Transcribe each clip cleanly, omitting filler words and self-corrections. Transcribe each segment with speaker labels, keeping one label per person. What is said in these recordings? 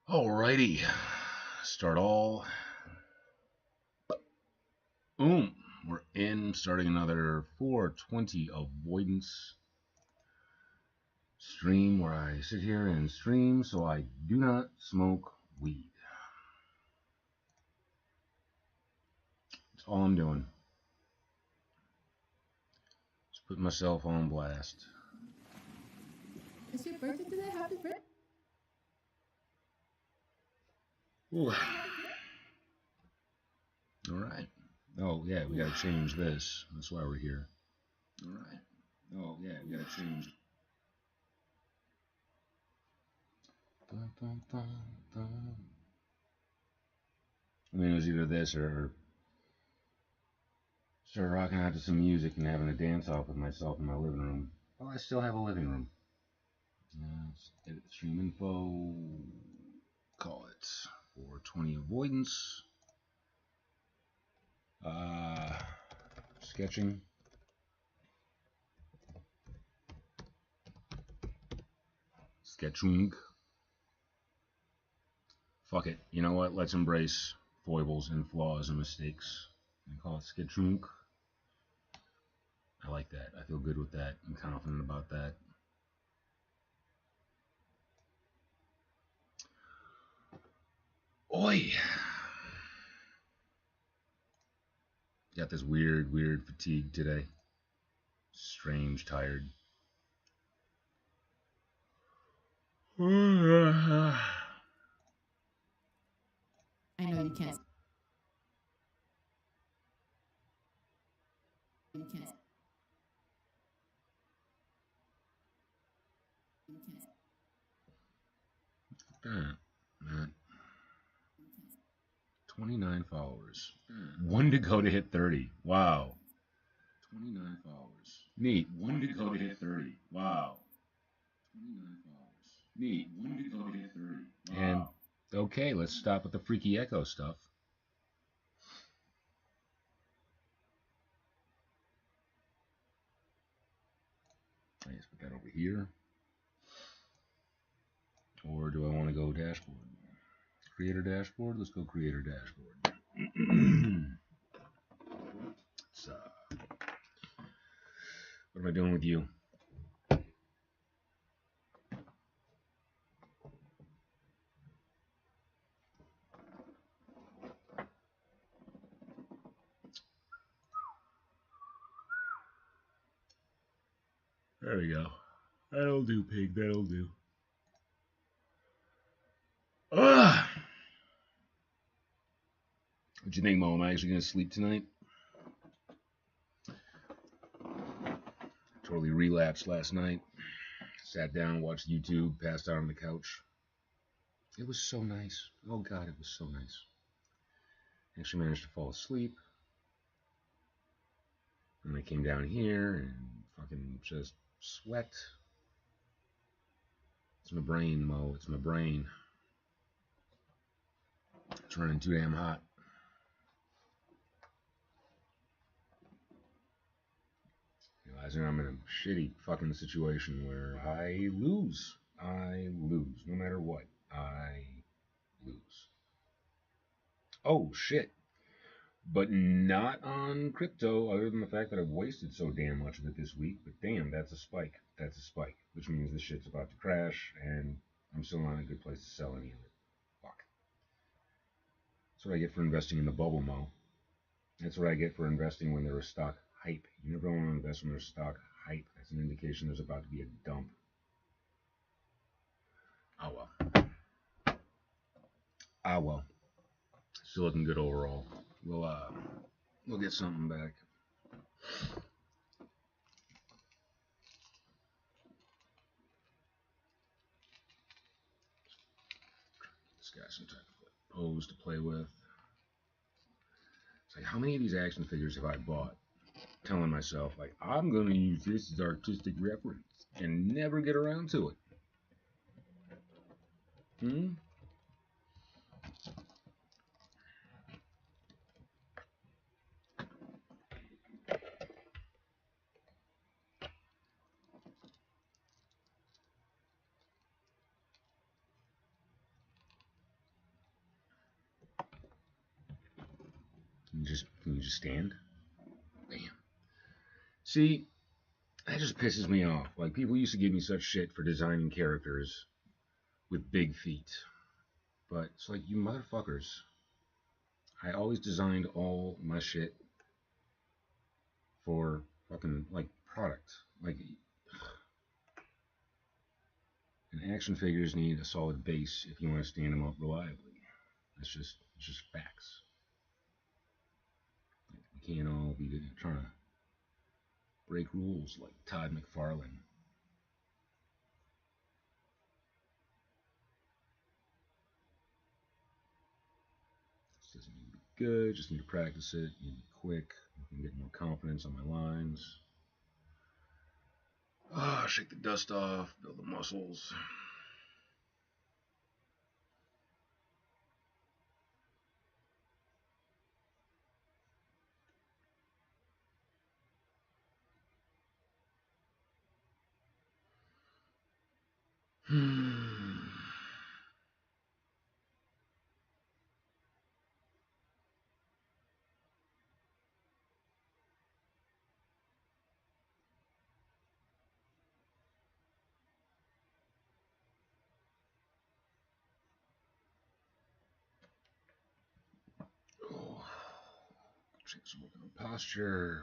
Speaker 1: Alrighty, start all. Boom, we're in, starting another 420 avoidance stream where I sit here and stream so I do not smoke weed. That's all I'm doing. Just putting myself on blast.
Speaker 2: Is your birthday today? Happy birthday!
Speaker 1: Ooh. Alright. Oh, yeah, we gotta change this. That's why we're here. Alright. Oh, yeah, we gotta change. Dun, dun, dun, dun. I mean, it was either this or start rocking out to some music and having a dance off with myself in my living room. Well, I still have a living room. Let's edit the stream info. Call it 420 avoidance. Sketching. Sketching. Fuck it. You know what? Let's embrace foibles and flaws and mistakes and call it sketching. I like that. I feel good with that. I'm confident about that. Oi! Got this weird fatigue today. Strange, tired.
Speaker 2: I know you can't. You can't. You can't.
Speaker 1: Matt. 29 followers. One to go to hit 30. Wow. 29 followers. Neat. One to go to hit 30. Wow. 29 followers. Neat. One to go to hit 30. Wow. And okay, let's stop with the freaky echo stuff. Let's put that over here. Or do I want to go dashboard? Creator dashboard? Let's go creator dashboard. So, what am I doing with you? There we go. That'll do, pig. That'll do. Ugh! What you think, Mo? Am I actually going to sleep tonight? Totally relapsed last night. Sat down, watched YouTube, passed out on the couch. It was so nice. Oh, God, it was so nice. Actually managed to fall asleep. And I came down here and fucking just sweat. It's my brain, Mo. It's my brain. It's running too damn hot. Realizing I'm in a shitty fucking situation where I lose. I lose. No matter what. I lose. Oh, shit. But not on crypto, other than the fact that I've wasted so damn much of it this week. But damn, that's a spike. That's a spike. Which means this shit's about to crash, and I'm still not in a good place to sell any of it. Fuck. That's what I get for investing in the bubble, Mo. That's what I get for investing when there's stock hype. You never want to invest when there's stock hype. That's an indication there's about to be a dump. Oh well. Ah well. Still looking good overall. We'll get something back. This guy some type of pose to play with. It's like, how many of these action figures have I bought? Telling myself, like, I'm going to use this as artistic reference and never get around to it. Hmm? Can you just stand? Damn. See, that just pisses me off. Like people used to give me such shit for designing characters with big feet, but it's like you motherfuckers. I always designed all my shit for fucking like product. Like, and action figures need a solid base if you want to stand them up reliably. It's just facts. We can't all be trying to break rules like Todd McFarlane. This doesn't need to be good. Just need to practice it. You need to be quick. I can get more confidence on my lines. Shake the dust off. Build the muscles. Hmm. Oh, change some work on posture.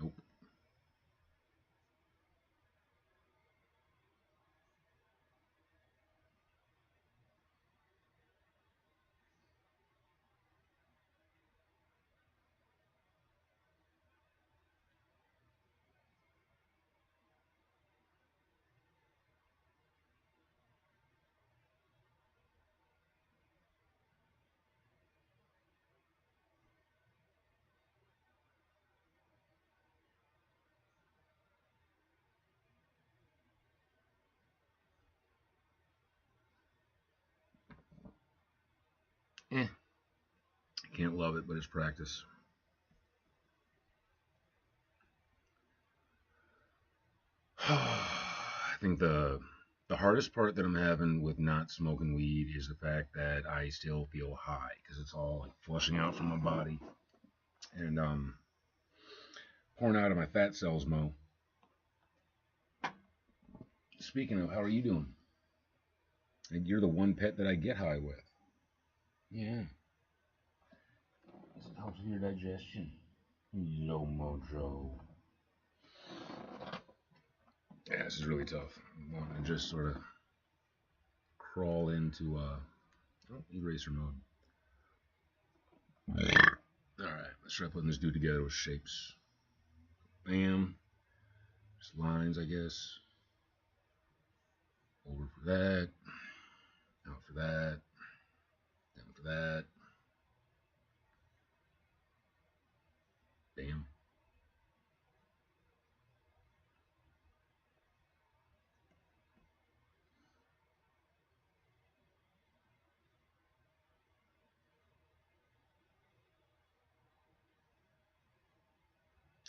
Speaker 1: Nope. Eh. I can't love it, but it's practice. I think the hardest part that I'm having with not smoking weed is the fact that I still feel high because it's all like flushing out from my body and pouring out of my fat cells. Mo. Speaking of, how are you doing? And you're the one pet that I get high with. Yeah, it helps with your digestion. Yo, Mojo. Yeah, this is really tough. I'm wanting to just sort of crawl into eraser mode. All right, let's try putting this dude together with shapes. Bam. Just lines, I guess. Over for that. Out for that. Down for that. Bam.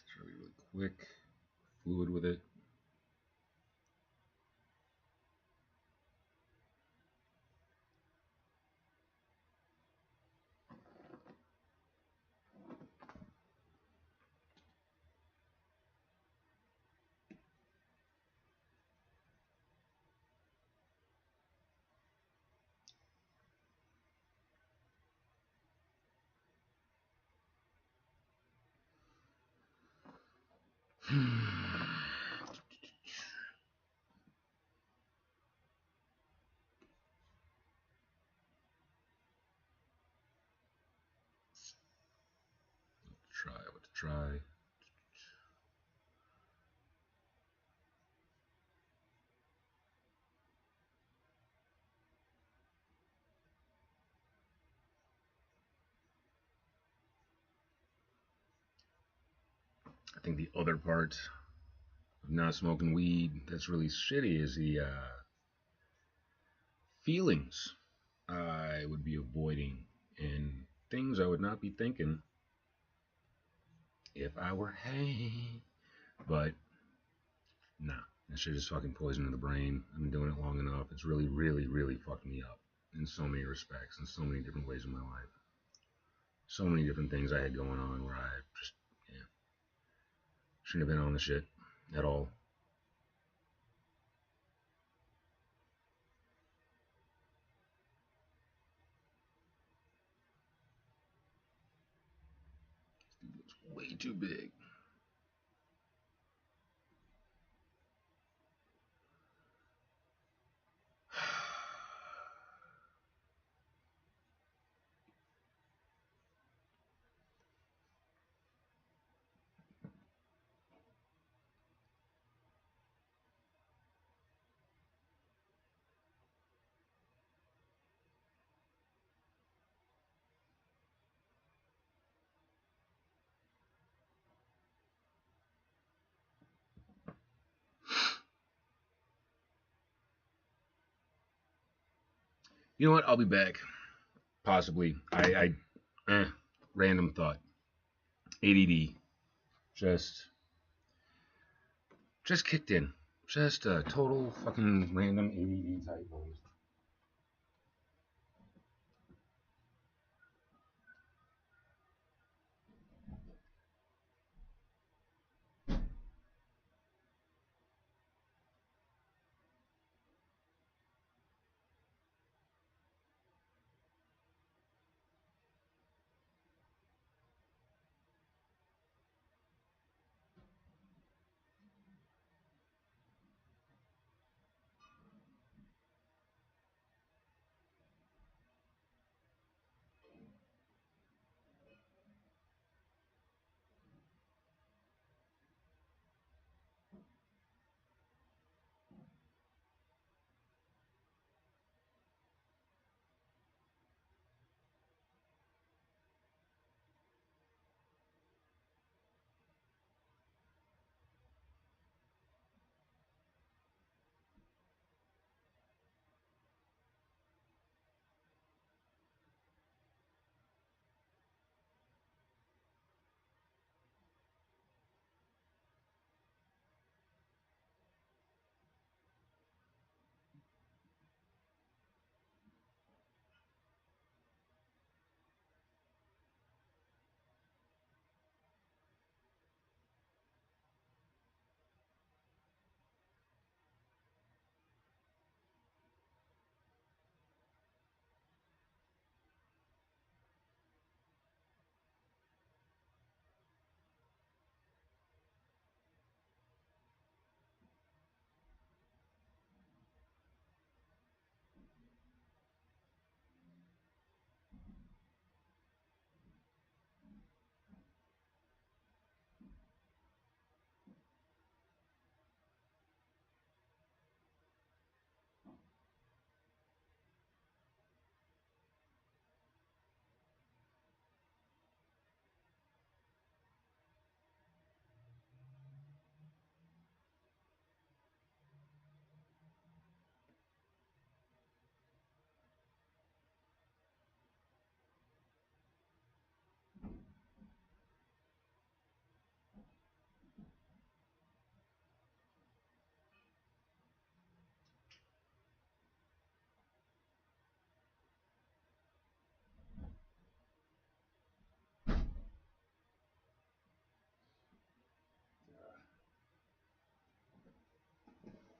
Speaker 1: Try to be really quick, fluid with it. Try what to try. think the other part of not smoking weed that's really shitty is the feelings I would be avoiding and things I would not be thinking if I were high. But nah, that shit is fucking poison to the brain. I've been doing it long enough. It's really, really, really fucked me up in so many respects, in so many different ways in my life. So many different things I had going on where I just, yeah, shouldn't have been on the shit at all. Way too big. You know what? I'll be back. Possibly. Random thought. ADD. Just, just kicked in. Just a total fucking random ADD type noise.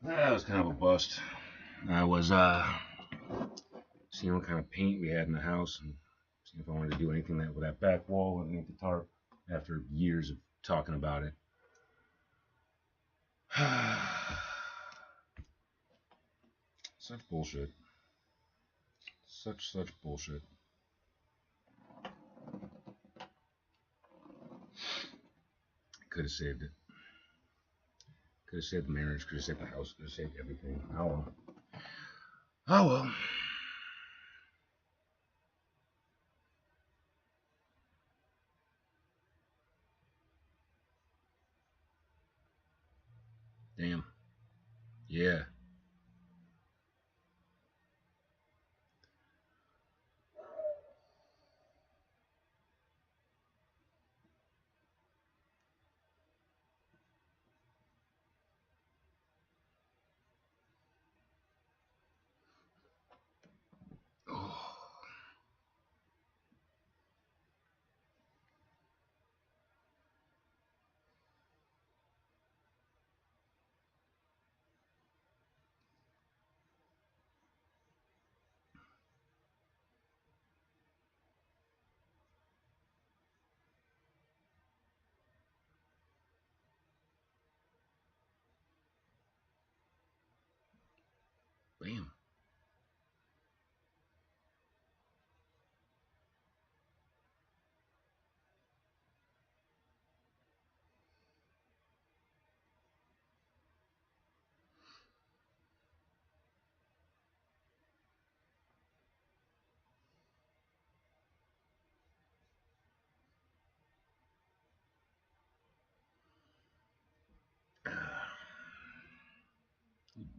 Speaker 1: That was kind of a bust. I was seeing what kind of paint we had in the house and seeing if I wanted to do anything with that back wall underneath the tarp after years of talking about it. Such bullshit. Such bullshit. Could have saved it. Could have saved the marriage. Could have saved the house. Could have saved everything. Oh well. Oh well. Damn. Yeah. Oh, bam.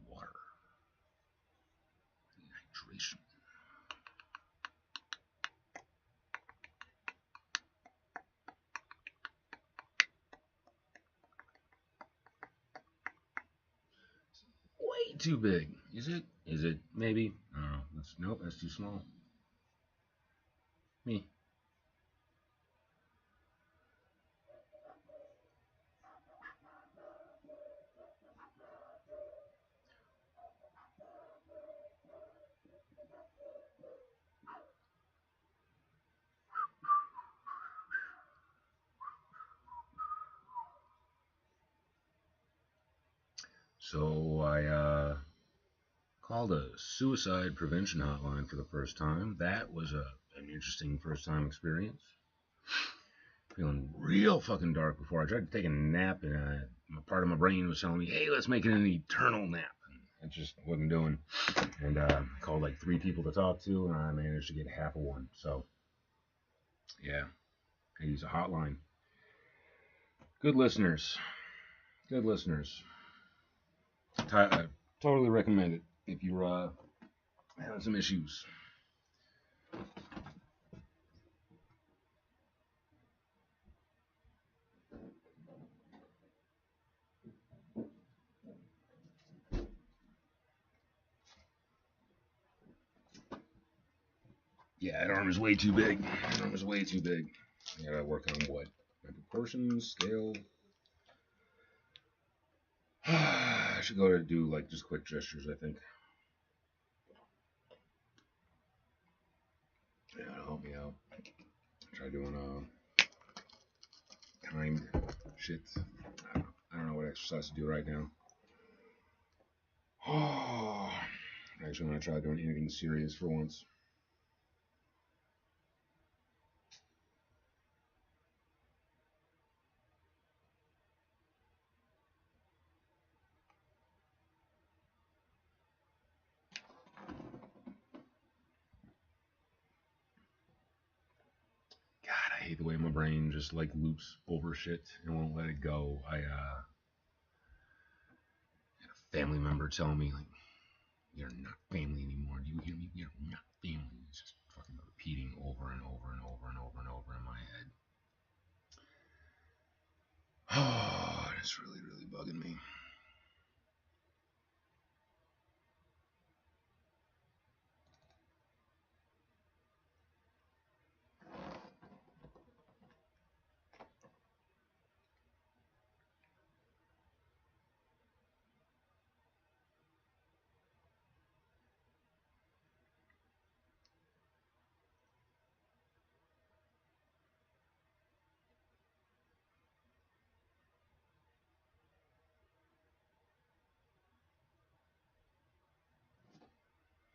Speaker 1: Water. Hydration. Way too big. Is it? Is it? Maybe. I don't know. Nope, that's too small. Me. So I called a suicide prevention hotline for the first time. That was an interesting first time experience. Feeling real fucking dark before I tried to take a nap, and part of my brain was telling me, "Hey, let's make it an eternal nap." And it just wasn't doing. And called like 3 people to talk to, and I managed to get half of one. So yeah, I use a hotline. Good listeners. Good listeners. Totally recommend it if you're having some issues. Yeah, that arm is way too big. That arm is way too big. I gotta work on what? My proportions, scale. I should go to do like just quick gestures, I think. Yeah, it'll help me out. Try doing timed shit. I don't know what exercise to do right now. Actually, I'm gonna try doing anything serious for once. God, I hate the way my brain just like loops over shit and won't let it go. I had a family member tell me like, "You're not family anymore. Do you hear me? You're not family." It's just fucking repeating over and over and over and over and over in my head. Oh, it's really, really bugging me.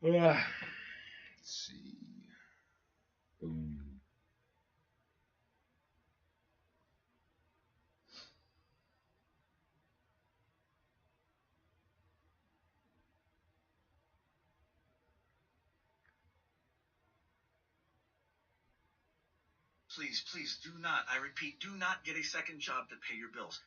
Speaker 1: Let's see. Boom.
Speaker 3: Please, please do not, I repeat, do not get a second job to pay your bills.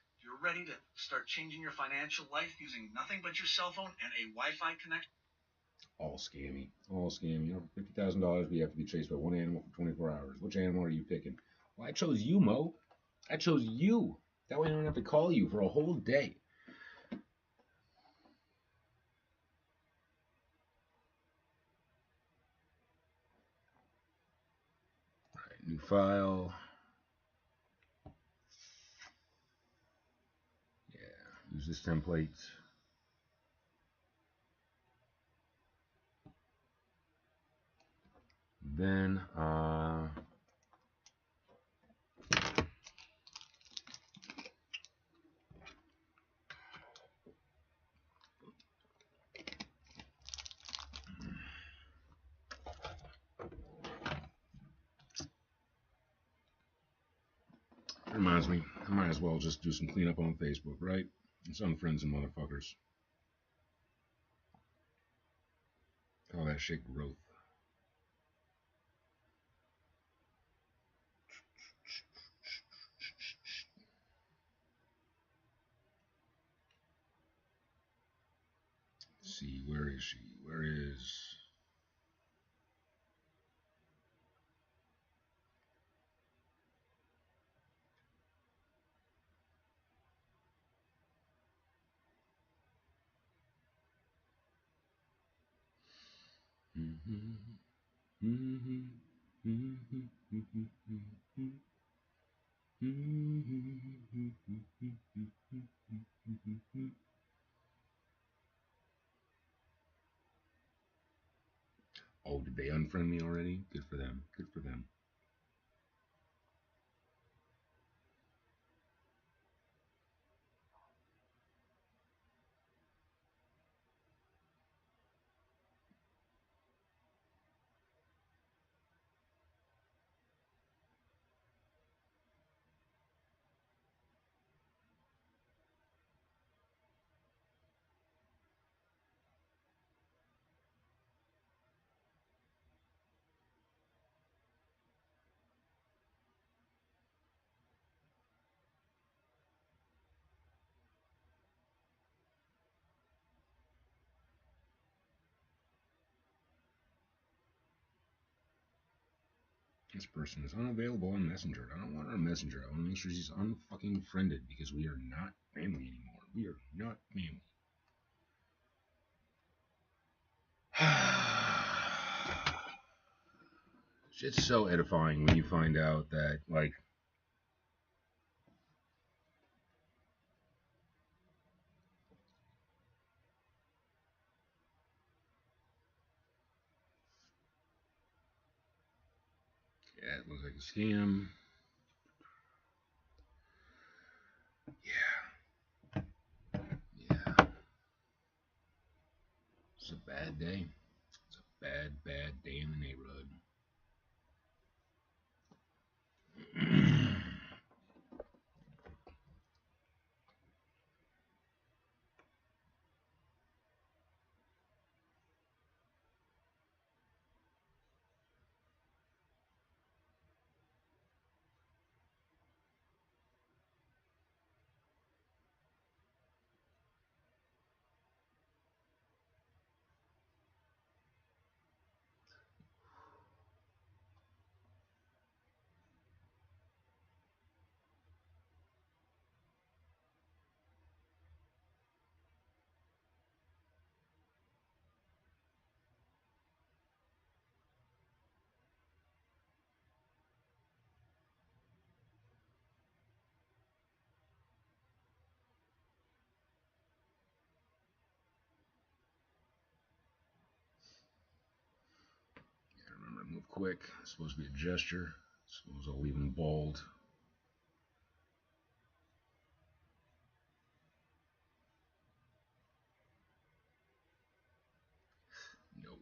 Speaker 1: All scammy. All scammy. You know, for $50,000, we have to be chased by one animal for 24 hours. Which animal are you picking? Well, I chose you, Mo. I chose you. That way I don't have to call you for a whole day. All right, new file. Yeah, use this template. Then, reminds me, I might as well just do some cleanup on Facebook, right? And some friends and motherfuckers. Call that shit growth. Let's see, where is she? Where is. Oh, did they unfriend me already? Good for them. Good for them. This person is unavailable on Messenger. I don't want her on Messenger. I want to make sure she's unfucking friended because we are not family anymore. We are not family. It's so edifying when you find out that, like, yeah, it looks like a scam. Yeah, yeah. It's a bad day. It's a bad, bad day in the neighborhood. Remember to move quick. It's supposed to be a gesture. Suppose I'll leave them bold. No.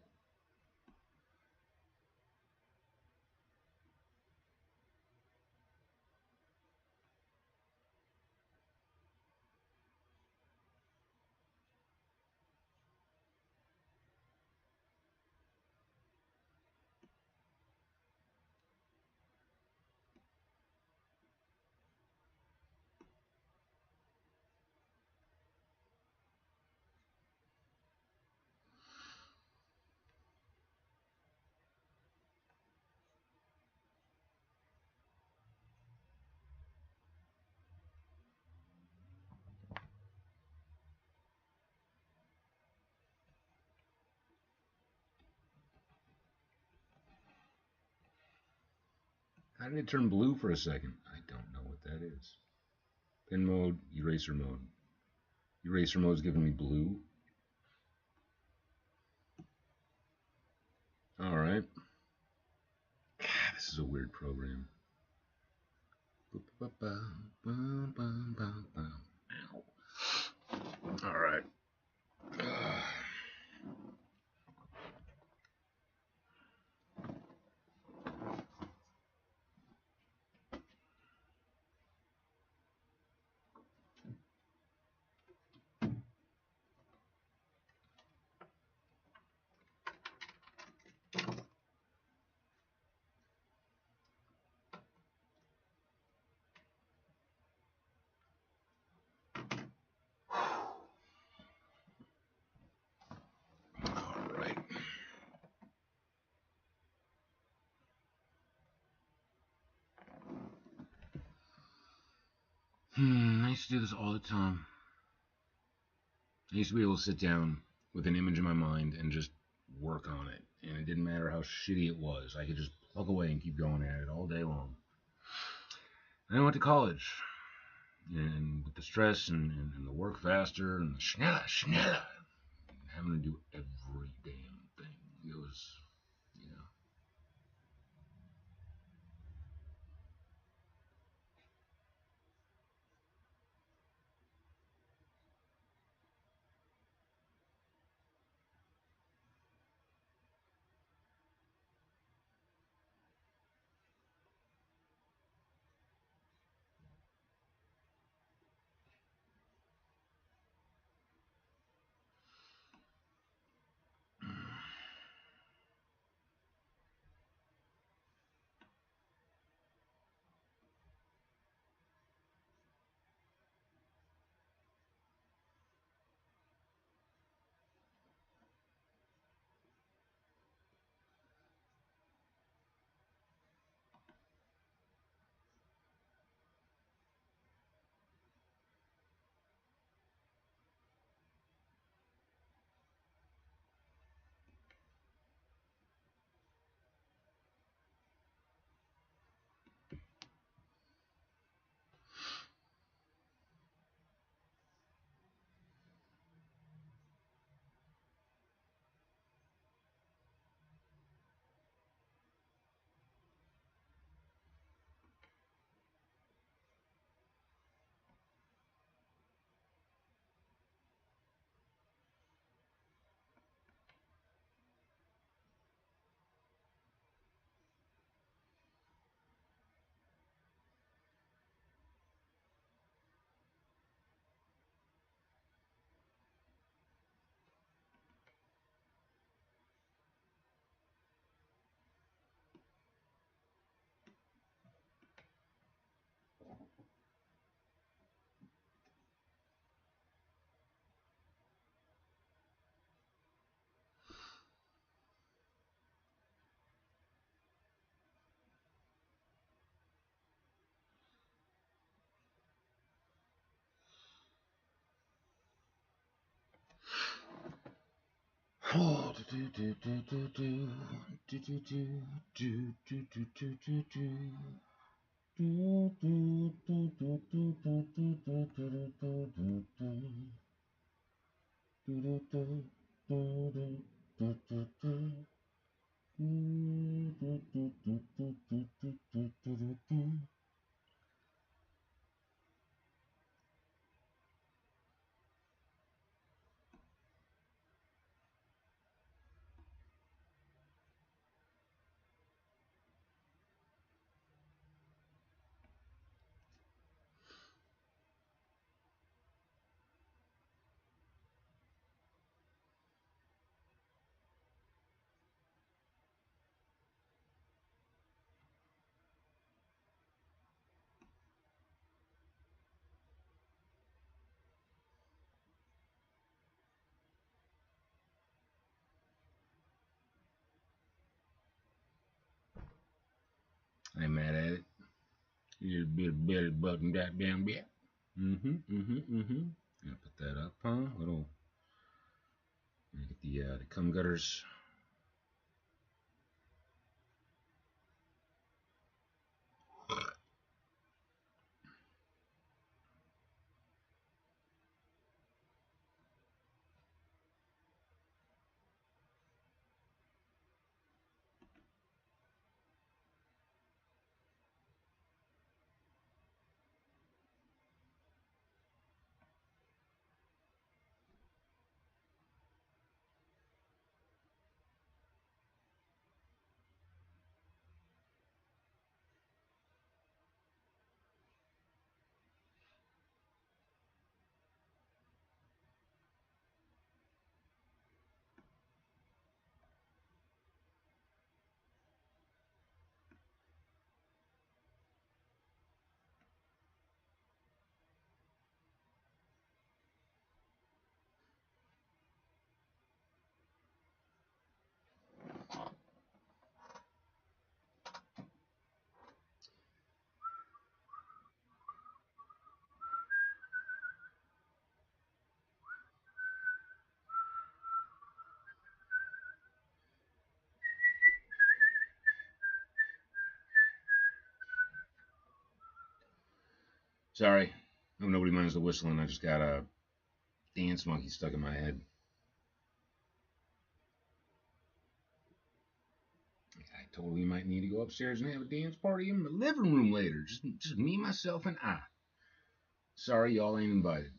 Speaker 1: How did it turn blue for a second? I don't know what that is. Pin mode, eraser mode. Eraser mode's giving me blue. Alright. This is a weird program. Alright. Alright. I used to do this all the time. I used to be able to sit down with an image in my mind and just work on it. And it didn't matter how shitty it was. I could just plug away and keep going at it all day long. And I went to college. And with the stress and the work faster and the schneller, having to do every damn thing. It was, you know. I ain't mad at it. You just a bit of button that damn bit. Gonna put that up, huh? Little. Get the cum gutters. Sorry. I hope nobody minds the whistling. I just got a dance monkey stuck in my head. I totally might need to go upstairs and have a dance party in the living room later. Just me, myself, and I. Sorry, y'all ain't invited.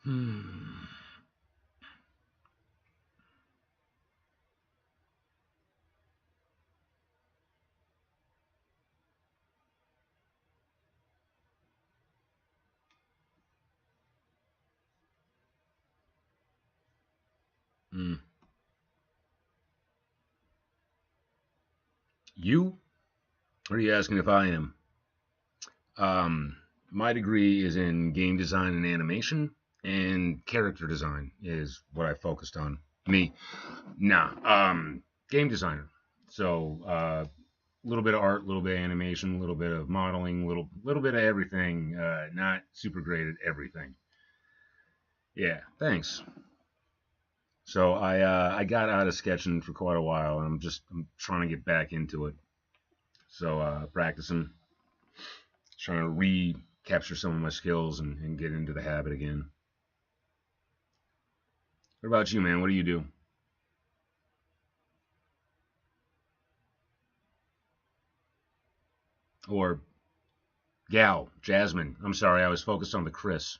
Speaker 1: Hmm. Hmm. You? Or are you asking if I am? Um, my degree is in game design and animation, and character design is what I focused on. Me, nah. Game designer. So a little bit of art, a little bit of animation, a little bit of modeling, little bit of everything. Not super great at everything. Yeah, thanks. So I got out of sketching for quite a while, and I'm trying to get back into it. So practicing, trying to recapture some of my skills and get into the habit again. What about you, man? What do you do? Or gal, Jasmine? I'm sorry, I was focused on the Chris.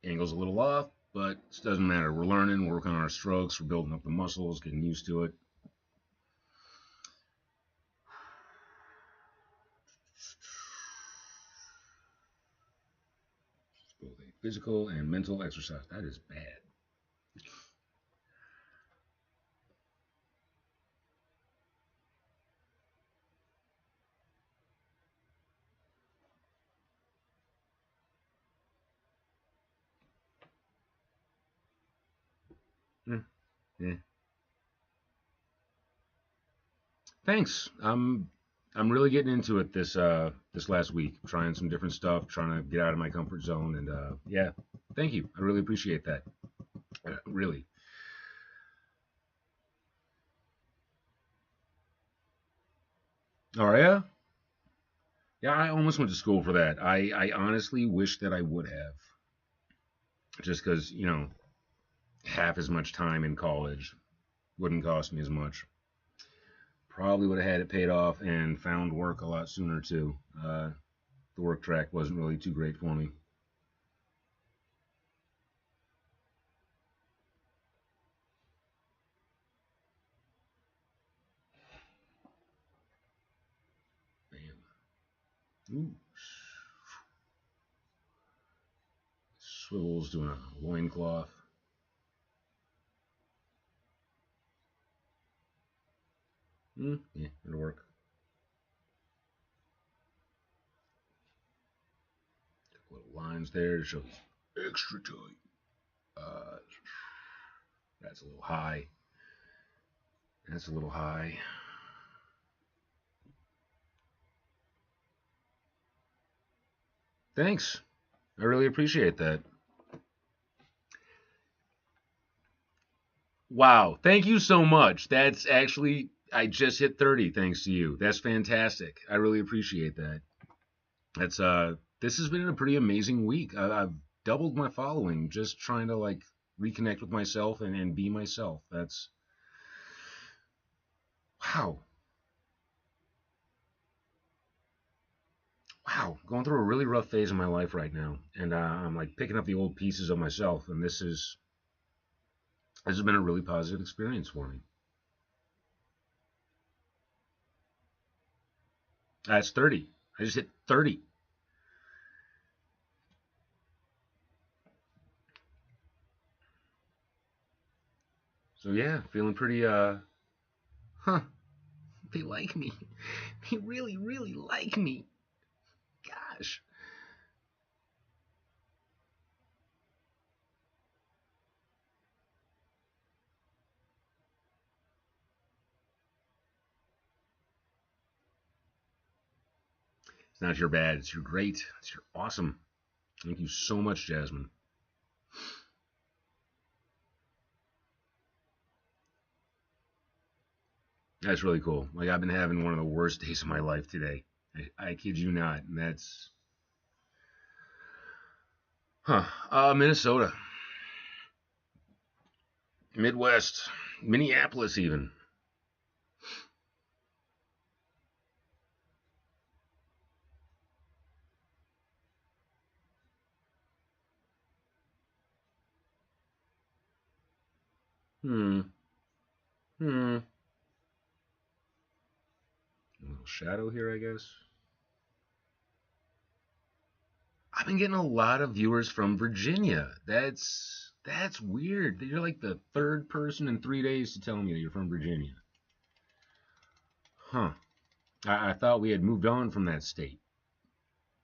Speaker 1: Angle's a little off, but it doesn't matter. We're learning, we're working on our strokes, we're building up the muscles, getting used to it. Both a physical and mental exercise. That is bad. Yeah. Thanks. I'm really getting into it this last week, trying some different stuff, trying to get out of my comfort zone, and yeah, thank you. I really appreciate that. Really. Oh yeah, yeah. I almost went to school for that. I honestly wish that I would have, just because half as much time in college wouldn't cost me as much. Probably would have had it paid off and found work a lot sooner too. The work track wasn't really too great for me. Bam. Ooh. Swivels doing a loincloth. Yeah, it'll work. Little lines there to show he's extra tight. Uh, that's a little high. That's a little high. Thanks. I really appreciate that. Wow. Thank you so much. That's actually, I just hit 30 thanks to you. That's fantastic. I really appreciate that. This has been a pretty amazing week. I've doubled my following just trying to like reconnect with myself and be myself. That's, wow. Wow, going through a really rough phase in my life right now, and I'm like picking up the old pieces of myself, and this has been a really positive experience for me. That's 30. I just hit 30. So yeah, feeling pretty huh, they like me. They really, really like me. Gosh. It's not your bad, it's your great. It's your awesome. Thank you so much, Jasmine. That's really cool. Like I've been having one of the worst days of my life today. I kid you not. And that's Minnesota. Midwest. Minneapolis even. Hmm. Hmm. A little shadow here, I guess. I've been getting a lot of viewers from Virginia. That's weird. You're like the third person in 3 days to tell me that you're from Virginia. Huh. I thought we had moved on from that state.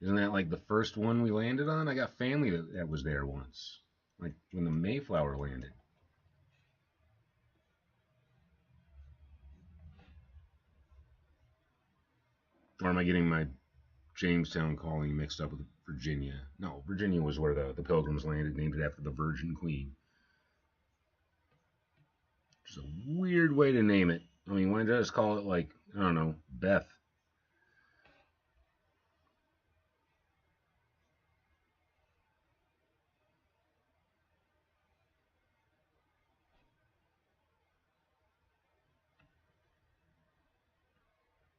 Speaker 1: Isn't that like the first one we landed on? I got family that was there once. Like when the Mayflower landed. Or am I getting my Jamestown colony mixed up with Virginia? No, Virginia was where the Pilgrims landed, named it after the Virgin Queen. Just a weird way to name it. I mean, why not just call it like, I don't know, Beth?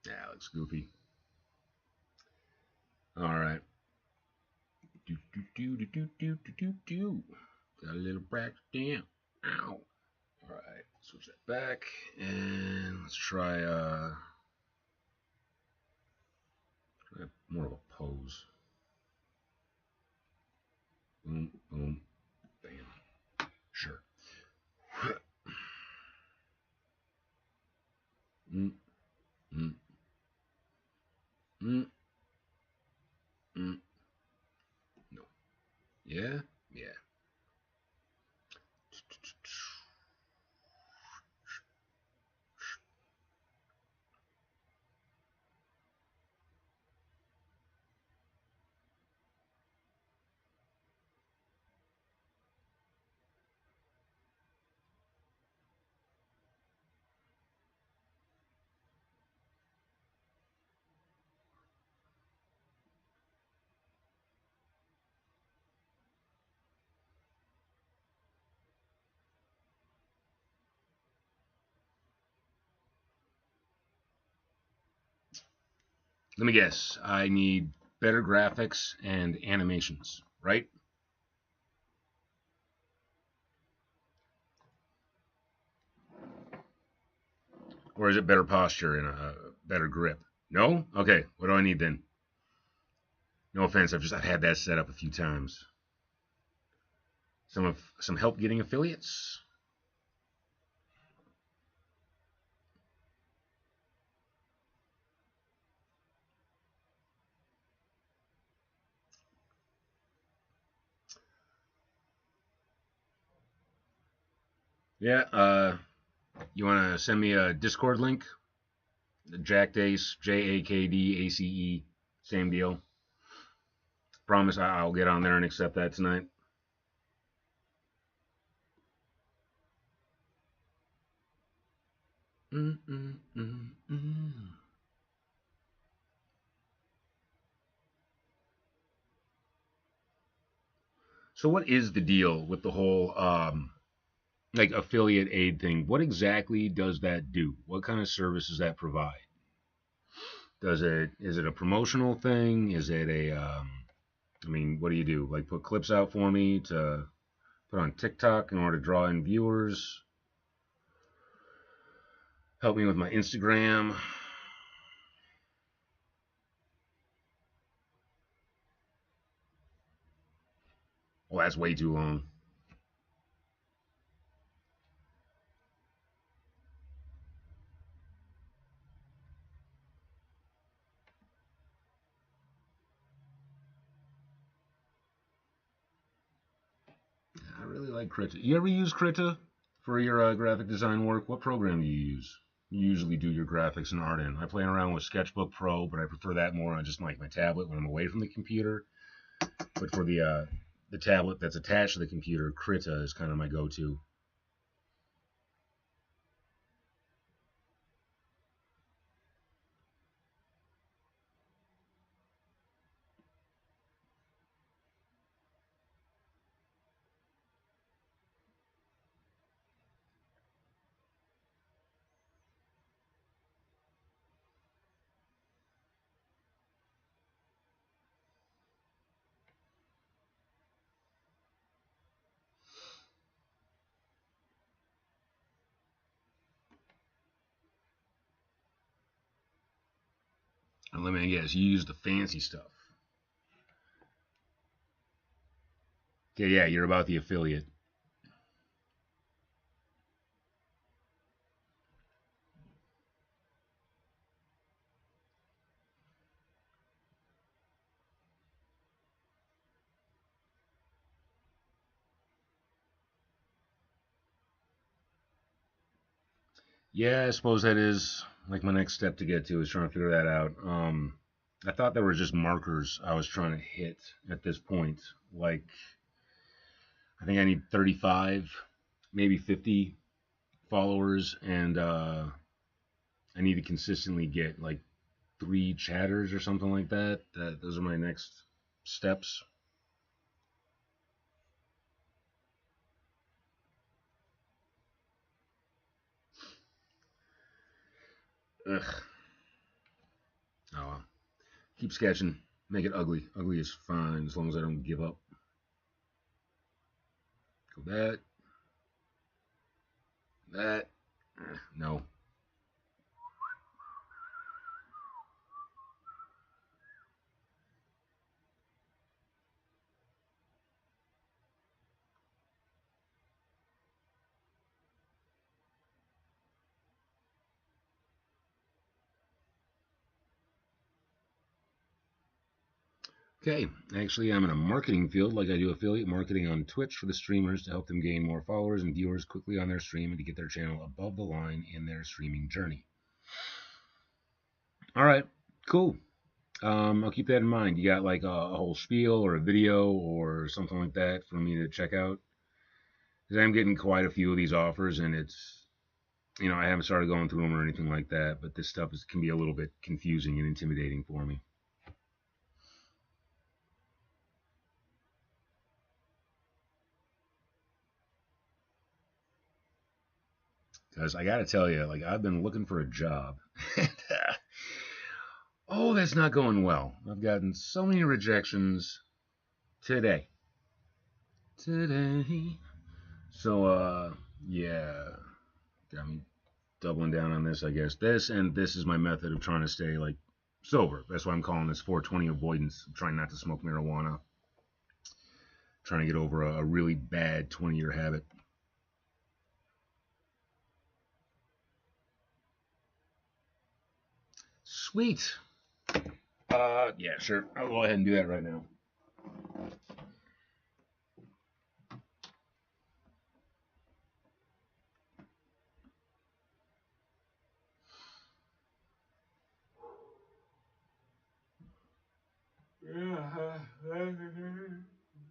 Speaker 1: Yeah, looks goofy. All right. Got a little practice down. Ow. All right, switch that back, and let's try more of a pose. Boom, boom, bam. Sure. Mm, mm, mm, mm. No. Yeah? Yeah. Let me guess. I need better graphics and animations, right? Or is it better posture and a better grip? No? Okay. What do I need then? No offense. I've had that set up a few times. Some help getting affiliates. Yeah. You want to send me a Discord link? Jack Dace, JAKDACE, same deal. Promise I'll get on there and accept that tonight. Mm, mm, mm, mm. So what is the deal with the whole like affiliate aid thing? What exactly does that do? What kind of service does that provide? Is it a promotional thing? Is it a I mean, what do you do? Like put clips out for me to put on TikTok in order to draw in viewers? Help me with my Instagram? Well, that's way too long. I really like Krita. You ever use Krita for your graphic design work? What program do you use? You usually do your graphics and art in. I play around with Sketchbook Pro, but I prefer that more on just like my tablet when I'm away from the computer. But for the tablet that's attached to the computer, Krita is kind of my go-to. And let me guess, you use the fancy stuff. Yeah, you're about the affiliate. Yeah, I suppose that is like my next step to get to is trying to figure that out. I thought there were just markers I was trying to hit at this point. Like, I think I need 35, maybe 50 followers, and I need to consistently get like 3 chatters or something like that. Those are my next steps. Ugh. Oh well. Keep sketching. Make it ugly. Ugly is fine as long as I don't give up. So no. Okay, actually, I'm in a marketing field, like I do affiliate marketing on Twitch for the streamers to help them gain more followers and viewers quickly on their stream and to get their channel above the line in their streaming journey. All right, cool. I'll keep that in mind. You got like a whole spiel or a video or something like that for me to check out? Because I'm getting quite a few of these offers, and it's, I haven't started going through them or anything like that, but this stuff can be a little bit confusing and intimidating for me. Because I got to tell you, like, I've been looking for a job. Oh, that's not going well. I've gotten so many rejections today. So, yeah, got me doubling down on this, I guess. This is my method of trying to stay, like, sober. That's why I'm calling this 420 avoidance. I'm trying not to smoke marijuana. Trying to get over a really bad 20-year habit. Sweet. Yeah, sure. I'll go ahead and do that right now.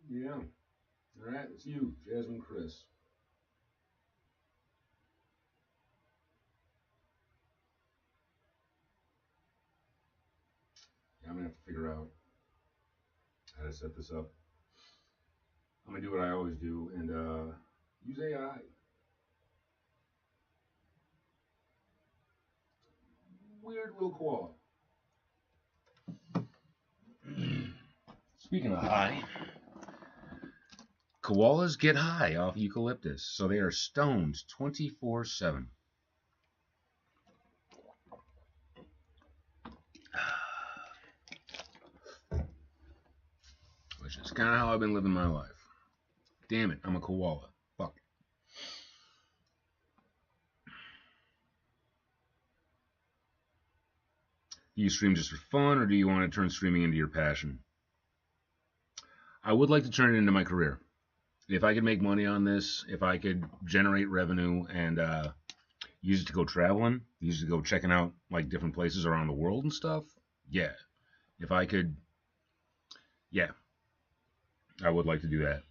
Speaker 1: Yeah. All right, it's you, Jasmine Chris. I'm gonna have to figure out how to set this up. I'm gonna do what I always do and use AI. Weird little koala. Speaking of high, koalas get high off eucalyptus, so they are stoned 24/7. Which is kind of how I've been living my life. Damn it, I'm a koala. Fuck. Do you stream just for fun, or do you want to turn streaming into your passion? I would like to turn it into my career. If I could make money on this, if I could generate revenue and use it to go traveling, use it to go checking out like different places around the world and stuff, yeah. If I could, yeah, I would like to do that.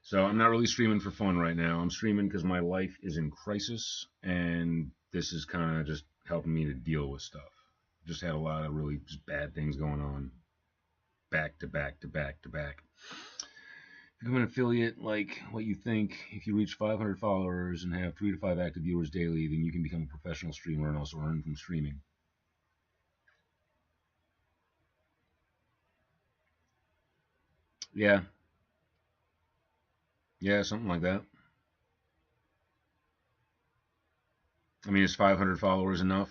Speaker 1: So I'm not really streaming for fun right now. I'm streaming because my life is in crisis, and this is kind of just helping me to deal with stuff. Just had a lot of really just bad things going on, back to back to back to back. If you become an affiliate, like what you think, if you reach 500 followers and have 3 to 5 active viewers daily, then you can become a professional streamer and also earn from streaming. Yeah, yeah, something like that. I mean, is 500 followers enough?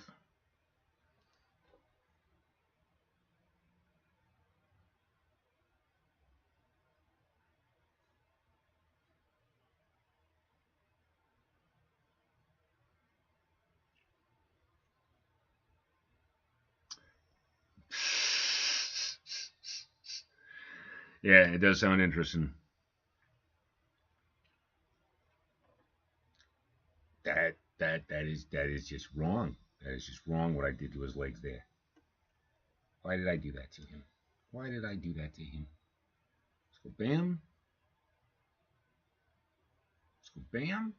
Speaker 1: Yeah, it does sound interesting. That is just wrong. That is just wrong what I did to his legs there. Why did I do that to him? Why did I do that to him? Let's go bam. Let's go bam.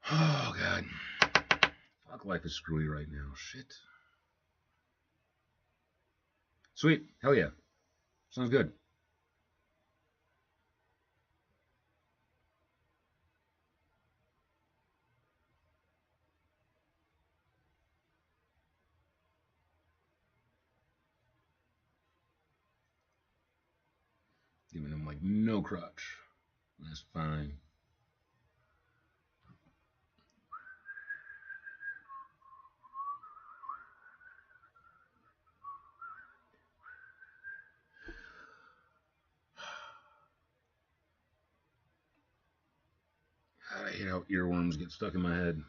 Speaker 1: Oh god. Fuck, life is screwy right now. Shit. Sweet. Hell yeah. Sounds good. Giving him like no crotch. That's fine. God, I hate how earworms get stuck in my head.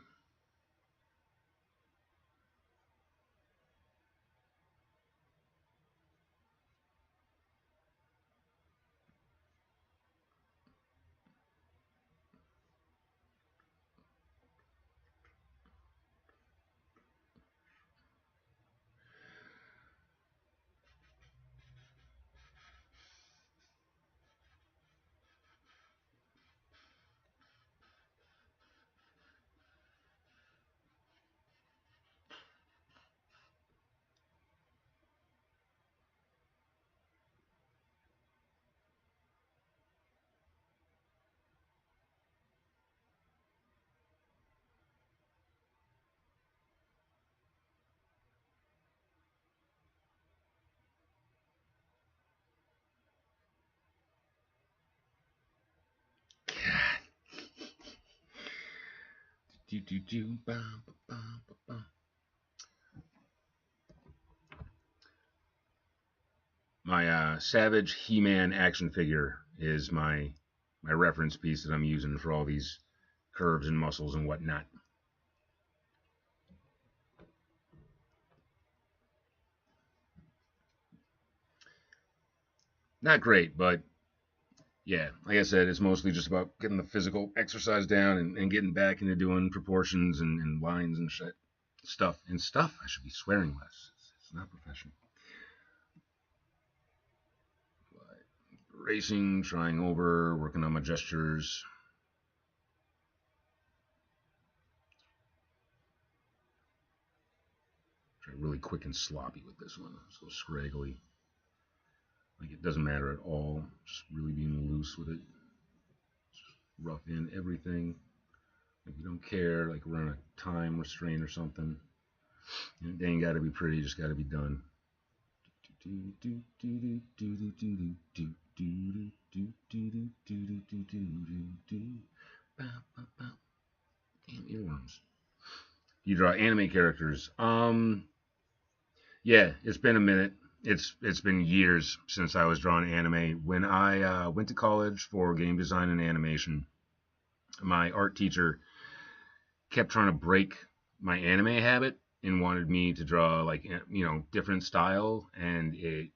Speaker 1: Do, do, do, ba, ba, ba, ba, ba. My Savage He-Man action figure is my reference piece that I'm using for all these curves and muscles and whatnot. Not great, but yeah, like I said, it's mostly just about getting the physical exercise down and getting back into doing proportions and lines and shit. Stuff. And stuff, I should be swearing less. It's not professional. But racing, trying over, working on my gestures. Try really quick and sloppy with this one. So scraggly. Like it doesn't matter at all. Just really being loose with it. Just rough in everything. Like you don't care. Like we're on a time restraint or something. It ain't got to be pretty. Just got to be done. Damn earworms. You draw anime characters. Yeah, it's been a minute. It's been years since I was drawing anime. When I went to college for game design and animation, my art teacher kept trying to break my anime habit and wanted me to draw like different style, and it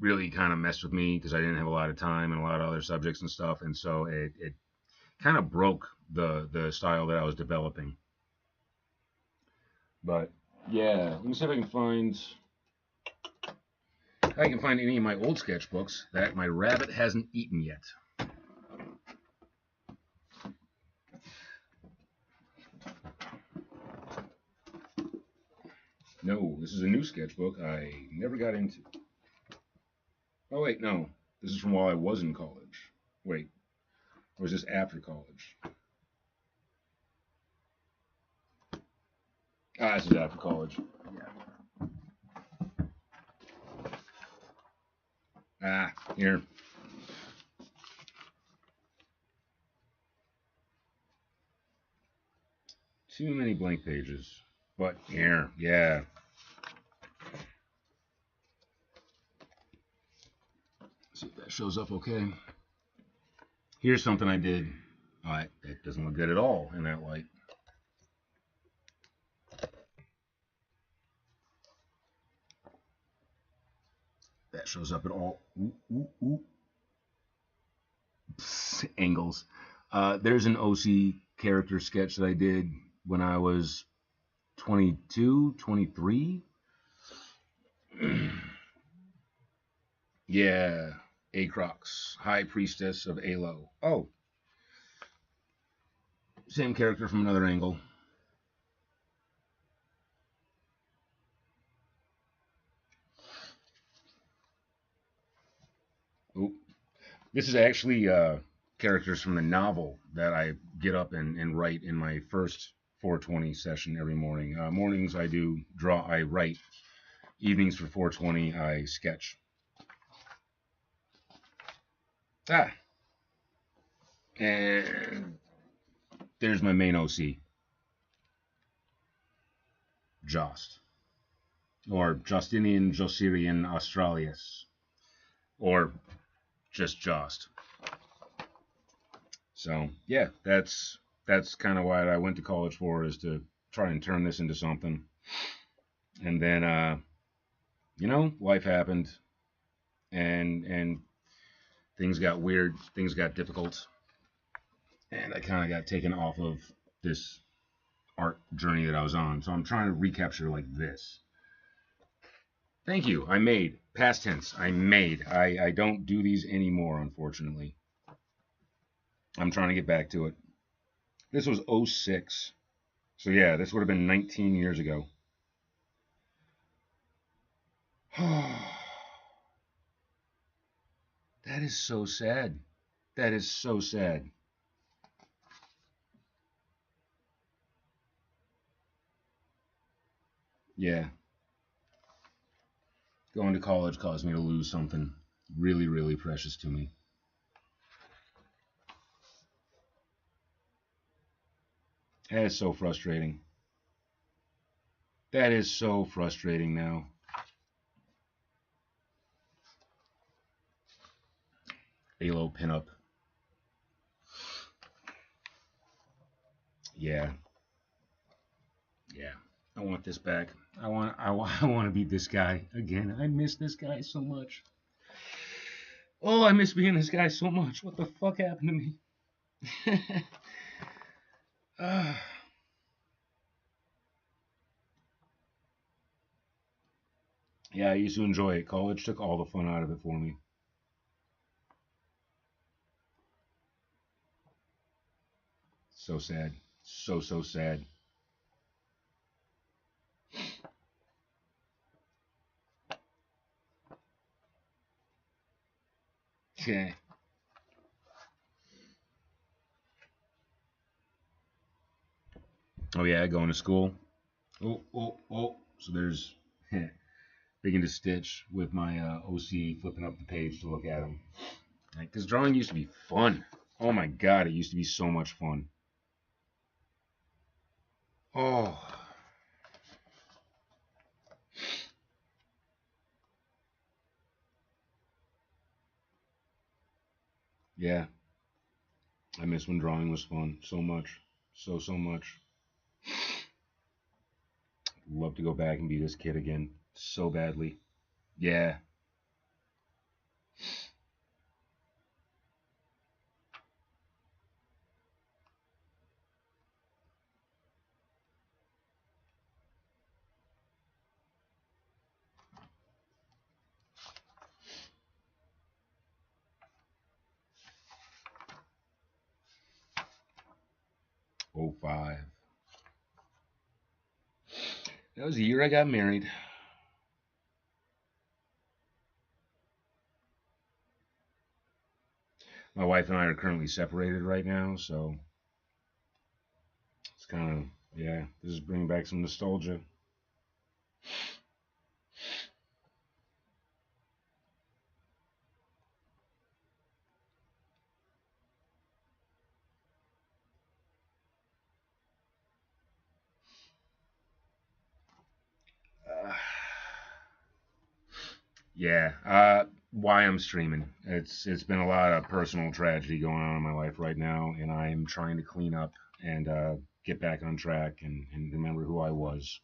Speaker 1: really kind of messed with me because I didn't have a lot of time and a lot of other subjects and stuff, and so it kind of broke the style that I was developing. But yeah, let me see if I can find any of my old sketchbooks that my rabbit hasn't eaten yet. No, this is a new sketchbook I never got into. Oh wait, no. This is from while I was in college. Wait, or was this after college? Ah, this is after college. Ah, here. Too many blank pages. But here, yeah. See if that shows up okay. Here's something I did. It doesn't look good at all in that light. That shows up at all. Ooh, ooh, ooh. Psst, angles. There's an OC character sketch that I did when I was 22, 23. Yeah, Acrox, High Priestess of Alo. Oh, same character from another angle. Oh, this is actually characters from the novel that I get up and write in my first 420 session every morning. Mornings I do draw, I write. Evenings for 420 I sketch. Ah, and there's my main OC, Jost, or Justinian Josirian Australis, or just Jost. So yeah, that's kind of what I went to college for, is to try and turn this into something. And then life happened, and things got weird, things got difficult, and I kind of got taken off of this art journey that I was on. So I'm trying to recapture like this. Thank you. I made past tense. I made. I don't do these anymore, unfortunately. I'm trying to get back to it. This was '06. So yeah, this would have been 19 years ago. That is so sad. That is so sad. Yeah, going to college caused me to lose something really, really precious to me. That is so frustrating. That is so frustrating now. Halo pinup. Yeah, yeah. I want this back. I want to be this guy again. I miss this guy so much. Oh, I miss being this guy so much. What the fuck happened to me? uh, yeah, I used to enjoy it. College took all the fun out of it for me. So sad. So sad. Yeah. Oh yeah, going to school. Oh. So there's big into Stitch with my OC flipping up the page to look at them. Because drawing used to be fun. Oh my god, it used to be so much fun. Oh, yeah. I miss when drawing was fun so much. So much. Love to go back and be this kid again so badly. Yeah. '05. That was the year I got married. My wife and I are currently separated right now, so it's kind of, yeah, this is bringing back some nostalgia. Uh, yeah. Why I'm streaming. It's been a lot of personal tragedy going on in my life right now, and I'm trying to clean up and get back on track and remember who I was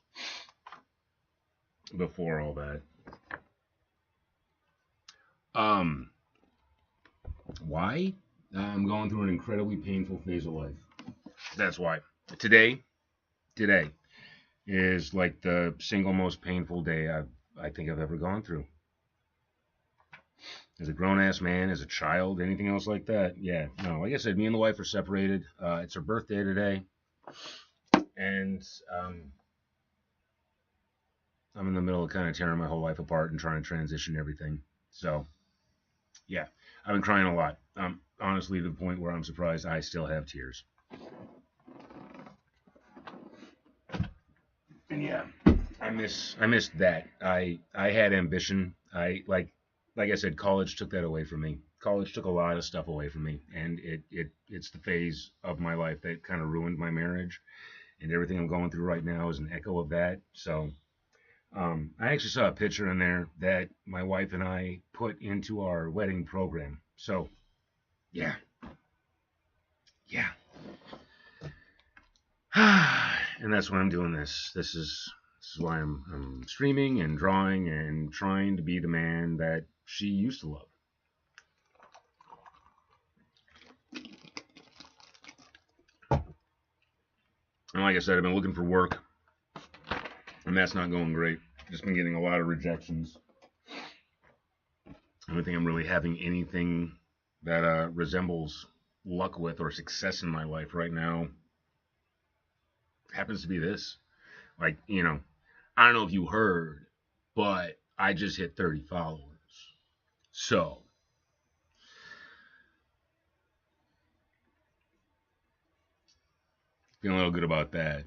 Speaker 1: before all that. Um, why? I'm going through an incredibly painful phase of life. That's why. Today, today is like the single most painful day I think I've ever gone through. As a grown ass man, as a child, anything else like that? Yeah, no. Like I said, me and the wife are separated. It's her birthday today, and I'm in the middle of kind of tearing my whole life apart and trying to transition everything. So yeah, I've been crying a lot. Honestly, to the point where I'm surprised I still have tears. And yeah, I miss that. I had ambition. I like. like I said, college took that away from me. College took a lot of stuff away from me, and it's the phase of my life that kind of ruined my marriage, and everything I'm going through right now is an echo of that. So I actually saw a picture in there that my wife and I put into our wedding program. So yeah, yeah, and that's why I'm doing this. This is why I'm streaming and drawing and trying to be the man that she used to love. And like I said, I've been looking for work, and that's not going great. Just been getting a lot of rejections. I don't think I'm really having anything that resembles luck with or success in my life right now. Happens to be this. Like, I don't know if you heard, but I just hit 30 followers. So, feeling a little good about that.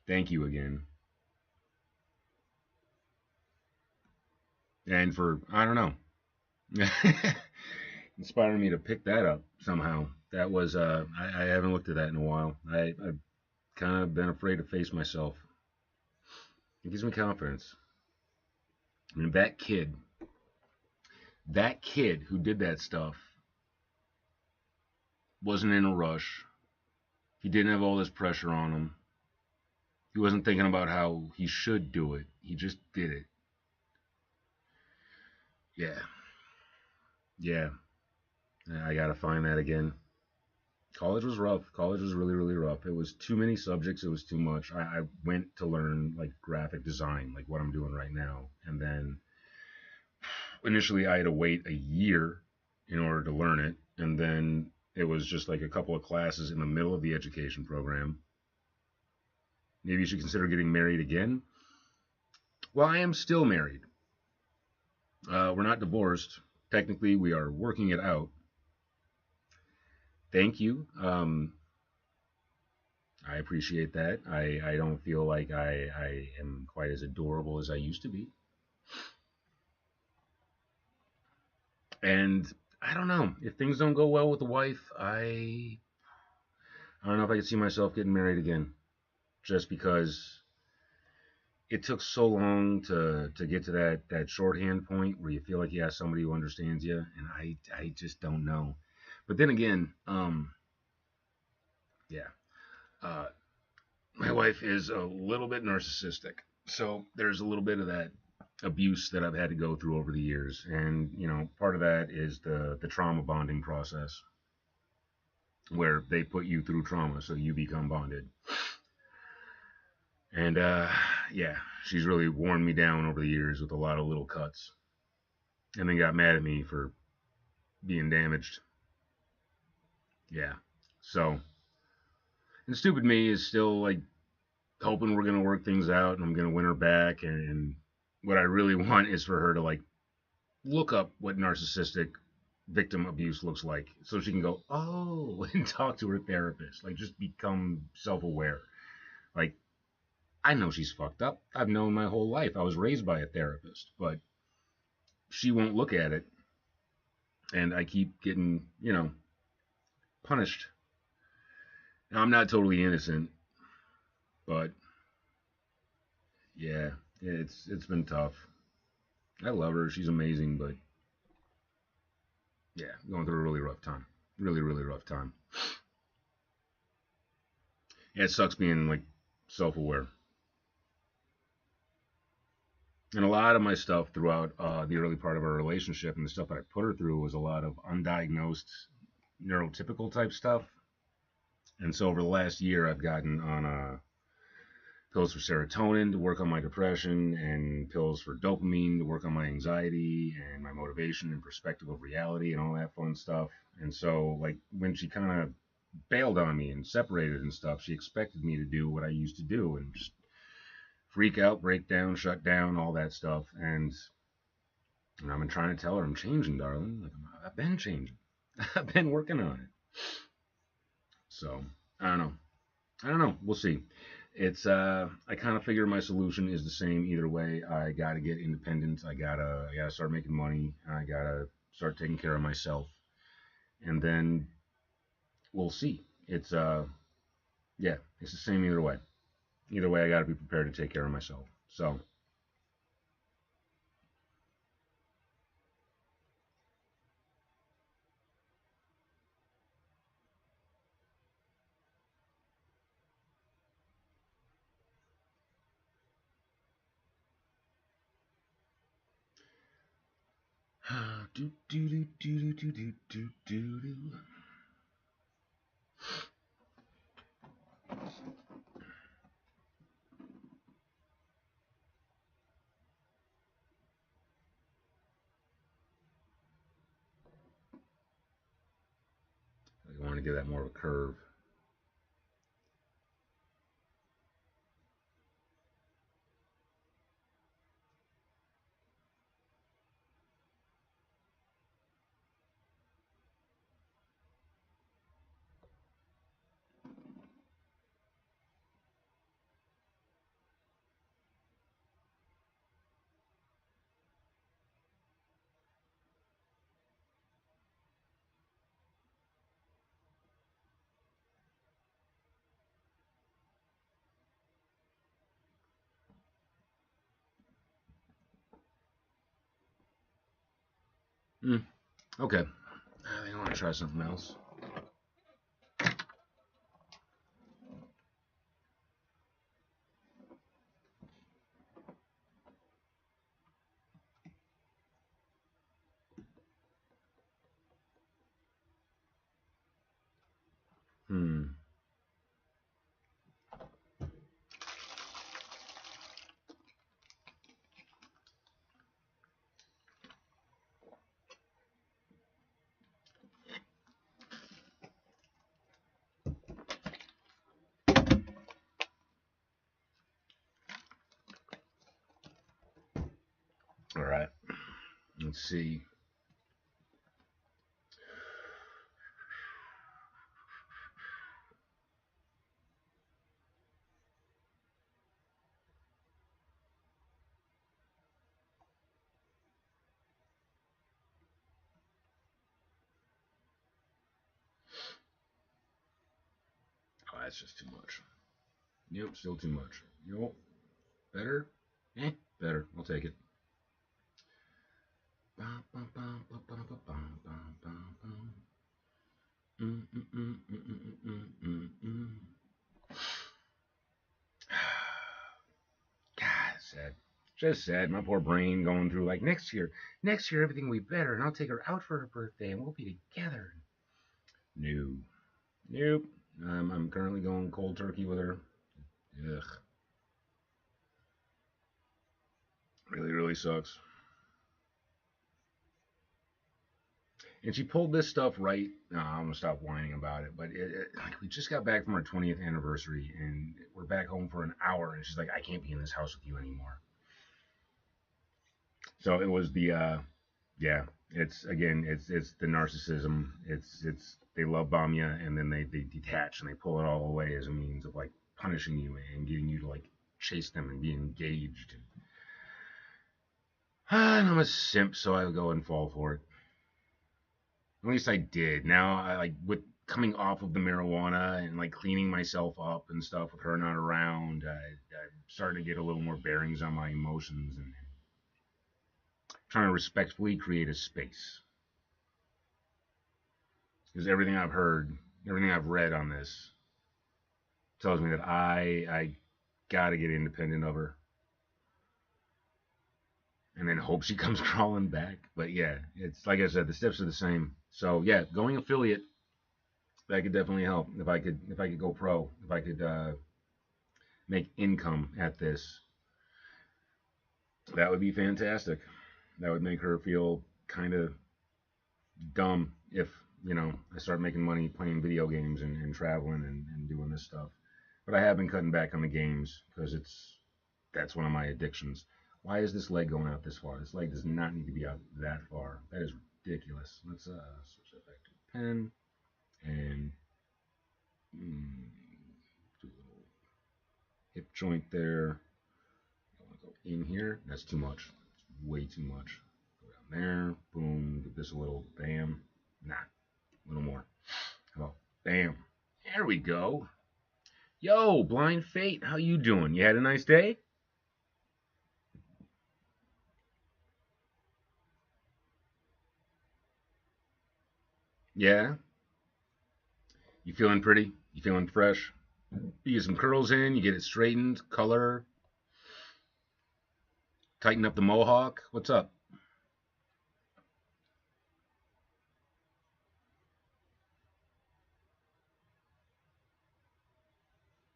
Speaker 1: Thank you again. And for, I don't know, inspiring me to pick that up somehow. That was, I haven't looked at that in a while. I've kind of been afraid to face myself. It gives me confidence. I mean, that kid who did that stuff wasn't in a rush. He didn't have all this pressure on him. He wasn't thinking about how he should do it. He just did it. Yeah. Yeah. I gotta find that again. College was rough. College was really, really rough. It was too many subjects. It was too much. I went to learn like graphic design, like what I'm doing right now. And then initially I had to wait a year in order to learn it. And then it was just like a couple of classes in the middle of the education program. Maybe you should consider getting married again. Well, I am still married. We're not divorced. Technically, we are working it out. Thank you. I appreciate that. I don't feel like I am quite as adorable as I used to be. And I don't know. If things don't go well with the wife, I don't know if I could see myself getting married again. Just because it took so long to get to that shorthand point where you feel like you have somebody who understands you, and I just don't know. But then again, yeah, uh, my wife is a little bit narcissistic, so there's a little bit of that abuse that I've had to go through over the years, and part of that is the trauma bonding process, where they put you through trauma so you become bonded. And yeah, she's really worn me down over the years with a lot of little cuts, and then got mad at me for being damaged. Yeah, so and stupid me is still like hoping we're gonna work things out and I'm gonna win her back. And what I really want is for her to like look up what narcissistic victim abuse looks like, so she can go, oh, and talk to her therapist. Like just become self-aware. Like I know she's fucked up. I've known my whole life. I was raised by a therapist, but she won't look at it, and I keep getting punished. Now I'm not totally innocent, but yeah, it's been tough. I love her. She's amazing, but yeah, going through a really rough time. Really, really rough time. Yeah, it sucks being like self-aware. And a lot of my stuff throughout the early part of our relationship and the stuff that I put her through was a lot of undiagnosed neurotypical type stuff. And so over the last year, I've gotten on pills for serotonin to work on my depression, and pills for dopamine to work on my anxiety and my motivation and perspective of reality and all that fun stuff. And so, like, when she kind of bailed on me and separated and stuff, she expected me to do what I used to do and just freak out, break down, shut down, all that stuff. And I've been trying to tell her I'm changing, darling. Like, I've been changing. I've been working on it. So I don't know. I don't know. We'll see. It's I kind of figure my solution is the same either way. I gotta get independent. I gotta start making money. I gotta start taking care of myself, and then we'll see. It's yeah, it's the same either way. Either way, I gotta be prepared to take care of myself. So do do do do do do do do do. I want to give that more of a curve. Mm, okay, I think I want to try something else. Hmm. All right. Let's see. Oh, that's just too much. Yep, still too much. Yep. Better? Eh, better. I'll take it. God, sad. Just sad. My poor brain going through like next year everything will be better, and I'll take her out for her birthday, and we'll be together. No, nope. I'm currently going cold turkey with her. Ugh, really, really sucks. And she pulled this stuff right. No, I'm gonna stop whining about it. But like we just got back from our 20th anniversary, and we're back home for an hour, and she's like, "I can't be in this house with you anymore." So it was the yeah. It's again, it's the narcissism. It's they love bomb you, and then they detach and they pull it all away as a means of like punishing you and getting you to like chase them and be engaged. And I'm a simp, so I go and fall for it. At least I did. Now I like with coming off of the marijuana and like cleaning myself up and stuff with her not around. I'm starting to get a little more bearings on my emotions and trying to respectfully create a space. Because everything I've heard, everything I've read on this tells me that I gotta get independent of her and then hope she comes crawling back. But yeah, it's like I said, the steps are the same. So yeah, going affiliate that could definitely help. If I could go pro, if I could make income at this, that would be fantastic. That would make her feel kind of dumb if I start making money playing video games and traveling and doing this stuff. But I have been cutting back on the games because that's one of my addictions. Why is this leg going out this far? This leg does not need to be out that far. That is ridiculous. Let's switch that back to pen and do a little. hip joint there. I want to go in here. That's too much. Way too much. Go down there. Boom. Give this a little bam. Nah, a little more. How about bam? There we go. Yo, Blind Fate, how you doing? You had a nice day? Yeah? You feeling pretty? You feeling fresh? You get some curls in, you get it straightened, color, tighten up the mohawk. What's up?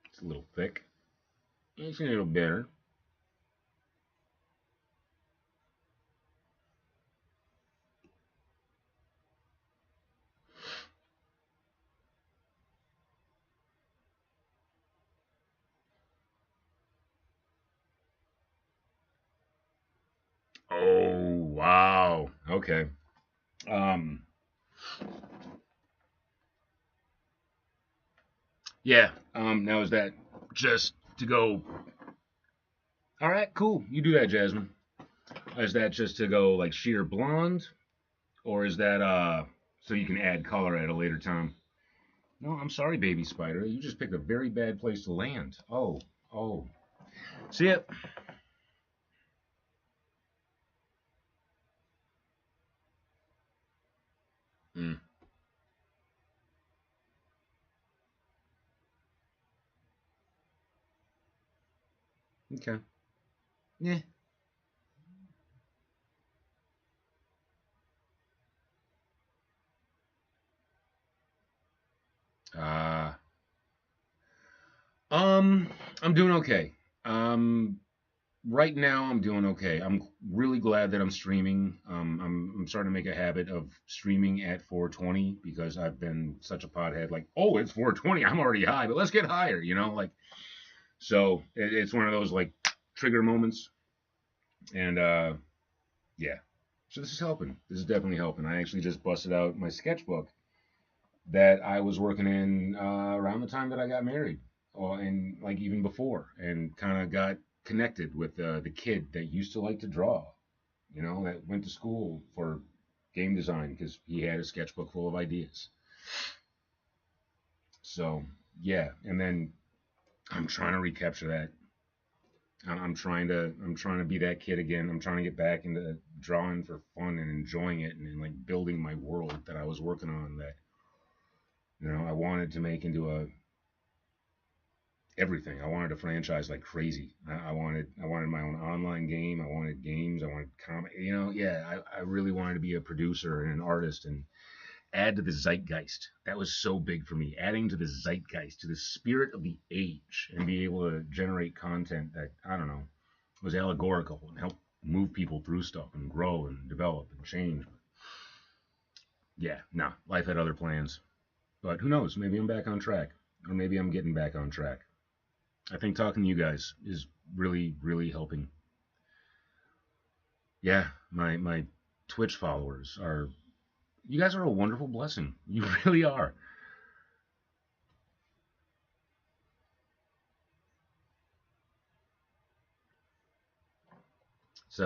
Speaker 1: It's a little thick. It's a little better. Oh, wow. Okay. Um, yeah. Now is that just to go? All right, cool. You do that, Jasmine. Is that just to go like sheer blonde, or is that so you can add color at a later time? No, I'm sorry, baby spider. You just picked a very bad place to land. Oh, oh. See it? Mm, okay. Yeah. Uh, um, I'm doing okay. Um, right now I'm doing okay. I'm really glad that I'm streaming. I'm starting to make a habit of streaming at 420 because I've been such a pothead. Like, oh, it's 420. I'm already high, but let's get higher. Like so. It's one of those like trigger moments, and yeah. So this is helping. This is definitely helping. I actually just busted out my sketchbook that I was working in around the time that I got married, or and like even before, and kind of got connected with the kid that used to like to draw. That went to school for game design because he had a sketchbook full of ideas. So yeah, and then I'm trying to recapture that. I'm trying to be that kid again. I'm trying to get back into drawing for fun and enjoying it and like building my world that I was working on that I wanted to make into a everything. I wanted a franchise like crazy. I wanted my own online game. I wanted games. I wanted comic. Yeah. I really wanted to be a producer and an artist and add to the zeitgeist. That was so big for me. Adding to the zeitgeist, to the spirit of the age, and be able to generate content that I don't know was allegorical and help move people through stuff and grow and develop and change. Yeah, no, life had other plans. But who knows? Maybe I'm back on track, or maybe I'm getting back on track. I think talking to you guys is really, really helping. Yeah, my Twitch followers are. You guys are a wonderful blessing. You really are. It's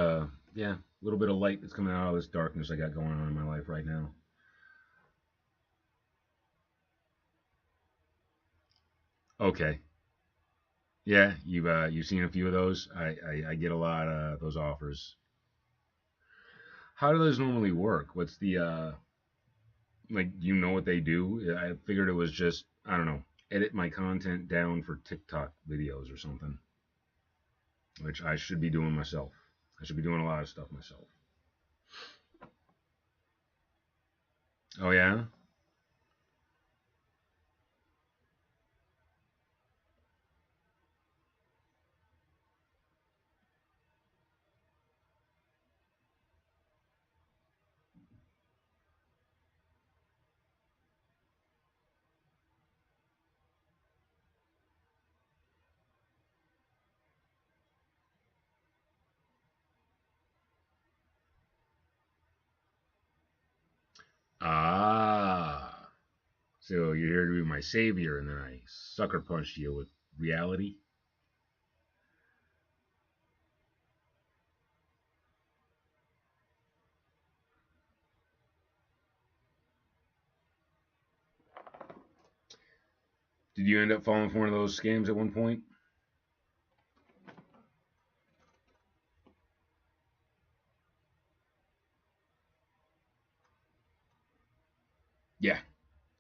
Speaker 1: yeah, a little bit of light that's coming out of this darkness I got going on in my life right now. Okay. Yeah, you've seen a few of those. I get a lot of those offers. How do those normally work? What's the like? You know what they do? I figured it was just I don't know, edit my content down for TikTok videos or something, which I should be doing myself. I should be doing a lot of stuff myself. Oh yeah. Ah. So you're here to be my savior, and then I sucker punched you with reality. Did you end up falling for one of those scams at one point? Yeah,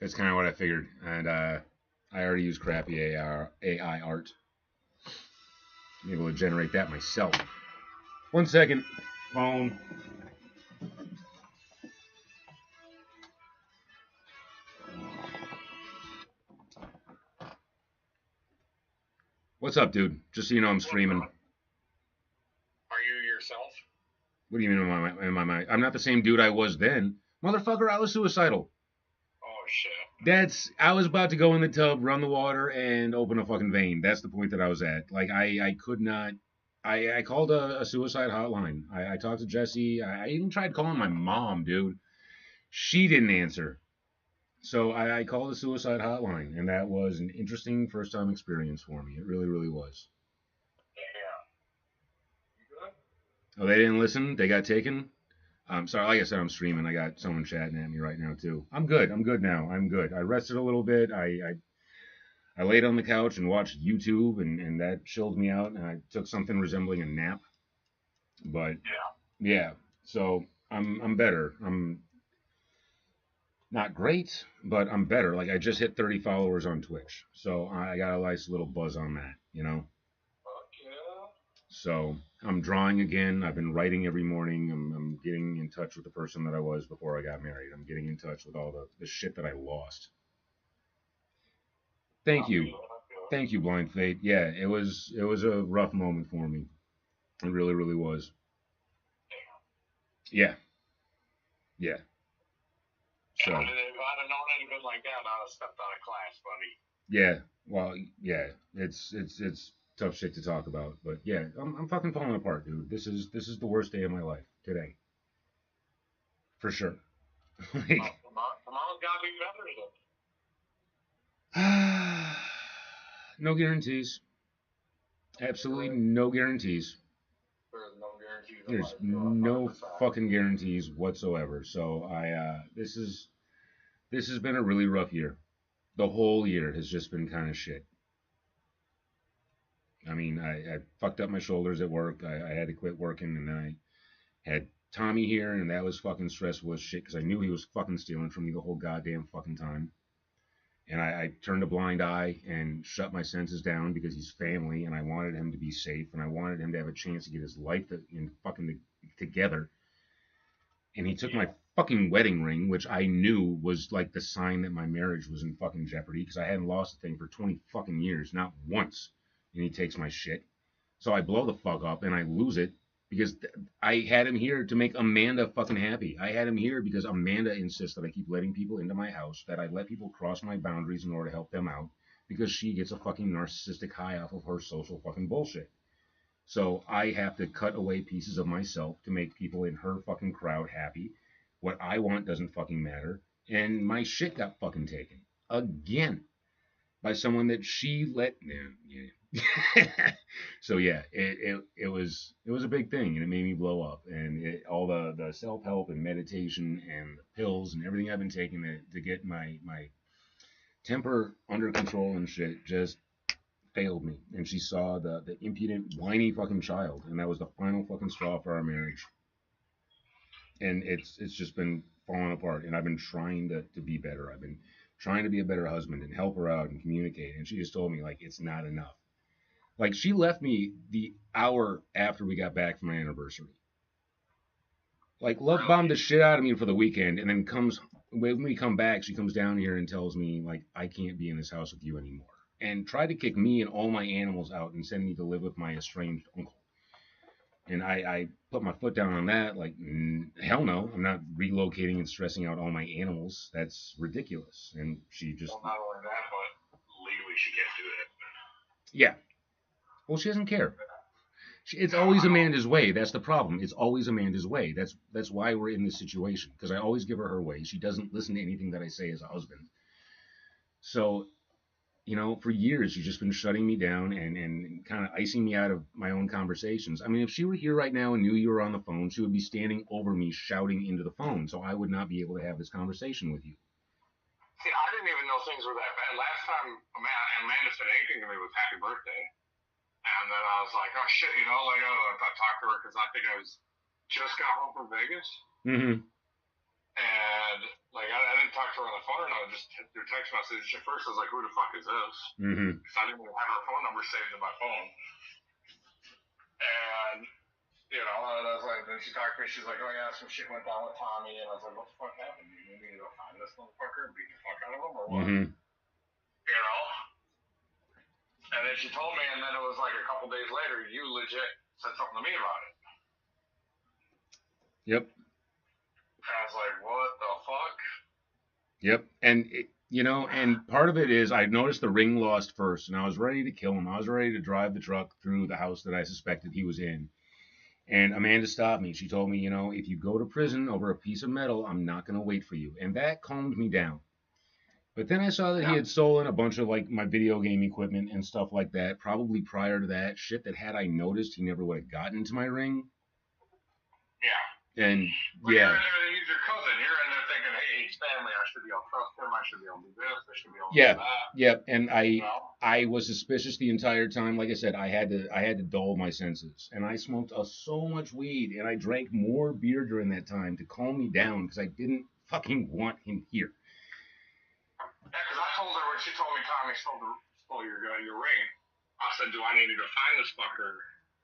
Speaker 1: that's kind of what I figured. And I already use crappy AI art. I'm able to generate that myself. 1 second. Phone. What's up, dude? Just so you know, I'm streaming.
Speaker 3: Are you yourself?
Speaker 1: What do you mean, I'm not the same dude I was then. Motherfucker, I was suicidal.
Speaker 3: Oh shit.
Speaker 1: I was about to go in the tub, run the water, and open a fucking vein. That's the point that I was at. Like, I could not. I called a suicide hotline. I talked to Jesse. I even tried calling my mom, dude. She didn't answer. So I called a suicide hotline, and that was an interesting first time experience for me. It really, really was.
Speaker 3: Yeah. You good?
Speaker 1: Oh, they didn't listen? They got taken? Sorry, like I said, I'm streaming. I got someone chatting at me right now, too. I'm good. I'm good now. I'm good. I rested a little bit. I laid on the couch and watched YouTube, and that chilled me out, and I took something resembling a nap. But yeah, so I'm better. I'm not great, but I'm better. Like I just hit 30 followers on Twitch, so I got a nice little buzz on that, you know.
Speaker 3: Fuck yeah.
Speaker 1: So I'm drawing again. I've been writing every morning. I'm getting in touch with the person that I was before I got married. I'm getting in touch with all the shit that I lost. Thank you. Thank you, Blind Fate. Yeah, it was a rough moment for me. It really, really was. Yeah, yeah. So
Speaker 3: If I'd have known anything like that, I'd have stepped out of class, buddy.
Speaker 1: yeah, well, yeah. It's tough shit to talk about, but yeah, I'm fucking falling apart, dude. This is the worst day of my life today, for sure. Like,
Speaker 3: Tomorrow's gotta be better.
Speaker 1: no guarantees. Absolutely no guarantees.
Speaker 3: There's no guarantees in
Speaker 1: There's
Speaker 3: life.
Speaker 1: no fucking guarantees whatsoever. So this has been a really rough year. The whole year has just been kind of shit. I mean, I fucked up my shoulders at work. I had to quit working, and then I had Tommy here, and that was fucking stressful as shit because I knew he was fucking stealing from me the whole goddamn fucking time. And I turned a blind eye and shut my senses down because he's family, and I wanted him to be safe, and I wanted him to have a chance to get his life in fucking together. And he took my fucking wedding ring, which I knew was like the sign that my marriage was in fucking jeopardy because I hadn't lost the thing for 20 fucking years, not once. And he takes my shit. So I blow the fuck up and I lose it because I had him here to make Amanda fucking happy. I had him here because Amanda insists that I keep letting people into my house, that I let people cross my boundaries in order to help them out because she gets a fucking narcissistic high off of her social fucking bullshit. So I have to cut away pieces of myself to make people in her fucking crowd happy. What I want doesn't fucking matter. And my shit got fucking taken. Again. By someone that she let. Yeah. So yeah, it was a big thing, and it made me blow up. And all the self help and meditation and the pills and everything I've been taking to get my temper under control and shit just failed me. And she saw the impudent, whiny fucking child, and that was the final fucking straw for our marriage. And it's just been falling apart. And I've been trying to be better. I've been trying to be a better husband and help her out and communicate. And she just told me like it's not enough. Like she left me the hour after we got back from my anniversary. Like love bombed the shit out of me for the weekend, and then comes when we come back, she comes down here and tells me like I can't be in this house with you anymore, and tried to kick me and all my animals out and send me to live with my estranged uncle. And I put my foot down on that. Like, hell no, I'm not relocating and stressing out all my animals. That's ridiculous. And she just.
Speaker 3: Well, not only that, but legally she can't do that.
Speaker 1: Yeah. Well, she doesn't care. It's always Amanda's way. That's the problem. It's always Amanda's way. That's why we're in this situation. Because I always give her her way. She doesn't listen to anything that I say as a husband. So for years, she's just been shutting me down and kind of icing me out of my own conversations. I mean, if she were here right now and knew you were on the phone, she would be standing over me shouting into the phone. So I would not be able to have this conversation with you.
Speaker 3: See, I didn't even know things were that bad. Last time, man, and Amanda said anything to me with happy birthday. And then I was like, oh shit, you know, like I talked to her because I think I just got home from Vegas.
Speaker 1: Mm-hmm.
Speaker 3: And like I didn't talk to her on the phone, and I just through text message. At first, I was like, "Who the fuck is this?"
Speaker 1: Mm-hmm.
Speaker 3: Because I didn't even have her phone number saved in my phone. And you know, and I was like, then she talked to me. She's like, "Oh yeah, some shit went down with Tommy," and I was like, "What the fuck happened? You need me to go find this motherfucker and beat the fuck out of him, or what?"
Speaker 1: Mm-hmm.
Speaker 3: You know. And then she told me, and then it was like a couple days later, you legit said something to me about it.
Speaker 1: Yep.
Speaker 3: I was like, what the fuck?
Speaker 1: Yep. And, and part of it is I noticed the ring lost first, and I was ready to kill him. I was ready to drive the truck through the house that I suspected he was in. And Amanda stopped me. She told me, if you go to prison over a piece of metal, I'm not going to wait for you. And that calmed me down. But then I saw that he had stolen a bunch of, like, my video game equipment and stuff like that, probably prior to that. Shit that had I noticed, he never would have gotten into my ring.
Speaker 3: Yeah.
Speaker 1: And,
Speaker 3: well,
Speaker 1: yeah.
Speaker 3: He's your cousin. You're in there thinking, hey, he's family. I should be able to trust him. I should be able to do this. I should be able to do that.
Speaker 1: Yeah. And I was suspicious the entire time. Like I said, I had to dull my senses. And I smoked so much weed, and I drank more beer during that time to calm me down because I didn't fucking want him here.
Speaker 3: Yeah, because I told her when she told me Tommy stole your ring, I said, do I need to go find this fucker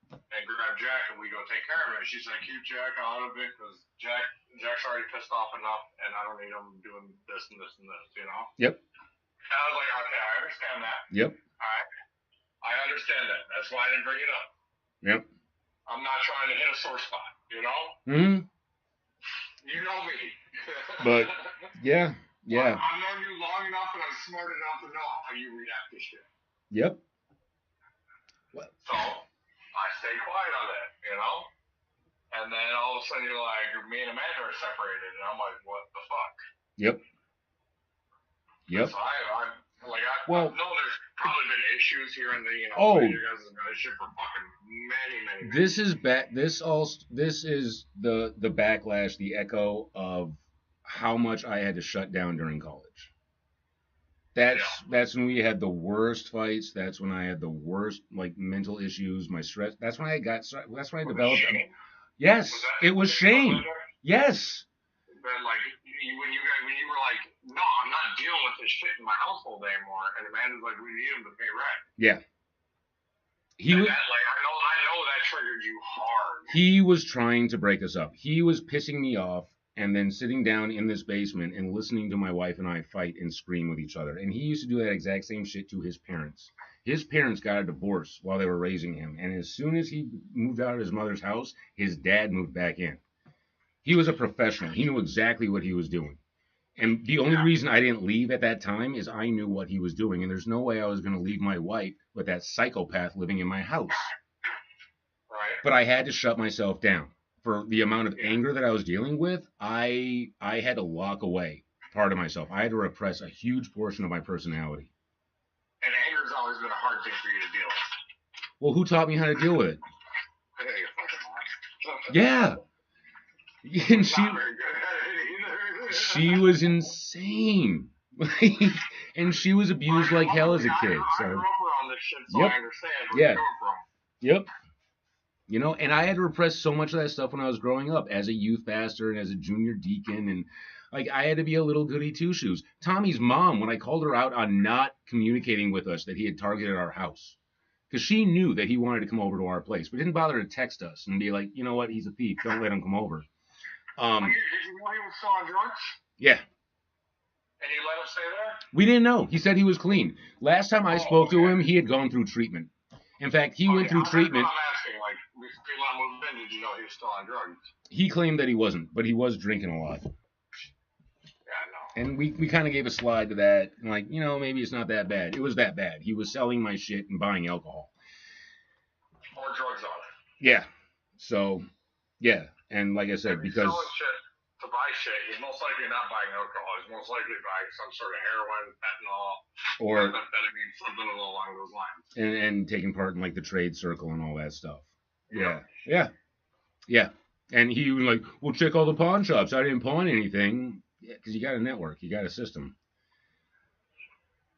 Speaker 3: and grab Jack and we go take care of it? She's like, keep Jack out of it because Jack's already pissed off enough and I don't need him doing this and this and this, you know?
Speaker 1: Yep.
Speaker 3: And I was like, okay, I understand that.
Speaker 1: Yep.
Speaker 3: All right. I understand that. That's why I didn't bring it up.
Speaker 1: Yep.
Speaker 3: I'm not trying to hit a sore spot, you know?
Speaker 1: Mm-hmm.
Speaker 3: You know me.
Speaker 1: But, yeah. Yeah.
Speaker 3: I've known you long enough and I'm smart enough to know how you react to shit.
Speaker 1: Yep. What?
Speaker 3: So, I stay quiet on that, you know? And then all of a sudden you're like, me and Amanda are separated, and I'm like, what the fuck?
Speaker 1: Yep. Yep.
Speaker 3: So I know there's probably been issues here and there, you know, you guys have got shit for fucking many
Speaker 1: This is this is the backlash, the echo of how much I had to shut down during college. That's when we had the worst fights. That's when I had the worst like mental issues, my stress. That's when I developed. Yes, it was shame. Yes.
Speaker 3: But like when you were like, no, I'm not dealing with this shit in my household anymore, and Amanda's like, we need him to pay rent.
Speaker 1: Yeah. I know
Speaker 3: that triggered you hard.
Speaker 1: He was trying to break us up. He was pissing me off. And then sitting down in this basement and listening to my wife and I fight and scream with each other. And he used to do that exact same shit to his parents. His parents got a divorce while they were raising him. And as soon as he moved out of his mother's house, his dad moved back in. He was a professional. He knew exactly what he was doing. And the only reason I didn't leave at that time is I knew what he was doing. And there's no way I was going to leave my wife with that psychopath living in my house.
Speaker 3: Right.
Speaker 1: But I had to shut myself down. For the amount of anger that I was dealing with, I had to lock away part of myself. I had to repress a huge portion of my personality.
Speaker 3: And anger's always been a hard thing for you to deal with.
Speaker 1: Well, who taught me how to deal with it? Yeah. And she was insane. And she was abused like hell as a kid. So.
Speaker 3: I grew up around this shit, so I understand where you're coming from.
Speaker 1: Yep. You know, and I had to repress so much of that stuff when I was growing up as a youth pastor and as a junior deacon. And, like, I had to be a little goody two-shoes. Tommy's mom, when I called her out on not communicating with us that he had targeted our house, because she knew that he wanted to come over to our place, but didn't bother to text us and be like, you know what, he's a thief. Don't let him come over.
Speaker 3: Did you know he was still on drugs?
Speaker 1: Yeah.
Speaker 3: And you let him stay there?
Speaker 1: We didn't know. He said he was clean. Last time I spoke to him, he had gone through treatment. In fact, he went through treatment.
Speaker 3: I'm asking, like, before you moved in, did you know he was still on drugs?
Speaker 1: He claimed that he wasn't, but he was drinking a lot.
Speaker 3: Yeah, no.
Speaker 1: And we kind of gave a slide to that. Like, you know, maybe it's not that bad. It was that bad. He was selling my shit and buying alcohol.
Speaker 3: Or drugs on it.
Speaker 1: Yeah. So, yeah. And like I said, because...
Speaker 3: selling shit to buy shit, he's most likely not buying alcohol. He's most likely buying some sort of heroin, fentanyl, or methamphetamine, something along those lines.
Speaker 1: And taking part in, like, the trade circle and all that stuff. Yeah. And he was like, well, check all the pawn shops. I didn't pawn anything. Yeah, because you got a network. You got a system.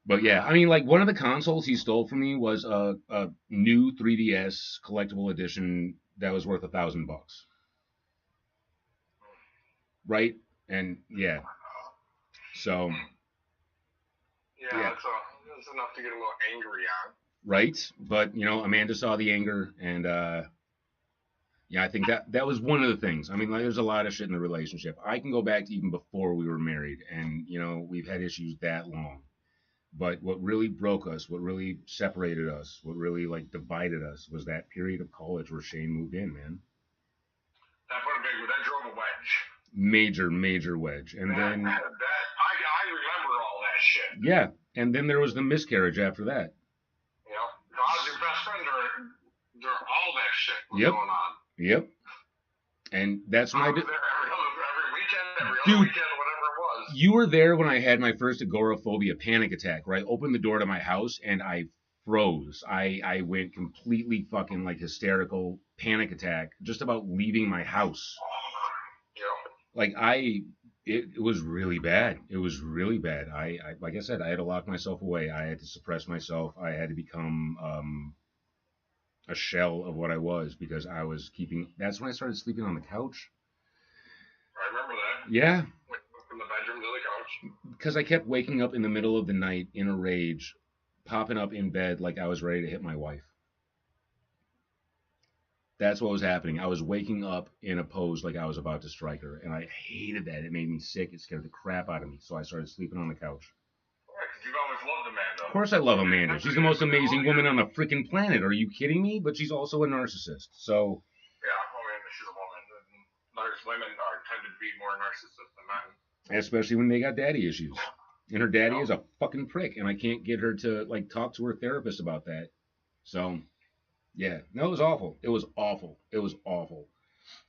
Speaker 1: But yeah, I mean, like one of the consoles he stole from me was a new 3DS collectible edition that was worth $1,000, right? And yeah, so
Speaker 3: Yeah,
Speaker 1: yeah,
Speaker 3: that's enough to get a little angry on.
Speaker 1: right. But you know, Amanda saw the anger, and yeah, I think that was one of the things. I mean, like, there's a lot of shit in the relationship. I can go back to even before we were married, and you know, we've had issues that long. But what really broke us, what really separated us, what really like divided us was that period of college where Shane moved in, man.
Speaker 3: That drove a wedge.
Speaker 1: Major wedge. And then
Speaker 3: I remember all that shit.
Speaker 1: yeah, and then there was the miscarriage after that.
Speaker 3: You know, I was your best friend during all that shit was
Speaker 1: Yep.
Speaker 3: going on.
Speaker 1: Yep. And that's when
Speaker 3: I
Speaker 1: I
Speaker 3: was
Speaker 1: did.
Speaker 3: there every weekend, every
Speaker 1: Dude,
Speaker 3: other weekend, whatever it was.
Speaker 1: You were there when I had my first agoraphobia panic attack, where I opened the door to my house and I froze. I went completely fucking like hysterical panic attack just about leaving my house.
Speaker 3: Yeah.
Speaker 1: Like it was really bad. It was really bad. I like I said, I had to lock myself away. I had to suppress myself. I had to become a shell of what I was because I was keeping. That's when I started sleeping on the couch.
Speaker 3: I remember that.
Speaker 1: Yeah.
Speaker 3: From the bedroom to the couch.
Speaker 1: Because I kept waking up in the middle of the night in a rage, popping up in bed like I was ready to hit my wife. That's what was happening. I was waking up in a pose like I was about to strike her, and I hated that. It made me sick. It scared the crap out of me. So I started sleeping on the couch.
Speaker 3: Right, because you've always loved Amanda.
Speaker 1: Of course I love Amanda. She's the most amazing woman on the freaking planet. Are you kidding me? But she's also a narcissist. So
Speaker 3: yeah, I mean, she's a woman. Women tend to be more narcissists than men.
Speaker 1: especially when they got daddy issues. And her daddy is a fucking prick, and I can't get her to like talk to her therapist about that. So yeah, no, it was awful. It was awful. It was awful.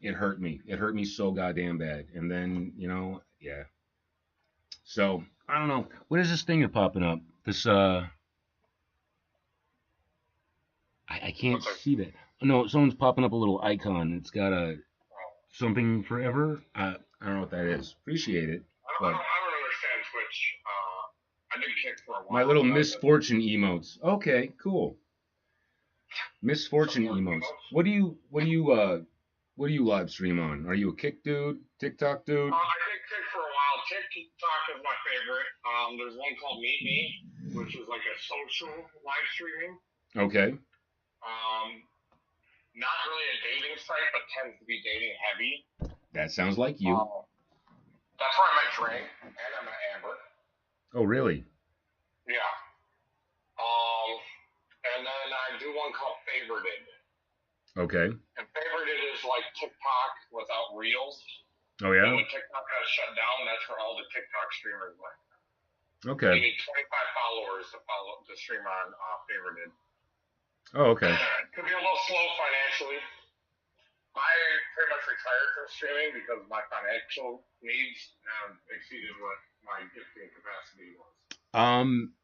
Speaker 1: It hurt me. It hurt me so goddamn bad. And then, you know, yeah. So, I don't know. What is this thing you're popping up? This, I can't see that. No, someone's popping up a little icon. It's got a something forever. I don't know what that is. Appreciate it.
Speaker 3: I don't understand Twitch. I did kick for a while.
Speaker 1: My little misfortune emotes. Okay, cool. Misfortune emotes. What do you live stream on? Are you a Kick dude? TikTok dude?
Speaker 3: I did Kick for a while. TikTok is my favorite. There's one called Meet Me, which is like a social live streaming.
Speaker 1: Okay.
Speaker 3: Not really a dating site, but tends to be dating heavy.
Speaker 1: That sounds like you.
Speaker 3: That's where I met Trey, and I met Amber.
Speaker 1: Oh, really?
Speaker 3: Yeah. And then I do one called Favorited.
Speaker 1: Okay.
Speaker 3: And Favorited is like TikTok without Reels.
Speaker 1: Oh, yeah?
Speaker 3: And when TikTok got shut down, that's where all the TikTok streamers went.
Speaker 1: Okay.
Speaker 3: You need 25 followers to stream on Favorited.
Speaker 1: Oh, okay.
Speaker 3: It could be a little slow financially. I pretty much retired from streaming because my financial needs exceeded what my gifting capacity was.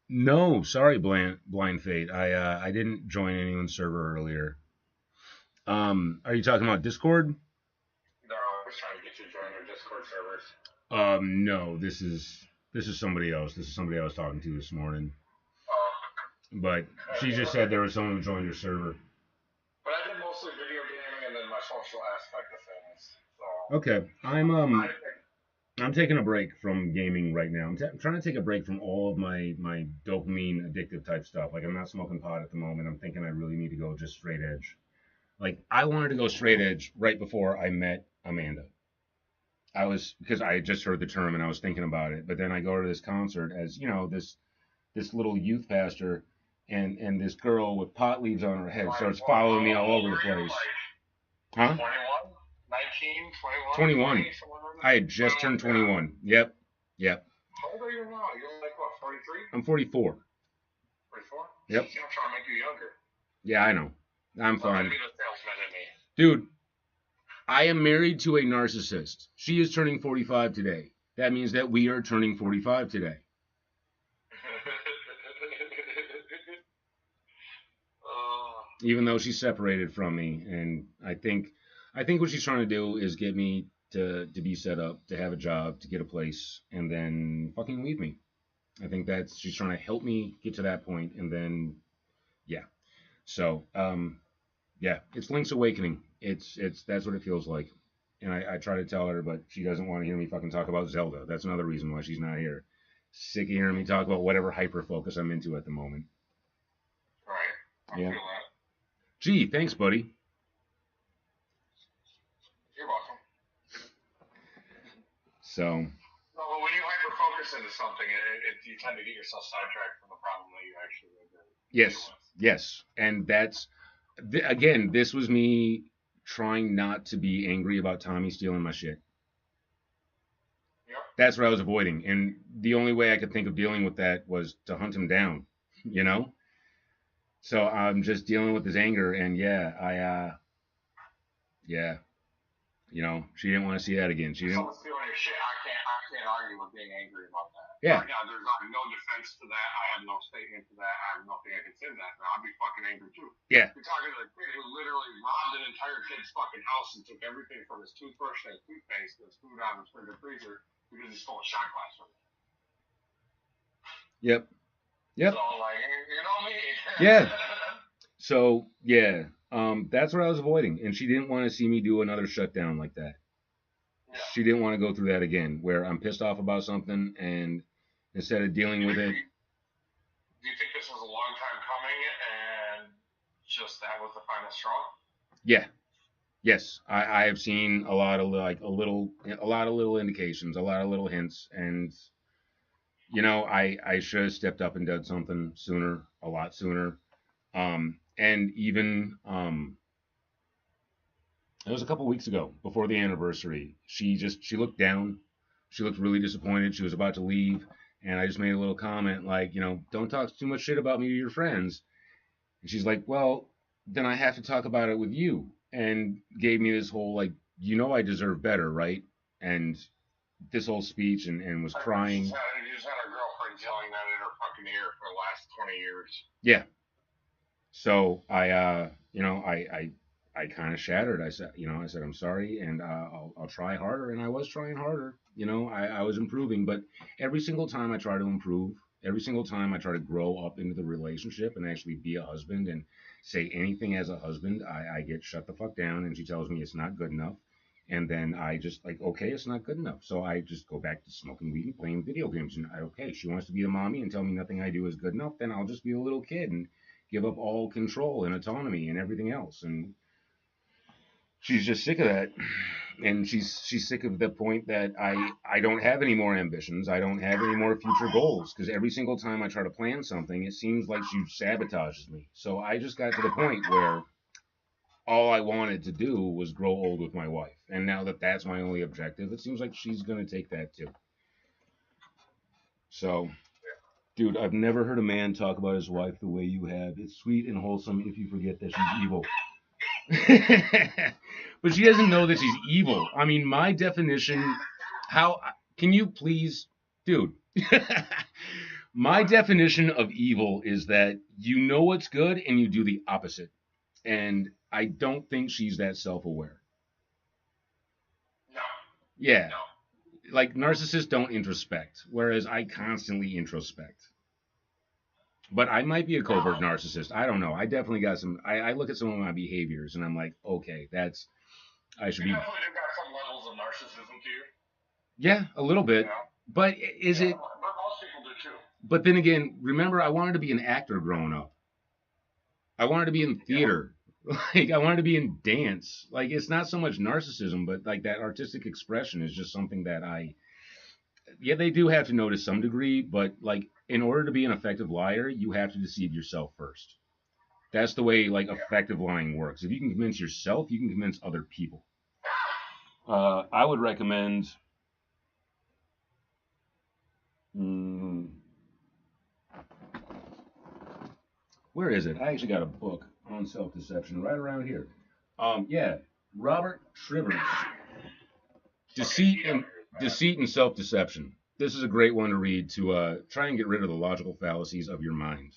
Speaker 1: No, sorry, Blind Fate. I didn't join anyone's server earlier. Are you talking about Discord?
Speaker 3: They're always trying to get you to join their Discord servers.
Speaker 1: No, this is somebody else. This is somebody I was talking to this morning. But she just said there was someone who joined your server.
Speaker 3: But I did mostly video gaming and then my social aspect of things. So
Speaker 1: Okay, I'm taking a break from gaming right now. I'm trying to take a break from all of my dopamine addictive type stuff. Like I'm not smoking pot at the moment. I'm thinking I really need to go just straight edge. Like I wanted to go straight edge right before I met Amanda. Because I had just heard the term and I was thinking about it. But then I go to this concert as, you know, this little youth pastor and this girl with pot leaves on her head starts following me all over the place. Huh?
Speaker 3: 21? 19?
Speaker 1: 21. 20, I had just turned 21. Yep.
Speaker 3: How old are you now? You're like what, 43?
Speaker 1: I'm 44.
Speaker 3: 44?
Speaker 1: Yep.
Speaker 3: See, I'm trying to make you younger.
Speaker 1: Yeah, I know. I'm fine.
Speaker 3: Be the salesman in me.
Speaker 1: Dude, I am married to a narcissist. She is turning 45 today. That means that we are turning 45 today. Even though she's separated from me, and I think what she's trying to do is get me to be set up, to have a job, to get a place, and then fucking leave me. I think that's she's trying to help me get to that point, and then yeah. So yeah, it's Link's Awakening. It's that's what it feels like. And I try to tell her, but she doesn't want to hear me fucking talk about Zelda. That's another reason why she's not here. Sick of hearing me talk about whatever hyper focus I'm into at the moment.
Speaker 3: Right. I
Speaker 1: Yeah.
Speaker 3: feel that.
Speaker 1: Gee, thanks, buddy.
Speaker 3: You're welcome.
Speaker 1: So
Speaker 3: No, but when you hyper focus into something, you tend to get yourself sidetracked from the problem that you actually deal
Speaker 1: yes,
Speaker 3: with.
Speaker 1: yes, and that's again. This was me trying not to be angry about Tommy stealing my shit.
Speaker 3: Yep.
Speaker 1: That's what I was avoiding, and the only way I could think of dealing with that was to hunt him down. You know. So I'm just dealing with his anger, and yeah, she didn't want to see that again. She didn't.
Speaker 3: Someone's stealing your shit. I can't argue with being angry about that.
Speaker 1: Yeah.
Speaker 3: Right now, there's no defense to that. I have no statement to that. I have nothing I can say to that. Now, I'd be fucking angry too.
Speaker 1: Yeah.
Speaker 3: You're talking to a kid who literally robbed an entire kid's fucking house and took everything from his toothbrush and his toothpaste and his food out of his freezer because he stole a shot glass from him.
Speaker 1: Yep. Yep.
Speaker 3: So, like, you know me.
Speaker 1: Yeah. So yeah, that's what I was avoiding, and she didn't want to see me do another shutdown like that.
Speaker 3: Yeah.
Speaker 1: She didn't want to go through that again, where I'm pissed off about something, and instead of dealing with it,
Speaker 3: Do you think this was a long time coming, and just that was the final straw?
Speaker 1: yeah, yes, I have seen a lot of little indications, a lot of little hints, and I should have stepped up and done something sooner, a lot sooner. And even it was a couple weeks ago before the anniversary. She looked down. She looked really disappointed. She was about to leave, and I just made a little comment like, don't talk too much shit about me to your friends. And she's like, well, then I have to talk about it with you, and gave me this whole like, I deserve better, right? And this whole speech and was crying.
Speaker 3: You just had her girlfriend yelling that in her fucking ear for the last 20 years.
Speaker 1: Yeah. So I kind of shattered. I said, I'm sorry, and I'll try harder. And I was trying harder. I was improving, but every single time I try to improve, every single time I try to grow up into the relationship and actually be a husband and say anything as a husband, I get shut the fuck down, and she tells me it's not good enough. And then I just like, okay, it's not good enough. So I just go back to smoking weed and playing video games. And okay, she wants to be the mommy and tell me nothing I do is good enough, then I'll just be a little kid and give up all control and autonomy and everything else. And she's just sick of that. And she's sick of the point that I don't have any more ambitions. I don't have any more future goals, because every single time I try to plan something, it seems like she sabotages me. So I just got to the point where all I wanted to do was grow old with my wife. And now that that's my only objective, it seems like she's going to take that too. So, dude, I've never heard a man talk about his wife the way you have. It's sweet and wholesome if you forget that she's evil. But she doesn't know that she's evil. I mean, my definition, can you please, dude? My definition of evil is that you know what's good and you do the opposite. And I don't think she's that self-aware.
Speaker 3: No.
Speaker 1: Yeah.
Speaker 3: No.
Speaker 1: Like, narcissists don't introspect, whereas I constantly introspect. But I might be a covert narcissist. I don't know. I definitely got some. I look at some of my behaviors and I'm like, okay, I should be.
Speaker 3: You definitely got some levels of narcissism to you.
Speaker 1: Yeah, a little bit. But is it?
Speaker 3: But most people do too.
Speaker 1: But then again, remember, I wanted to be an actor growing up. I wanted to be in theater. Like, I wanted to be in dance. Like, it's not so much narcissism, but like that artistic expression is just something that they do have to know to some degree, but like, in order to be an effective liar, you have to deceive yourself first. That's the way like effective lying works. If you can convince yourself, you can convince other people. I would recommend. Where is it? I actually got a book on self-deception right around here. Yeah, Robert Shriver's Deceit and Self-Deception. This is a great one to read to try and get rid of the logical fallacies of your mind.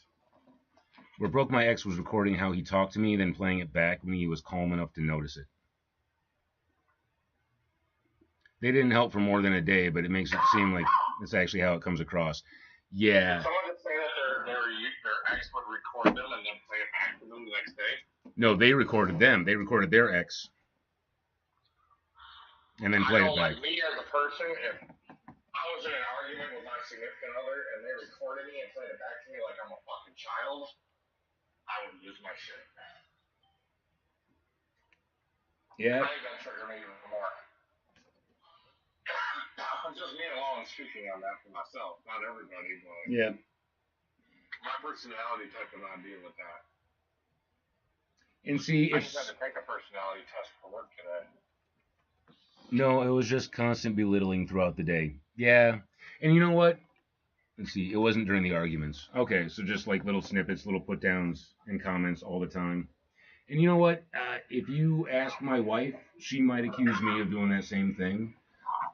Speaker 1: Where Broke My Ex was recording how he talked to me, then playing it back when he was calm enough to notice it. They didn't help for more than a day, but it makes it seem like it's actually how it comes across. Yeah.
Speaker 3: Did someone just say that their ex would record them and then play it back to them the next day?
Speaker 1: No, they recorded them. They recorded their ex and then
Speaker 3: I
Speaker 1: played
Speaker 3: know,
Speaker 1: it back.
Speaker 3: like me as a person, if I was in an argument with my significant other and they recorded me and played it back to me like I'm a fucking child, I would lose my shit.
Speaker 1: Yeah.
Speaker 3: I think that triggered me even more. Just me alone speaking on that for myself, not everybody, but
Speaker 1: Yeah.
Speaker 3: my personality type of not deal with that.
Speaker 1: And see,
Speaker 3: I
Speaker 1: it's
Speaker 3: just had to take a personality test for work today.
Speaker 1: no, it was just constant belittling throughout the day. Yeah. And you know what? Let's see, it wasn't during the arguments. Okay, so just like little snippets, little put downs and comments all the time. And you know what? If you ask my wife, she might accuse me of doing that same thing.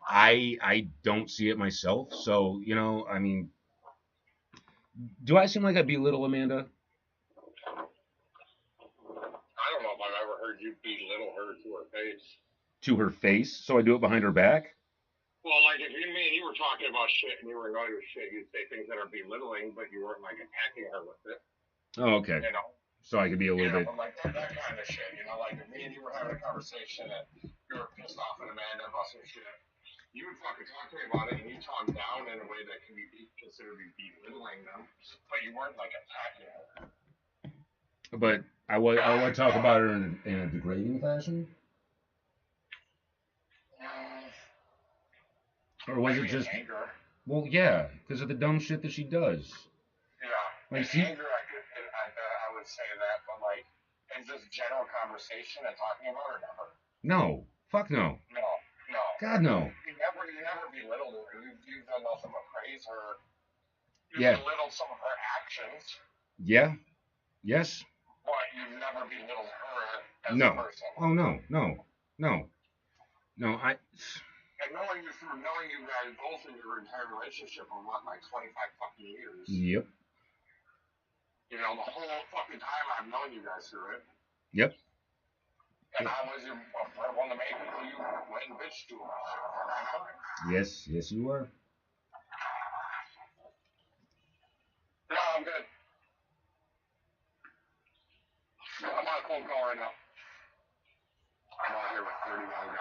Speaker 1: I don't see it myself. So, you know, I mean, do I seem like I belittle Amanda?
Speaker 3: I don't know if I've ever heard you belittle her to her face.
Speaker 1: To her face? So I do it behind her back?
Speaker 3: Well, like if you me and you were talking about shit and you were annoyed with shit, you'd say things that are belittling, but you weren't like attacking her with it.
Speaker 1: Oh, okay.
Speaker 3: You know?
Speaker 1: So I could be a little bit.
Speaker 3: Like that kind of shit. You know, like if me and you were having a conversation and you were pissed off at Amanda about some shit, you would fucking talk to me about it and you talk down in a way that can be considered belittling them, but you weren't like attacking her.
Speaker 1: But I would talk about her in a degrading fashion? Or was it just
Speaker 3: anger?
Speaker 1: Well, yeah, because of the dumb shit that she does.
Speaker 3: Yeah.
Speaker 1: Like, see,
Speaker 3: Anger, I would say that, but like, in just general conversation and talking about her, never.
Speaker 1: no, fuck no,
Speaker 3: No, no.
Speaker 1: God no.
Speaker 3: You never belittled her. You've done nothing but praise her. You
Speaker 1: Yeah.
Speaker 3: belittled some of her actions,
Speaker 1: Yeah, yes,
Speaker 3: but you've never belittled her as a
Speaker 1: no.
Speaker 3: person.
Speaker 1: Oh no, no, no, no.
Speaker 3: And knowing you guys both in your entire relationship for what, like 25 fucking years.
Speaker 1: Yep.
Speaker 3: You know, the whole fucking time I've known you guys through it.
Speaker 1: Yep.
Speaker 3: And I was one of the main people you went and bitched to about shit for a long time.
Speaker 1: Yes, yes, you were.
Speaker 3: No, I'm good. I'm on a phone call right now. I'm out here with 31 guys.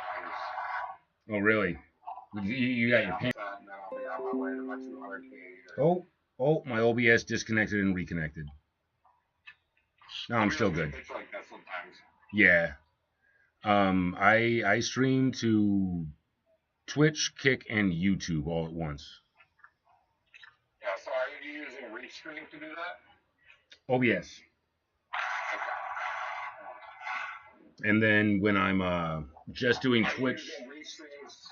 Speaker 1: Oh really? You got your pants.
Speaker 3: And then I'll be on my way to my 200K.
Speaker 1: Oh, my OBS disconnected and reconnected. No, I'm still good.
Speaker 3: It's like that sometimes.
Speaker 1: Yeah. I stream to Twitch, Kick, and YouTube all at once.
Speaker 3: Yeah, so are you using Restream to do that?
Speaker 1: OBS.
Speaker 3: Okay.
Speaker 1: And then when I'm just doing Twitch.
Speaker 3: Are you using Restream's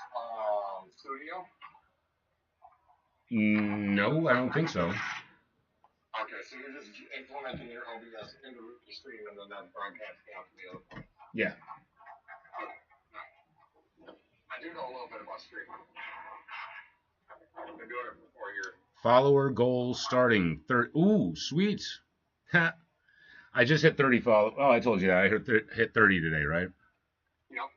Speaker 3: studio?
Speaker 1: No, I don't think so.
Speaker 3: Okay, so you're just implementing your OBS into the stream and then that's broadcasting out to the other point.
Speaker 1: Yeah.
Speaker 3: I do know a little bit about streaming. I've been doing it for 4 years.
Speaker 1: Follower goal starting. Ooh, sweet. Ha. I just hit 30 follow. Oh, I told you that. I hit 30 today, right?
Speaker 3: Yep.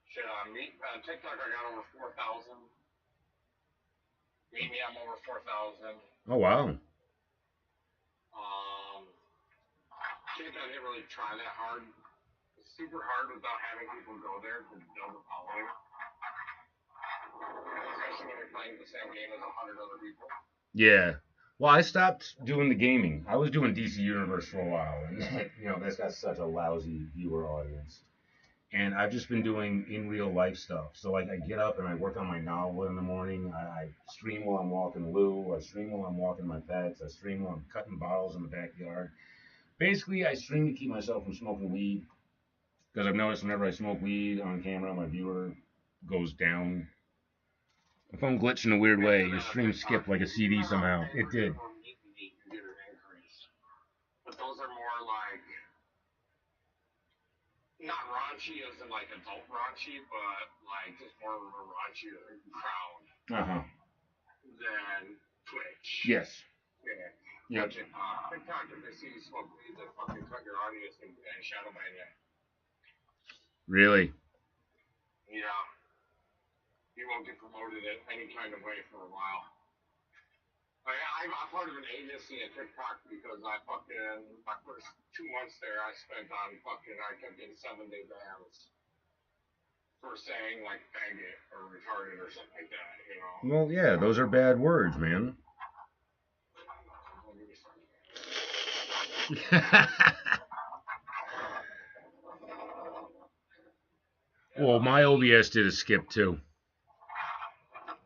Speaker 3: Shit, on TikTok I got over 4,000. Maybe I'm over 4,000.
Speaker 1: Oh, wow.
Speaker 3: TikTok didn't really try that hard. It's super hard without having people go there to build a following. Especially when you're playing the same game as 100 other people.
Speaker 1: Yeah. Well, I stopped doing the gaming. I was doing DC Universe for a while, and that's got such a lousy viewer audience. And I've just been doing in real life stuff. So like I get up and I work on my novel in the morning. I stream while I'm walking Lou. I stream while I'm walking my pets. I stream while I'm cutting bottles in the backyard. Basically, I stream to keep myself from smoking weed. Because I've noticed whenever I smoke weed on camera, my viewer goes down. My phone glitched in a weird way. Your stream skipped like a CD somehow. It did.
Speaker 3: But those are more like, not raunchy as in like adult raunchy, but like just more of a raunchy crowd than Twitch.
Speaker 1: Yes.
Speaker 3: Yeah.
Speaker 1: Yep.
Speaker 3: TikTok, if they see you smoke weed, they fucking cut your audience and shadow ban you.
Speaker 1: Really?
Speaker 3: Yeah. You won't get promoted in any kind of way for a while. Like, I'm part of an agency at TikTok because my first 2 months there I spent on I kept getting 7-day bans for saying like faggot or retarded or something like that, you know.
Speaker 1: Well, yeah, those are bad words, man. Well, my OBS did a skip too.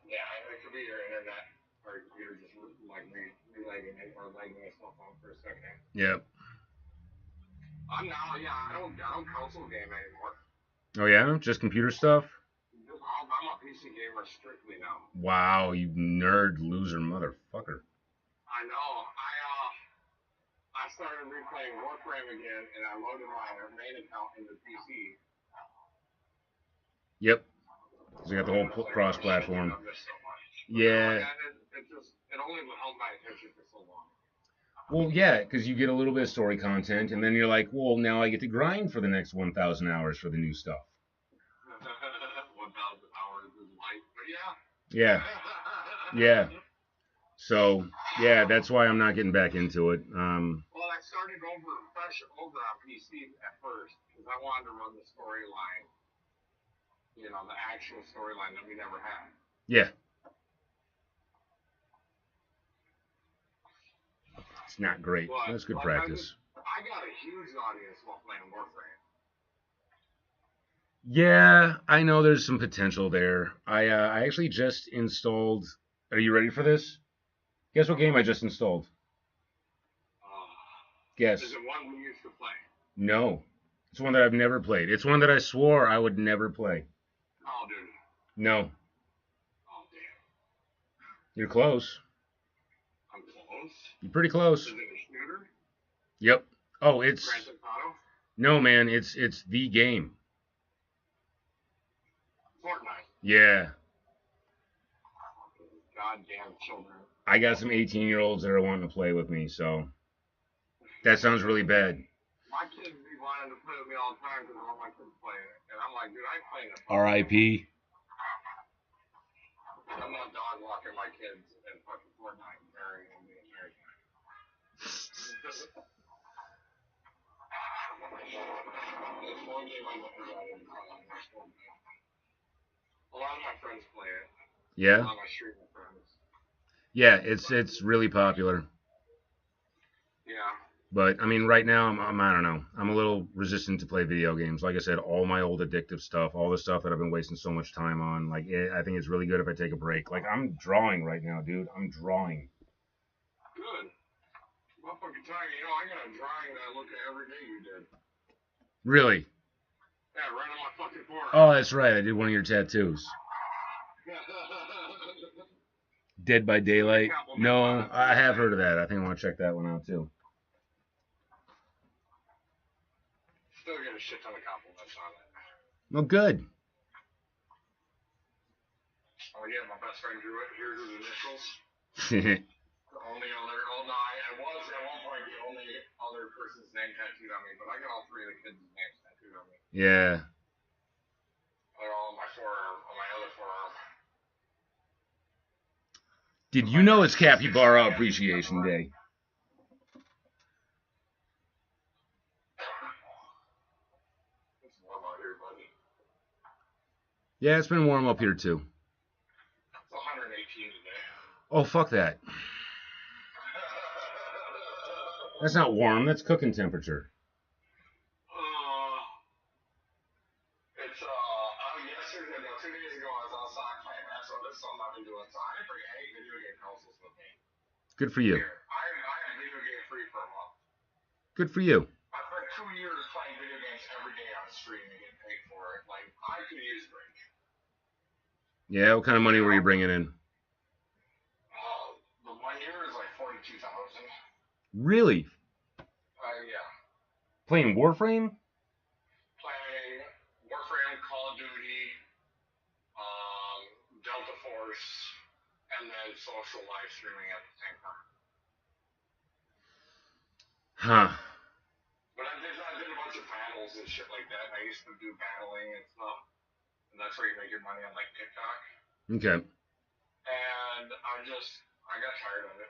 Speaker 3: Yeah, it could be your internet or your computer just like relagging it or lagging itself out for a second.
Speaker 1: Yep.
Speaker 3: I don't console game anymore.
Speaker 1: Oh yeah, just computer stuff.
Speaker 3: I'm a PC gamer strictly now.
Speaker 1: Wow, you nerd loser motherfucker.
Speaker 3: I know. I started replaying Warframe again, and I loaded my main account into PC.
Speaker 1: Yep. So you got the whole cross-platform. Yeah.
Speaker 3: It only held my attention for so long.
Speaker 1: Well, yeah, because you get a little bit of story content, and then you're like, well, now I get to grind for the next 1,000 hours for the new stuff.
Speaker 3: 1,000 hours is light, but yeah.
Speaker 1: Yeah. Yeah. So, yeah, that's why I'm not getting back into it.
Speaker 3: Well, I started fresh over on PC at first because I wanted to run the storyline. You know, the actual storyline that we never had.
Speaker 1: Yeah. It's not great. But, that's good practice.
Speaker 3: I got a huge audience while playing Warframe.
Speaker 1: Yeah, I know there's some potential there. I actually just installed. Are you ready for this? Guess what game I just installed? Guess.
Speaker 3: Is it one we used to play?
Speaker 1: No. It's one that I've never played. It's one that I swore I would never play.
Speaker 3: Call of Duty.
Speaker 1: No.
Speaker 3: Oh, damn.
Speaker 1: You're close.
Speaker 3: I'm close?
Speaker 1: You're pretty close.
Speaker 3: Is it a shooter?
Speaker 1: Yep. Oh, it's...
Speaker 3: Grand Theft Auto?
Speaker 1: No, man. It's the game.
Speaker 3: Fortnite.
Speaker 1: Yeah.
Speaker 3: Goddamn children.
Speaker 1: I got some 18-year-olds that are wanting to play with me, so that sounds really bad.
Speaker 3: My kids be wanting to play with me all the time because all my kids play it, and I'm like, dude, I ain't playing it.
Speaker 1: R.I.P.
Speaker 3: I'm not dog walking my kids and fucking Fortnite and marrying them the entire time. It's one game I never got into. A lot of my friends play it.
Speaker 1: Yeah.
Speaker 3: A lot of my streaming friends.
Speaker 1: Yeah, it's really popular.
Speaker 3: Yeah.
Speaker 1: But I mean, right now I don't know. I'm a little resistant to play video games. Like I said, all my old addictive stuff, all the stuff that I've been wasting so much time on. Like, I think it's really good if I take a break. Like, I'm drawing right now, dude. I'm drawing.
Speaker 3: Good. Motherfucking time. You know, I got a drawing that I look at every day you did.
Speaker 1: Really?
Speaker 3: Yeah, right on my fucking forehead.
Speaker 1: Oh, that's right. I did one of your tattoos. Dead by Daylight. No, I have heard of that. I think I want to check that one out too.
Speaker 3: Still get a shit ton of compliments on it.
Speaker 1: Well, good.
Speaker 3: Oh yeah, my best friend drew it. Here's his initials. The only other, I was at one point the only other person's name tattooed on me, but I got all three of the kids' names tattooed on me.
Speaker 1: Yeah.
Speaker 3: They're all on my forearm, on my other forearm.
Speaker 1: Did you know it's Capybara Appreciation Day?
Speaker 3: It's warm out here, buddy.
Speaker 1: Yeah, it's been warm up here too.
Speaker 3: It's 118 today.
Speaker 1: Oh, fuck that. That's not warm. That's cooking temperature.
Speaker 3: It's yesterday, 2 days ago, I was outside playing. That's something I've been doing. So I didn't bring any video game consoles with me.
Speaker 1: Good for you.
Speaker 3: I am video game free for a month.
Speaker 1: Good for you.
Speaker 3: I spent 2 years playing video games every day on stream and getting paid for it. Like, I could use a break.
Speaker 1: Yeah, what kind of money were you bringing in?
Speaker 3: The 1 year is like 42,000.
Speaker 1: Really?
Speaker 3: Yeah.
Speaker 1: Playing Warframe?
Speaker 3: Playing Warframe, Call of Duty, Delta Force, and then social live streaming at the same time.
Speaker 1: Huh.
Speaker 3: But I did a bunch of battles and shit like that. And I used to do battling and stuff. And that's where you make your money on like TikTok.
Speaker 1: Okay.
Speaker 3: And I got tired of it.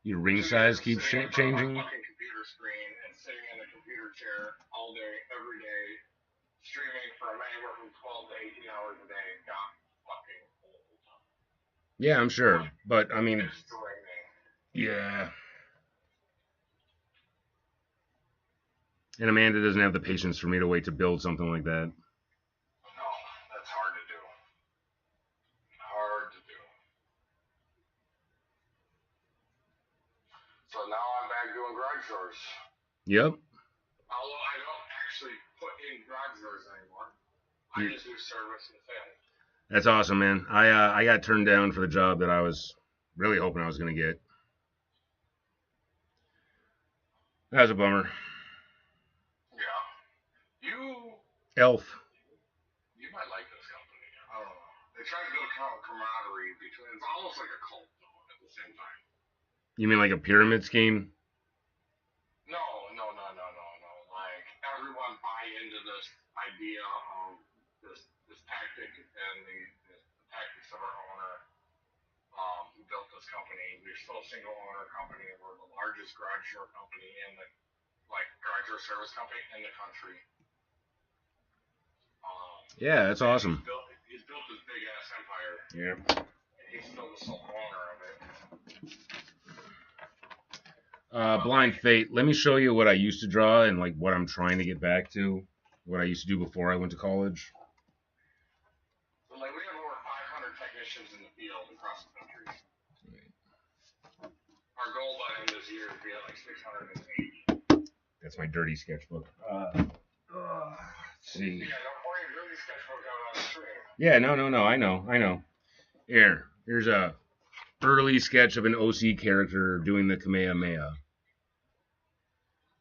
Speaker 1: Your ring size keeps
Speaker 3: Sitting in front of
Speaker 1: changing.
Speaker 3: my fucking computer screen and sitting in a computer chair all day, every day, streaming from anywhere from 12 to 18 hours a day got fucking old.
Speaker 1: Yeah, I'm sure. But, I mean,
Speaker 3: It's draining.
Speaker 1: yeah. And Amanda doesn't have the patience for me to wait to build something like that.
Speaker 3: No, that's hard to do. Hard to do. So now I'm back doing garage doors.
Speaker 1: Yep.
Speaker 3: Although I don't actually put in garage doors anymore. I just do service and sales.
Speaker 1: That's awesome, man. I got turned down for the job that I was really hoping I was going to get. That was a bummer.
Speaker 3: Yeah. You
Speaker 1: Elf.
Speaker 3: might like this company. I don't know. They try to build camaraderie between. It's almost like a cult though at the same time.
Speaker 1: You mean like a pyramid scheme?
Speaker 3: No. Like everyone buy into this idea of this tactic and the tactics of our owner who built this company. We're still a single owner company. We're the largest garage door company in the garage door service company in the country.
Speaker 1: Yeah, that's awesome.
Speaker 3: He's built this big ass empire.
Speaker 1: Yeah.
Speaker 3: And he's still the sole owner of it.
Speaker 1: Blind Fate. Let me show you what I used to draw and like what I'm trying to get back to. What I used to do before I went to college.
Speaker 3: So like we have over 500 technicians in the field across the country. Our goal by the end of this year is to be at like 680.
Speaker 1: That's my dirty sketchbook. Let's see.
Speaker 3: Yeah, don't pour your dirty sketchbook out on the stream.
Speaker 1: Yeah, no. I know. Here's a early sketch of an OC character doing the Kamehameha.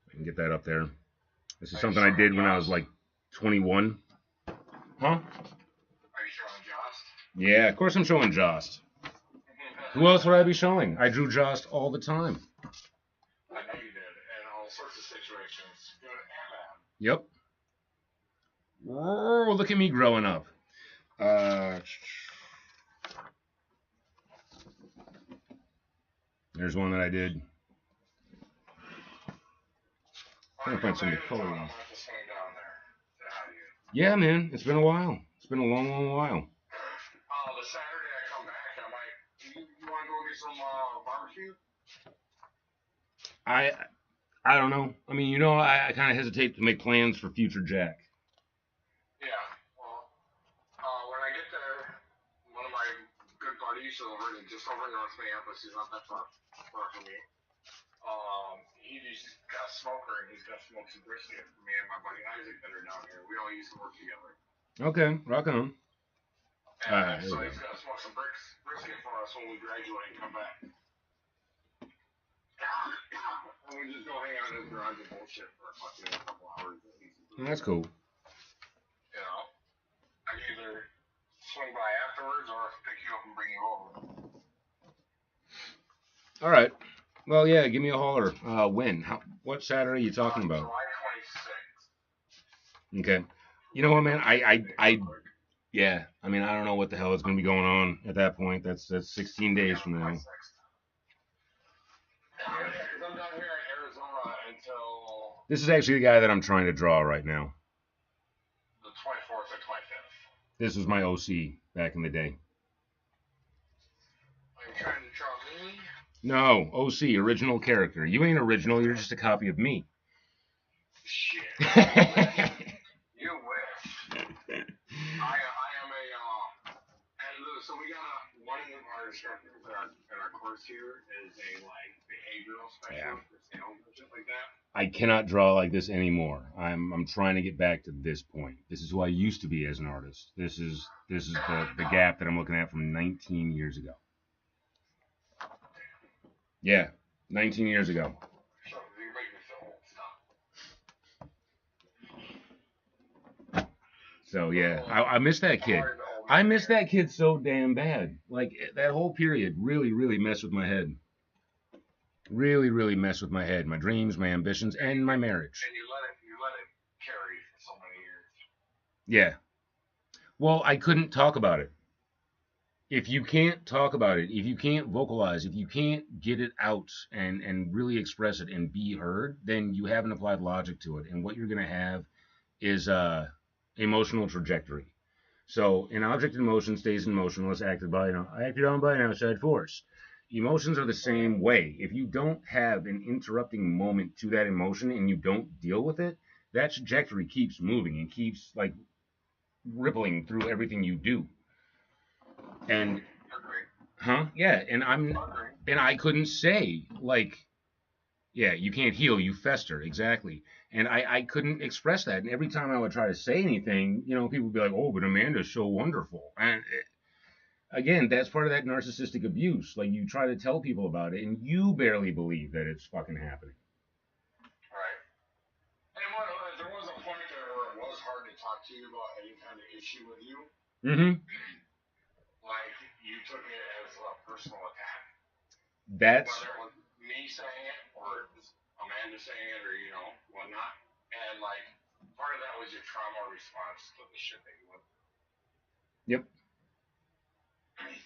Speaker 1: I can get that up there. This is something I did when I was like 21. Huh?
Speaker 3: Are you showing Jost?
Speaker 1: Yeah, of course I'm showing Jost. Who else would I be showing? I drew Jost all the time.
Speaker 3: I know you did, in all sorts of situations. Good and bad.
Speaker 1: Yep. Oh, look at me growing up. There's one that I did. I'm trying to find some color. Yeah, man, it's been a while. It's been a long while.
Speaker 3: The Saturday I come back, I might. You want to go get some barbecue?
Speaker 1: I don't know. I mean, I kind of hesitate to make plans for future Jack.
Speaker 3: Yeah. Well, when I get there, one of my good buddies just over in North Minneapolis, he's not that far from me. He's got a smoker and he's got smoked some brisket for me and my buddy Isaac that are down here. We all used to work together.
Speaker 1: Okay, rock on.
Speaker 3: And so he's got to smoke some brisket for us when we graduate and come back. And we just go hang out in his garage and bullshit for a fucking couple hours.
Speaker 1: That's cool.
Speaker 3: You know, I can either swing by afterwards or pick you up and bring you over.
Speaker 1: All right. Well, yeah, give me a holler. When? What Saturday are you talking about?
Speaker 3: July 26th.
Speaker 1: Okay. You know what, man? Yeah. I mean, I don't know what the hell is going to be going on at that point. That's 16 days from now.
Speaker 3: Yeah, because I'm down here in Arizona until
Speaker 1: This is actually the guy that I'm trying to draw right now.
Speaker 3: the 24th or 25th.
Speaker 1: This was my OC back in the day.
Speaker 3: Are you trying to draw me?
Speaker 1: No, OC, original character. You ain't original. You're just a copy of me.
Speaker 3: Shit. You wish. I am a, so we got one of our instructors at our course here is a, behavioral specialist for sales and shit like that.
Speaker 1: I cannot draw like this anymore. I'm trying to get back to this point. This is who I used to be as an artist. This is the gap that I'm looking at from 19 years ago. Yeah, 19 years ago.
Speaker 3: So you make me feel old. Stop.
Speaker 1: So yeah, I miss that kid. I miss that kid so damn bad. Like that whole period really messed with my head. Really messed with my head, my dreams, my ambitions, and my marriage.
Speaker 3: And you let it carry for so many years.
Speaker 1: Yeah. Well, I couldn't talk about it. if you can't talk about it, if you can't vocalize, if you can't get it out and really express it and be heard, then you haven't applied logic to it. And what you're going to have is emotional trajectory. So an object in motion stays in motion unless acted on by an outside force. Emotions are the same way. If you don't have an interrupting moment to that emotion and you don't deal with it, that trajectory keeps moving and keeps like rippling through everything you do. And yeah, and I couldn't say like yeah, you can't heal, you fester, exactly. And I couldn't express that. And every time I would try to say anything, people would be like, oh, but Amanda's so wonderful. And again, that's part of that narcissistic abuse. Like, you try to tell people about it, and you barely believe that it's fucking happening.
Speaker 3: Right. And there was a point there where it was hard to talk to you about any kind of issue with you.
Speaker 1: Mm-hmm.
Speaker 3: Like, you took it as a personal attack.
Speaker 1: That's...
Speaker 3: Whether it was me saying it, or Amanda saying it, or, whatnot. And, like, part of that was your trauma response to the shit that you went through.
Speaker 1: Yep.
Speaker 3: And it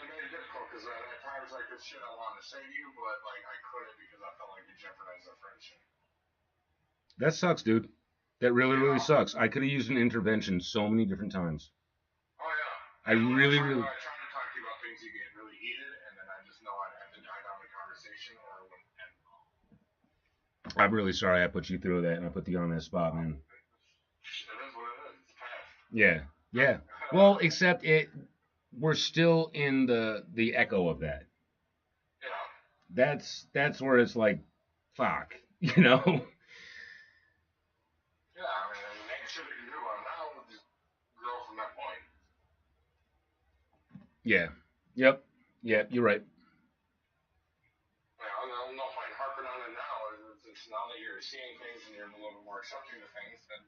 Speaker 3: made it difficult, because at times, like, this shit I wanted to say to you, but, like, I couldn't because I felt like it jeopardized our friendship.
Speaker 1: That sucks, dude. That really, really sucks. I could have used an intervention so many different times.
Speaker 3: Oh, yeah.
Speaker 1: I really...
Speaker 3: I try to talk to you about things that get really heated, and then I just know I'd have to die down the conversation, or it wouldn't end well.
Speaker 1: I'm really sorry I put you through that, and I put you on that spot, man.
Speaker 3: It is what it is. It's past.
Speaker 1: Yeah. Yeah. Well, except we're still in the echo of that.
Speaker 3: Yeah.
Speaker 1: That's where it's like, fuck,
Speaker 3: Yeah, I mean, ain't shit that you do on now will just grow from that point.
Speaker 1: Yeah. Yep. Yeah, you're right.
Speaker 3: No point harping on it now. It's now that you're seeing things and you're a little bit more accepting of things, then,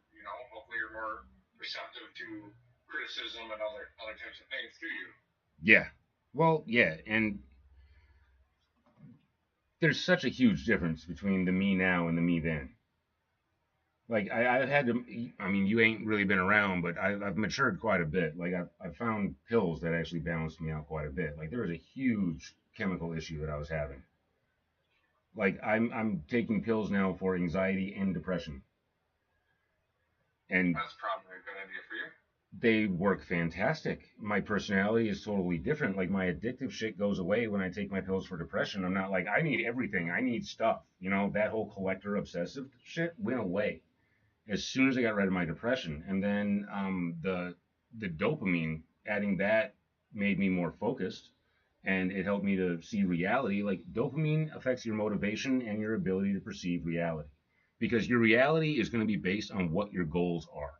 Speaker 3: hopefully you're more receptive to criticism and other types of things to you.
Speaker 1: Yeah. Well, yeah, and there's such a huge difference between the me now and the me then. Like, I've had to, I mean, you ain't really been around, but I've matured quite a bit. Like, I've found pills that actually balanced me out quite a bit. Like, there was a huge chemical issue that I was having. Like, I'm taking pills now for anxiety and depression. And
Speaker 3: that's probably a good idea for you.
Speaker 1: They work fantastic. My personality is totally different. Like, my addictive shit goes away when I take my pills for depression. I'm not like, I need everything. I need stuff. That whole collector obsessive shit went away as soon as I got rid of my depression. And then the dopamine, adding that made me more focused, and it helped me to see reality. Like, dopamine affects your motivation and your ability to perceive reality, because your reality is going to be based on what your goals are.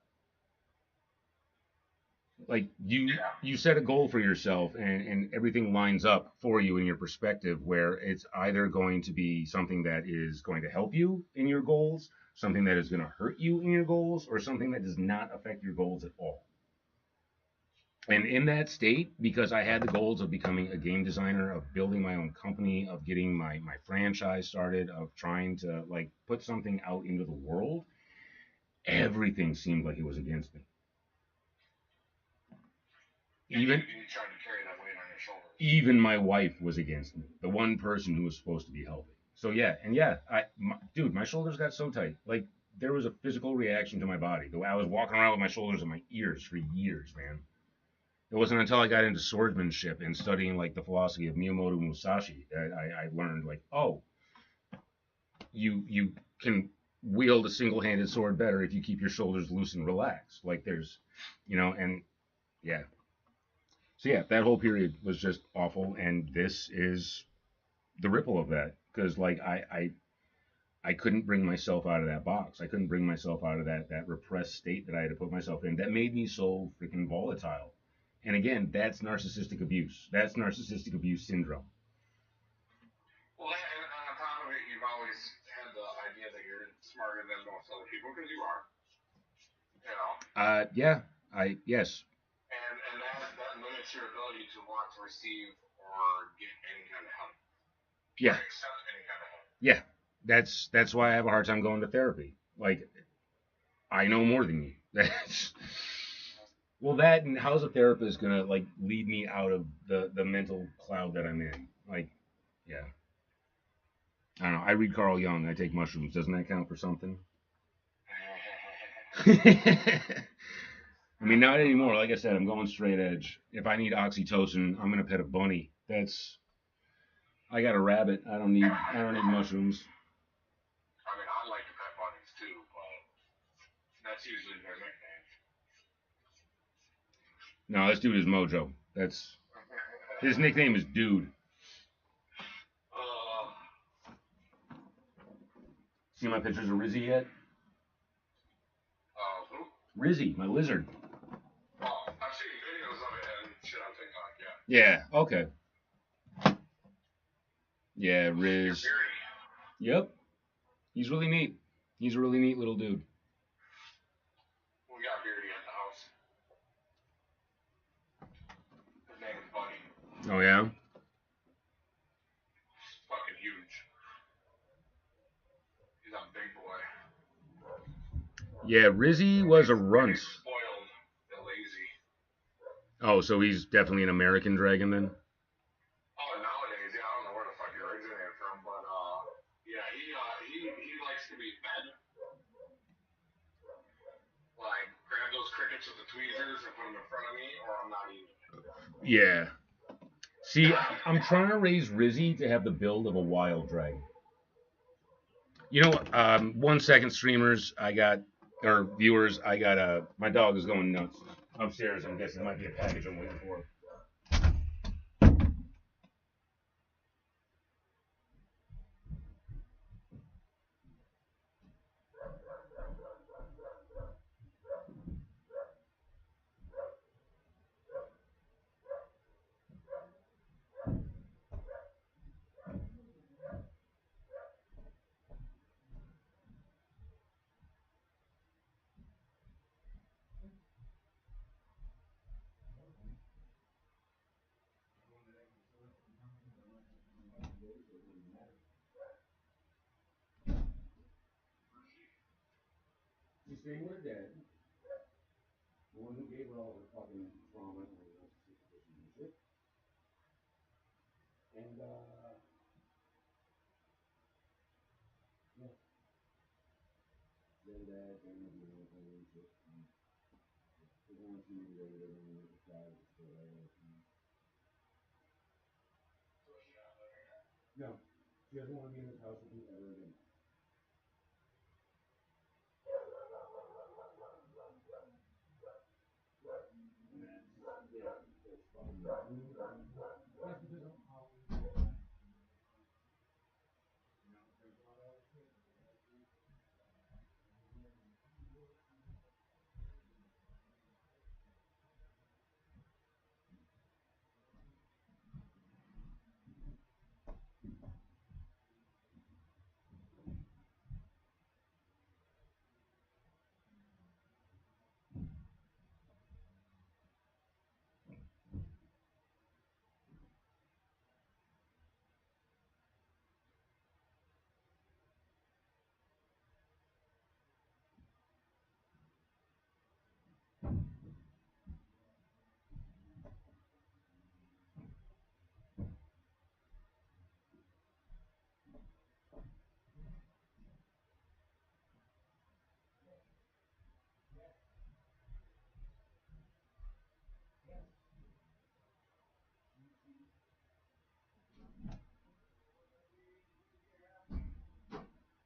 Speaker 1: Like, you set a goal for yourself, and everything lines up for you in your perspective, where it's either going to be something that is going to help you in your goals, something that is going to hurt you in your goals, or something that does not affect your goals at all. And in that state, because I had the goals of becoming a game designer, of building my own company, of getting my franchise started, of trying to, like, put something out into the world, everything seemed like it was against me. Even
Speaker 3: you tried to carry that weight on your shoulders.
Speaker 1: Even my wife was against me, the one person who was supposed to be helping. So yeah, and yeah, dude, my shoulders got so tight. Like, there was a physical reaction to my body. The way I was walking around with my shoulders in my ears for years, man. It wasn't until I got into swordsmanship and studying, like, the philosophy of Miyamoto Musashi that I learned, like, oh, you can wield a single-handed sword better if you keep your shoulders loose and relaxed. Like, there's, and yeah. So yeah, that whole period was just awful, and this is the ripple of that. Because, like, I couldn't bring myself out of that box. I couldn't bring myself out of that repressed state that I had to put myself in. That made me so freaking volatile. And again, that's narcissistic abuse. That's narcissistic abuse syndrome.
Speaker 3: Well, and on top of it, you've always had the idea that you're smarter than most other people, because you are.
Speaker 1: Yeah. Yes.
Speaker 3: And that limits your ability to want to receive or get any kind of help.
Speaker 1: Yeah.
Speaker 3: Or accept any kind of help.
Speaker 1: Yeah. That's why I have a hard time going to therapy. Like, I know more than you. That's Well, that and how's a therapist gonna like lead me out of the mental cloud that I'm in? Like, yeah, I don't know. I read Carl Jung. I take mushrooms. Doesn't that count for something? I mean, not anymore. Like I said, I'm going straight edge. If I need oxytocin, I'm gonna pet a bunny. That's I got a rabbit. I don't need mushrooms.
Speaker 3: I mean, I like to pet bunnies too, but that's usually their nickname.
Speaker 1: No, this dude is Mojo. That's his nickname is Dude.
Speaker 3: uh,
Speaker 1: See my pictures of Rizzy yet?
Speaker 3: who?
Speaker 1: Rizzy, my lizard.
Speaker 3: Oh, I've seen videos of it and shit on TikTok, yeah.
Speaker 1: Yeah. Okay. Yeah, Riz.
Speaker 3: Beardy.
Speaker 1: Yep. He's really neat. He's a really neat little dude.
Speaker 3: We got Beardy at the house. His name is Buddy.
Speaker 1: Oh yeah.
Speaker 3: He's fucking huge. He's a big boy.
Speaker 1: Yeah, Rizzy was a runt.
Speaker 3: He's spoiled and lazy.
Speaker 1: Oh, so he's definitely an American dragon then?
Speaker 3: Oh, nowadays, yeah, I don't know where the fuck he originated from, but yeah, he likes to be fed. Like, grab those crickets with the tweezers and put them in front of me, or I'm not eating it.
Speaker 1: Yeah. See, I'm trying to raise Rizzy to have the build of a wild dragon. You know, 1 second, streamers. Or viewers. My dog is going nuts upstairs. I'm guessing it might be a package I'm waiting for. She's staying with her dad. The one who gave her all her fucking trauma and shit. And yeah, then dad and and shit. They're going to see me later and the guy is still there. No, she doesn't want to be in this house with me ever again.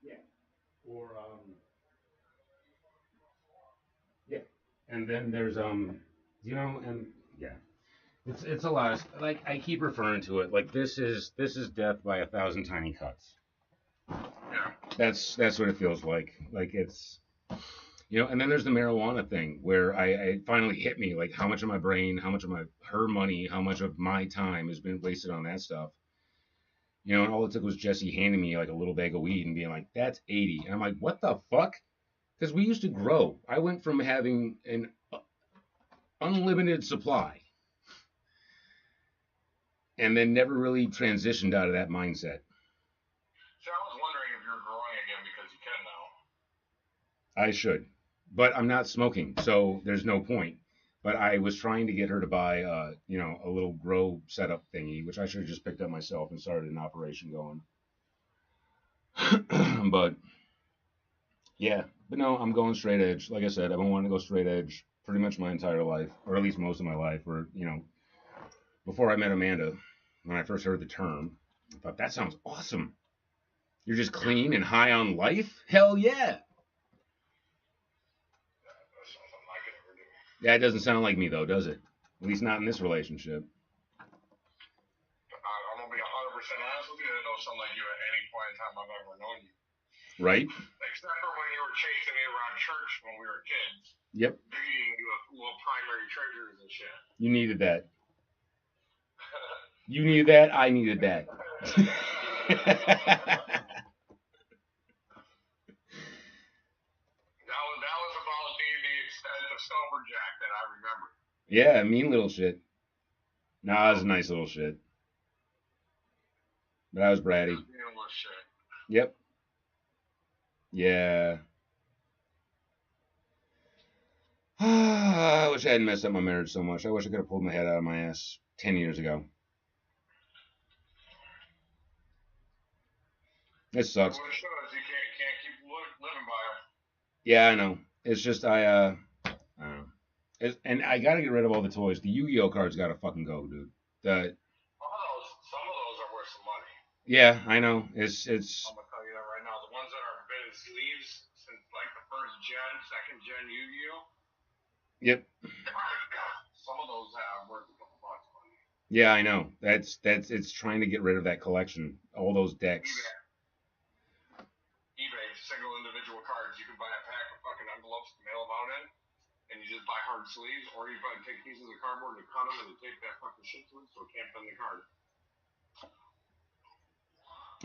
Speaker 1: Yeah. Or yeah. And then there's and yeah. It's a lot of like I keep referring to it like this is death by 1,000 tiny cuts.
Speaker 3: Yeah.
Speaker 1: That's what it feels like. Like it's and then there's the marijuana thing where I finally hit me like how much of my brain, how much of her money, how much of my time has been wasted on that stuff. And all it took was Jesse handing me like a little bag of weed and being like, that's 80. And I'm like, what the fuck? Because we used to grow. I went from having an unlimited supply and then never really transitioned out of that mindset.
Speaker 3: So I was wondering if you're growing again because you can now.
Speaker 1: I should, but I'm not smoking, so there's no point. But I was trying to get her to buy, a little grow setup thingy, which I should have just picked up myself and started an operation going. But yeah, but no, I'm going straight edge. Like I said, I've been wanting to go straight edge pretty much my entire life, or at least most of my life. Or before I met Amanda, when I first heard the term, I thought that sounds awesome. You're just clean and high on life. Hell yeah.
Speaker 3: That's something I could ever do.
Speaker 1: Yeah, it doesn't sound like me though, does it? At least not in this relationship.
Speaker 3: I'm gonna be 100% honest with you. It don't sound like you at any point in time I've ever known you.
Speaker 1: Right?
Speaker 3: Except for when you were chasing me around church when we were kids,
Speaker 1: Yep.
Speaker 3: beating you with little primary treasures and shit.
Speaker 1: You needed that. You needed that. I needed that.
Speaker 3: That was about the extent of sober Jack that I remember.
Speaker 1: Yeah, mean little shit. Nah, it was a nice little shit. But I was bratty.
Speaker 3: Shit.
Speaker 1: Yep. Yeah. I wish I hadn't messed up my marriage so much. I wish I could have pulled my head out of my ass 10 years ago. It sucks.
Speaker 3: What it shows, you can't keep living by them.
Speaker 1: Yeah, I know. It's just I don't know. And I gotta get rid of all the toys. The Yu-Gi-Oh cards gotta fucking go, dude.
Speaker 3: Some of those are worth some money.
Speaker 1: Yeah, I know. It's.
Speaker 3: I'm gonna tell you that right now. The ones that are been in sleeves since like the first gen, second gen Yu-Gi-Oh.
Speaker 1: Yep.
Speaker 3: Some of those are worth a couple bucks money.
Speaker 1: Yeah, I know. That's it's trying to get rid of that collection. All those decks.
Speaker 3: eBay, single individual cards. You can buy a pack of fucking envelopes to mail them out in, and you just buy hard sleeves, or you buy take pieces of cardboard and cut them and you tape that fucking shit to it so it can't bend the card.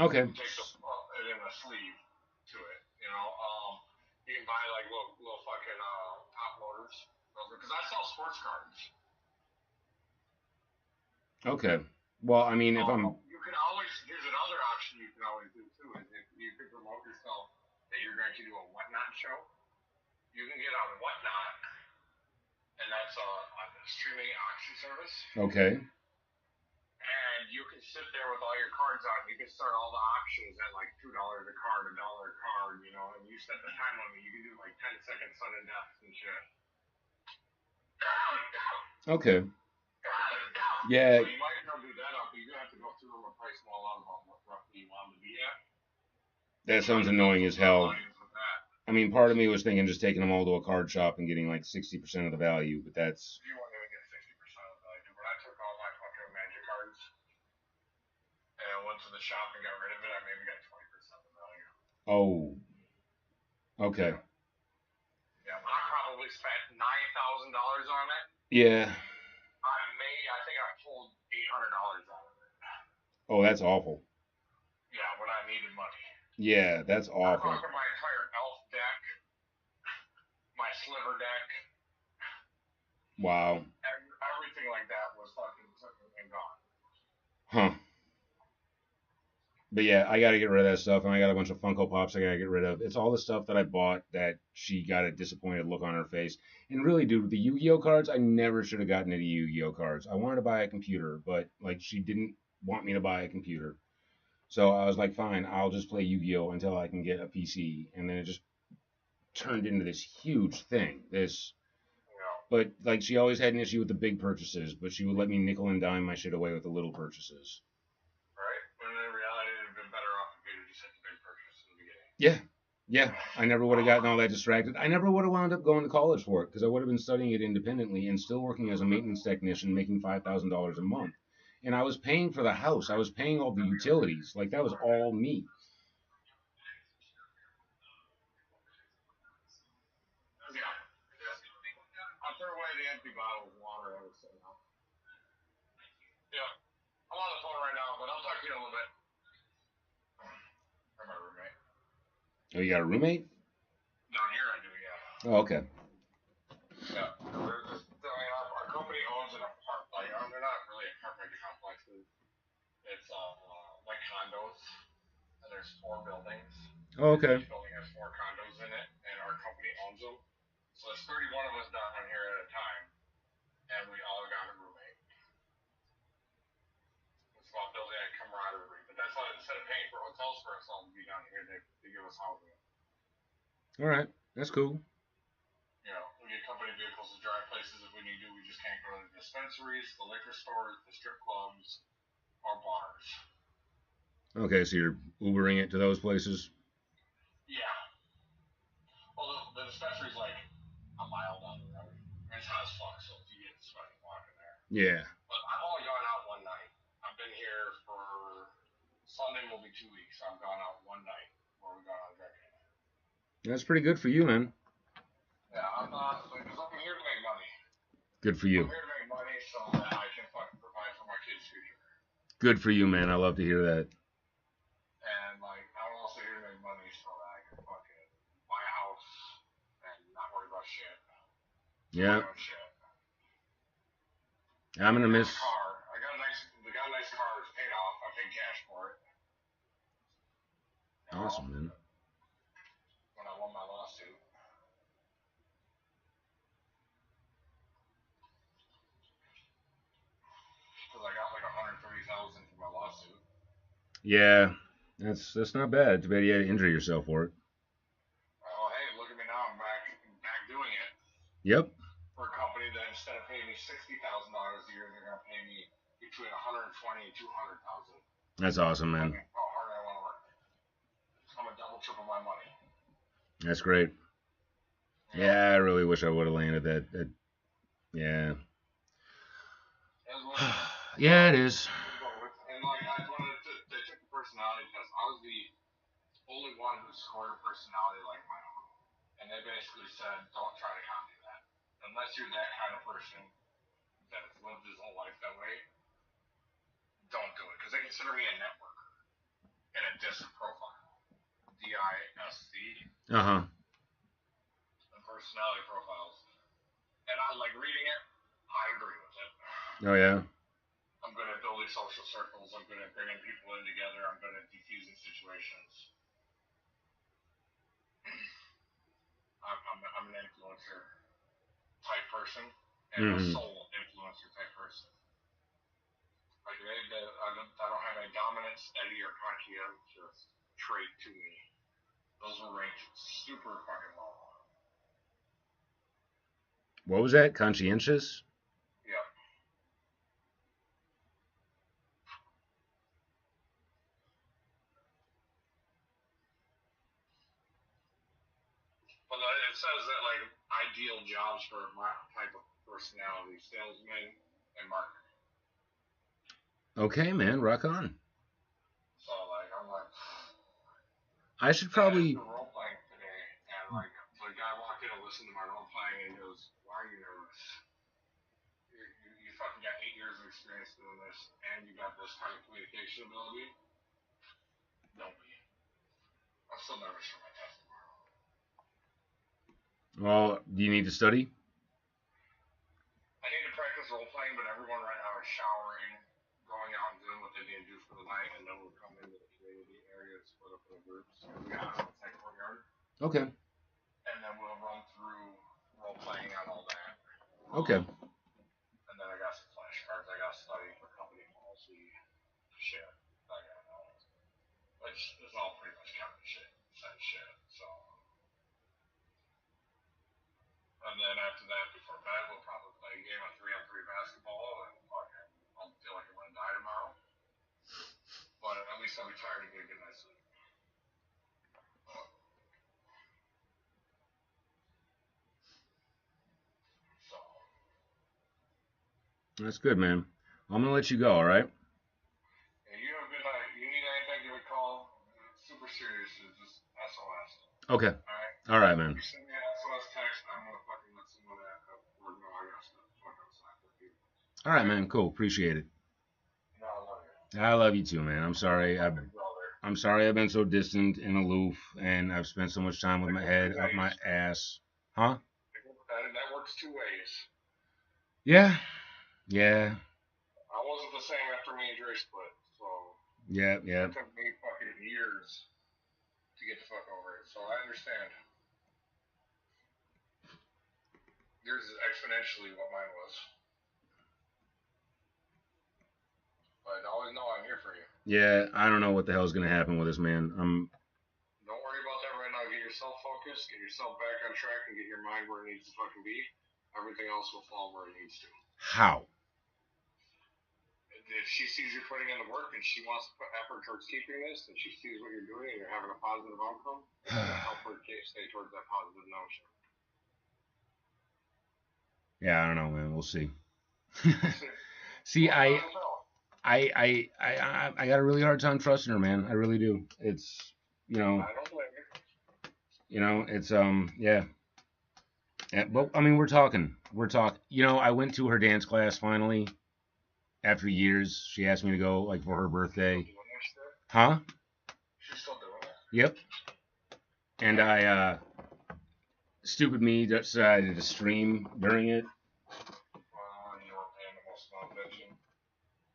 Speaker 1: Okay.
Speaker 3: You tape it in a sleeve to it. You can buy like little fucking top loaders because I sell sports cards.
Speaker 1: Okay. Well, I mean, if I'm.
Speaker 3: You can always. Here's another option you can always do too. Is if you could promote yourself that you're going to do a Whatnot show, you can get on Whatnot, and that's a streaming auction service.
Speaker 1: Okay.
Speaker 3: And you can sit there with all your cards on. You can start all the auctions at like $2 a card, $1 a card, and you set the time limit. You can do like 10-second sudden deaths and shit.
Speaker 1: Okay. Yeah.
Speaker 3: So you might not do that up, but you're going to have to go through them and price them all out about what roughly you want them to be at.
Speaker 1: That sounds annoying as hell. I mean, part of me was thinking just taking them all to a card shop and getting like 60% of the value, but that's.
Speaker 3: You won't even get 60% of the value. When I took all my fucking Magic cards and I went to the shop and got rid of it, I maybe got 20% of the value.
Speaker 1: Oh. Okay.
Speaker 3: Yeah, I probably spent $9,000 on it.
Speaker 1: Yeah.
Speaker 3: I think I pulled $800 out of it.
Speaker 1: Oh, that's awful.
Speaker 3: Yeah, when I needed money.
Speaker 1: Yeah, that's awful.
Speaker 3: I bought my entire elf deck, my sliver deck.
Speaker 1: Wow.
Speaker 3: Everything like that was fucking gone.
Speaker 1: Huh. But yeah, I gotta get rid of that stuff, and I got a bunch of Funko Pops I gotta get rid of. It's all the stuff that I bought that she got a disappointed look on her face. And really, dude, the Yu-Gi-Oh cards, I never should have gotten any Yu-Gi-Oh cards. I wanted to buy a computer, but like she didn't want me to buy a computer. So I was like, fine, I'll just play Yu-Gi-Oh until I can get a PC. And then it just turned into this huge thing. But like she always had an issue with the big purchases, but she would let me nickel and dime my shit away with the little purchases. Yeah, I never would have gotten all that distracted. I never would have wound up going to college for it because I would have been studying it independently and still working as a maintenance technician, making $5,000 a month. And I was paying for the house. I was paying all the utilities. Like that was all me.
Speaker 3: I'll throw away the empty bottle of water. Yeah, I'm on the phone right now, but I'll talk to you in a little bit. I'm my roommate.
Speaker 1: Oh, you got a roommate?
Speaker 3: Down here I do, yeah.
Speaker 1: Oh, okay.
Speaker 3: Yeah, our company owns an apartment. They're not really apartment complexes. It's like condos, and there's 4 buildings.
Speaker 1: Oh, okay.
Speaker 3: Each building has 4 condos in it, and our company owns them. So there's 31 of us down here at a time. for us all to be down here. They give us housing.
Speaker 1: All right, that's cool.
Speaker 3: You know, we get company vehicles to drive places if we need to. We just can't go to the dispensaries, the liquor stores, the strip clubs, or bars.
Speaker 1: Okay, so you're Ubering it to those places?
Speaker 3: Yeah. Well, the dispensary's like a mile down the road. And it's hot as fuck, so if you get sweaty walking there.
Speaker 1: Yeah.
Speaker 3: But I've only gone out one night. I've been here for Sunday will be 2 weeks. I've gone out one night where we got out drinking.
Speaker 1: That's pretty good for you, man.
Speaker 3: Yeah, I'm not, because I'm here to make money.
Speaker 1: Good for you.
Speaker 3: I'm here to make money so that I can fucking provide for my kids' future.
Speaker 1: Good for you, man. I love to hear that.
Speaker 3: And, like, I'm also here to make money so that I can fucking buy a house and not worry about shit.
Speaker 1: Yeah.
Speaker 3: My own shit.
Speaker 1: I'm gonna miss.
Speaker 3: Car. I got a nice car. It's paid off. I paid cash for it.
Speaker 1: Awesome, man.
Speaker 3: When I won my lawsuit. Because I got like $130,000 for my lawsuit.
Speaker 1: Yeah, that's not bad. Too bad you had to injure yourself for it.
Speaker 3: Oh, hey, look at me now. I'm back doing it.
Speaker 1: Yep.
Speaker 3: For a company that instead of paying me $60,000 a year, they're gonna pay me between $120,000 and $200,000.
Speaker 1: That's awesome, man.
Speaker 3: How hard I want to work. I'm gonna double, triple my money.
Speaker 1: That's great. Yeah, I really wish I would have landed that. Yeah. Yeah, it is.
Speaker 3: And like they took the personality test. I was the only one who scored a personality like my own. And they basically said, don't try to copy that. Unless you're that kind of person that has lived his whole life that way, don't do it. Because they consider me a networker and a DISC profile. DISC.
Speaker 1: Uh-huh.
Speaker 3: And personality profiles. And I like reading it. I agree with it.
Speaker 1: Oh, yeah?
Speaker 3: I'm good at building social circles. I'm good at bringing people in together. I'm good at diffusing situations. I'm an influencer type person and a soul influencer type person. Like I don't have a dominant, steady, or conscientious trait to me. Those were ranked super fucking low.
Speaker 1: What was that? Conscientious?
Speaker 3: Yeah. But it says that like ideal jobs for my type of personality: salesman and marketing.
Speaker 1: Okay, man, rock on.
Speaker 3: So like I'm like,
Speaker 1: I should probably.
Speaker 3: Role playing today, and like the guy walked in and listened to my role playing, and he goes, "Why are you nervous? You fucking got 8 years of experience doing this, and you got this kind of communication ability. Don't be. I'm still nervous for my test tomorrow."
Speaker 1: Well, do you need to study?
Speaker 3: I need to practice role playing, but everyone right now is showering, going out and doing what they need to do for the night, and then we'll come into the community area and split up into groups. We got an outside courtyard.
Speaker 1: Okay.
Speaker 3: And then we'll run through role playing on all that.
Speaker 1: Okay.
Speaker 3: And then I got some flashcards. I got to study for company policy shit. I got know. Which is all pretty much company shit. Same shit. So. And then after that, before bed, we'll probably play a game of 3-on-3 basketball, and fucking, I'll feel like I'm gonna die tomorrow. But at least I'll be tired and get a good night's sleep. So.
Speaker 1: That's good, man. I'm gonna let you go. All right.
Speaker 3: Yeah, you have a good night. You need anything, give a call. It's super serious. It's just SOS.
Speaker 1: Okay.
Speaker 3: Alright?
Speaker 1: All right, man.
Speaker 3: If you send me an SOS text, I'm gonna fucking let someone at work know I got stuff to fuck outside with you.
Speaker 1: All right, man. Cool. Appreciate it.
Speaker 3: No, I love you.
Speaker 1: I love you too, man. I'm sorry. I'm sorry I've been so distant and aloof, and I've spent so much time with my head up my ass. Huh?
Speaker 3: That works two ways.
Speaker 1: Yeah. Yeah.
Speaker 3: I wasn't the same after me and Dre split, so.
Speaker 1: Yeah. Yeah.
Speaker 3: It took me fucking years to get the fuck over it, so I understand. Yours is exponentially what mine was. But always know I'm here for you.
Speaker 1: Yeah, I don't know what the hell's gonna happen with this, man.
Speaker 3: Don't worry about that right now. Get yourself focused, get yourself back on track, and get your mind where it needs to fucking be. Everything else will fall where it needs to.
Speaker 1: How?
Speaker 3: If she sees you're putting in the work and she wants to put effort towards keeping this, and she sees what you're doing and you're having a positive outcome, it's going to help her stay towards that positive notion.
Speaker 1: Yeah, I don't know, man. We'll see. See, I got a really hard time trusting her, man. I really do. It's,
Speaker 3: I don't blame you.
Speaker 1: it's yeah. Yeah, but I mean, we're talking. I went to her dance class finally after years. She asked me to go like for her birthday. Huh?
Speaker 3: She's still doing it.
Speaker 1: Yep. And I stupid me decided to stream during it.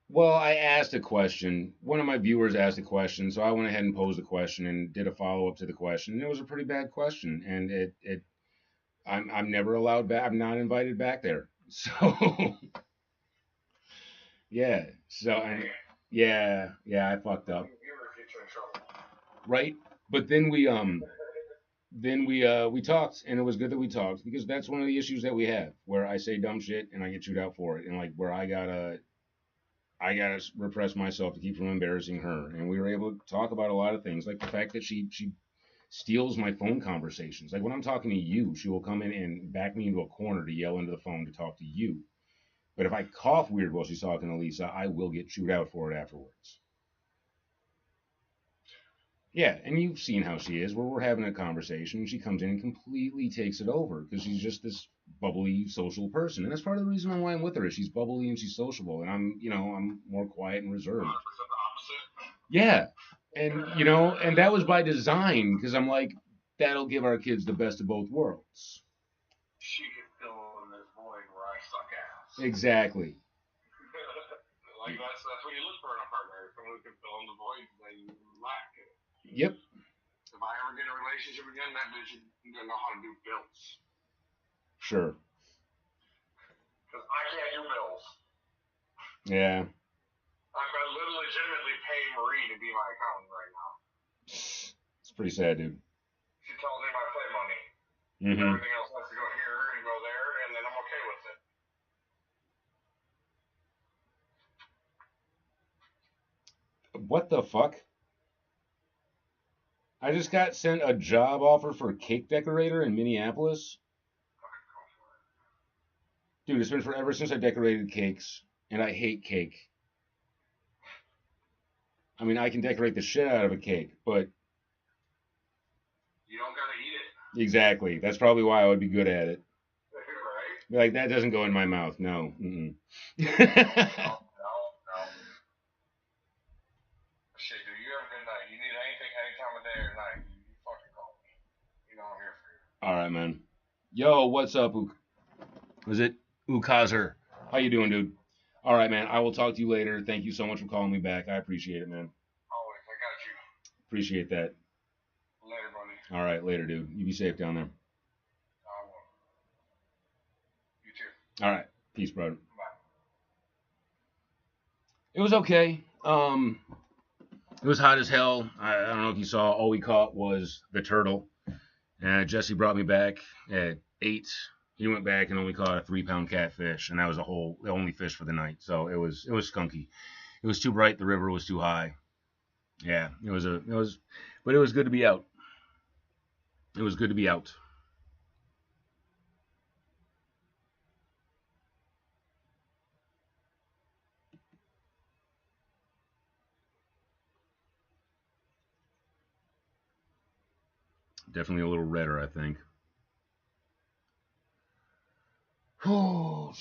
Speaker 1: Well, I asked a question. One of my viewers asked a question, so I went ahead and posed a question and did a follow up to the question. And it was a pretty bad question, and I'm never allowed back. I'm not invited back there. So yeah. Yeah, I fucked up. Right? But then we talked, and it was good that we talked because that's one of the issues that we have, where I say dumb shit and I get chewed out for it, and like where I gotta repress myself to keep from embarrassing her. And we were able to talk about a lot of things, like the fact that she steals my phone conversations. Like when I'm talking to you, she will come in and back me into a corner to yell into the phone to talk to you. But if I cough weird while she's talking to Lisa, I will get chewed out for it afterwards. Yeah, and you've seen how she is, where we're having a conversation, and she comes in and completely takes it over because she's just this bubbly, social person, and that's part of the reason why I'm with her. Is she's bubbly and she's sociable, and I'm more quiet and reserved. Yeah, and and that was by design because I'm like, that'll give our kids the best of both worlds.
Speaker 3: She can fill in this void where I suck ass.
Speaker 1: Exactly.
Speaker 3: Like that's what you look for in a partner, someone who can fill in the void that you lack.
Speaker 1: Yep.
Speaker 3: If I ever get in a relationship again, that bitch is gonna know how to do bills.
Speaker 1: Sure.
Speaker 3: Because I can't do bills.
Speaker 1: Yeah.
Speaker 3: I'm legitimately paying Marie to be my accountant right now.
Speaker 1: It's pretty sad, dude.
Speaker 3: She tells me my play money.
Speaker 1: Mm-hmm.
Speaker 3: Everything else has to go here and go there, and then I'm okay with it.
Speaker 1: What the fuck? I just got sent a job offer for cake decorator in Minneapolis. Dude, it's been forever since I decorated cakes, and I hate cake. I mean, I can decorate the shit out of a cake, but
Speaker 3: you don't gotta eat it.
Speaker 1: Exactly. That's probably why I would be good at it.
Speaker 3: Right?
Speaker 1: Like, that doesn't go in my mouth. No.
Speaker 3: No. Shit, dude, you have a good night. You need anything, any time of day or night, you fucking call me. You know I'm here for you.
Speaker 1: All right, man. Yo, what's up, Was it Ukazer? How you doing, dude? All right, man. I will talk to you later. Thank you so much for calling me back. I appreciate it, man.
Speaker 3: Always. I got you.
Speaker 1: Appreciate that.
Speaker 3: Later, buddy.
Speaker 1: All right, later, dude. You be safe down there.
Speaker 3: I will. You too.
Speaker 1: All right. Peace, brother.
Speaker 3: Bye.
Speaker 1: It was okay. It was hot as hell. I don't know if you saw. All we caught was the turtle. Jesse brought me back at 8. He went back and only caught a 3-pound catfish, and that was the only fish for the night. So it was skunky. It was too bright. The river was too high. Yeah, but it was good to be out. It was good to be out. Definitely a little redder, I think. So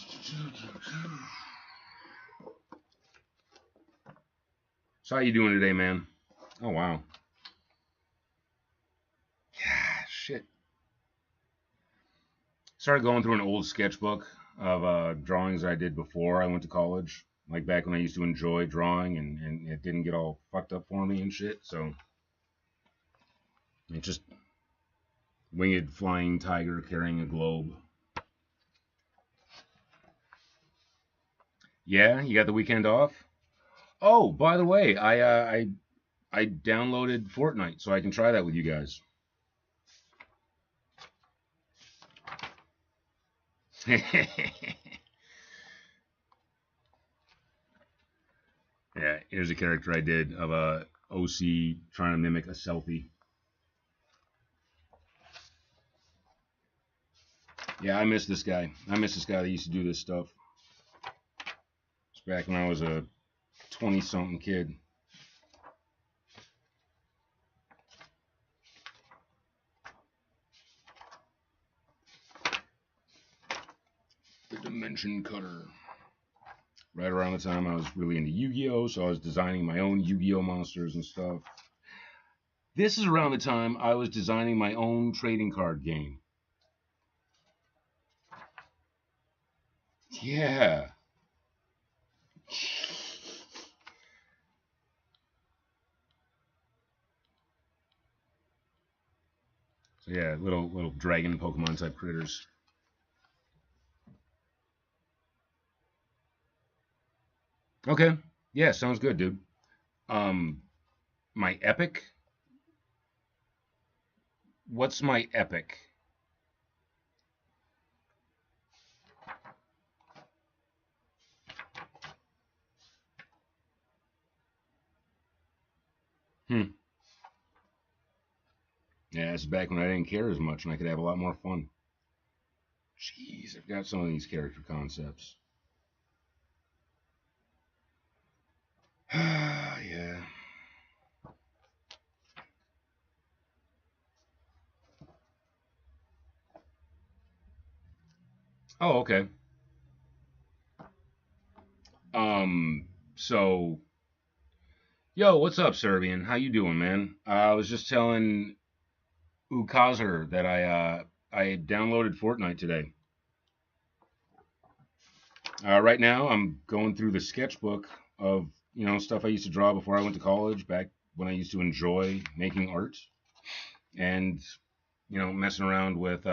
Speaker 1: how you doing today, man? Oh, wow. Yeah, shit. Started going through an old sketchbook of drawings I did before I went to college. Like back when I used to enjoy drawing and it didn't get all fucked up for me and shit. So it just winged flying tiger carrying a globe. Yeah, you got the weekend off? Oh, by the way, I downloaded Fortnite so I can try that with you guys. Yeah, here's a character I did of a OC trying to mimic a selfie. Yeah, I miss this guy. I miss this guy that used to do this stuff. It's back when I was a 20-something kid. The Dimension Cutter. Right around the time I was really into Yu-Gi-Oh, so I was designing my own Yu-Gi-Oh monsters and stuff. This is around the time I was designing my own trading card game. Yeah. So yeah, little dragon Pokemon type critters. Okay. Yeah, sounds good, dude. Um, my epic. What's my epic? Hmm. Yeah, it's back when I didn't care as much and I could have a lot more fun. Jeez, I've got some of these character concepts. Yeah. Oh, okay. So, yo, what's up, Serbian? How you doing, man? I was just telling Ukazher that I downloaded Fortnite today. Right now, I'm going through the sketchbook of stuff I used to draw before I went to college, back when I used to enjoy making art, and messing around with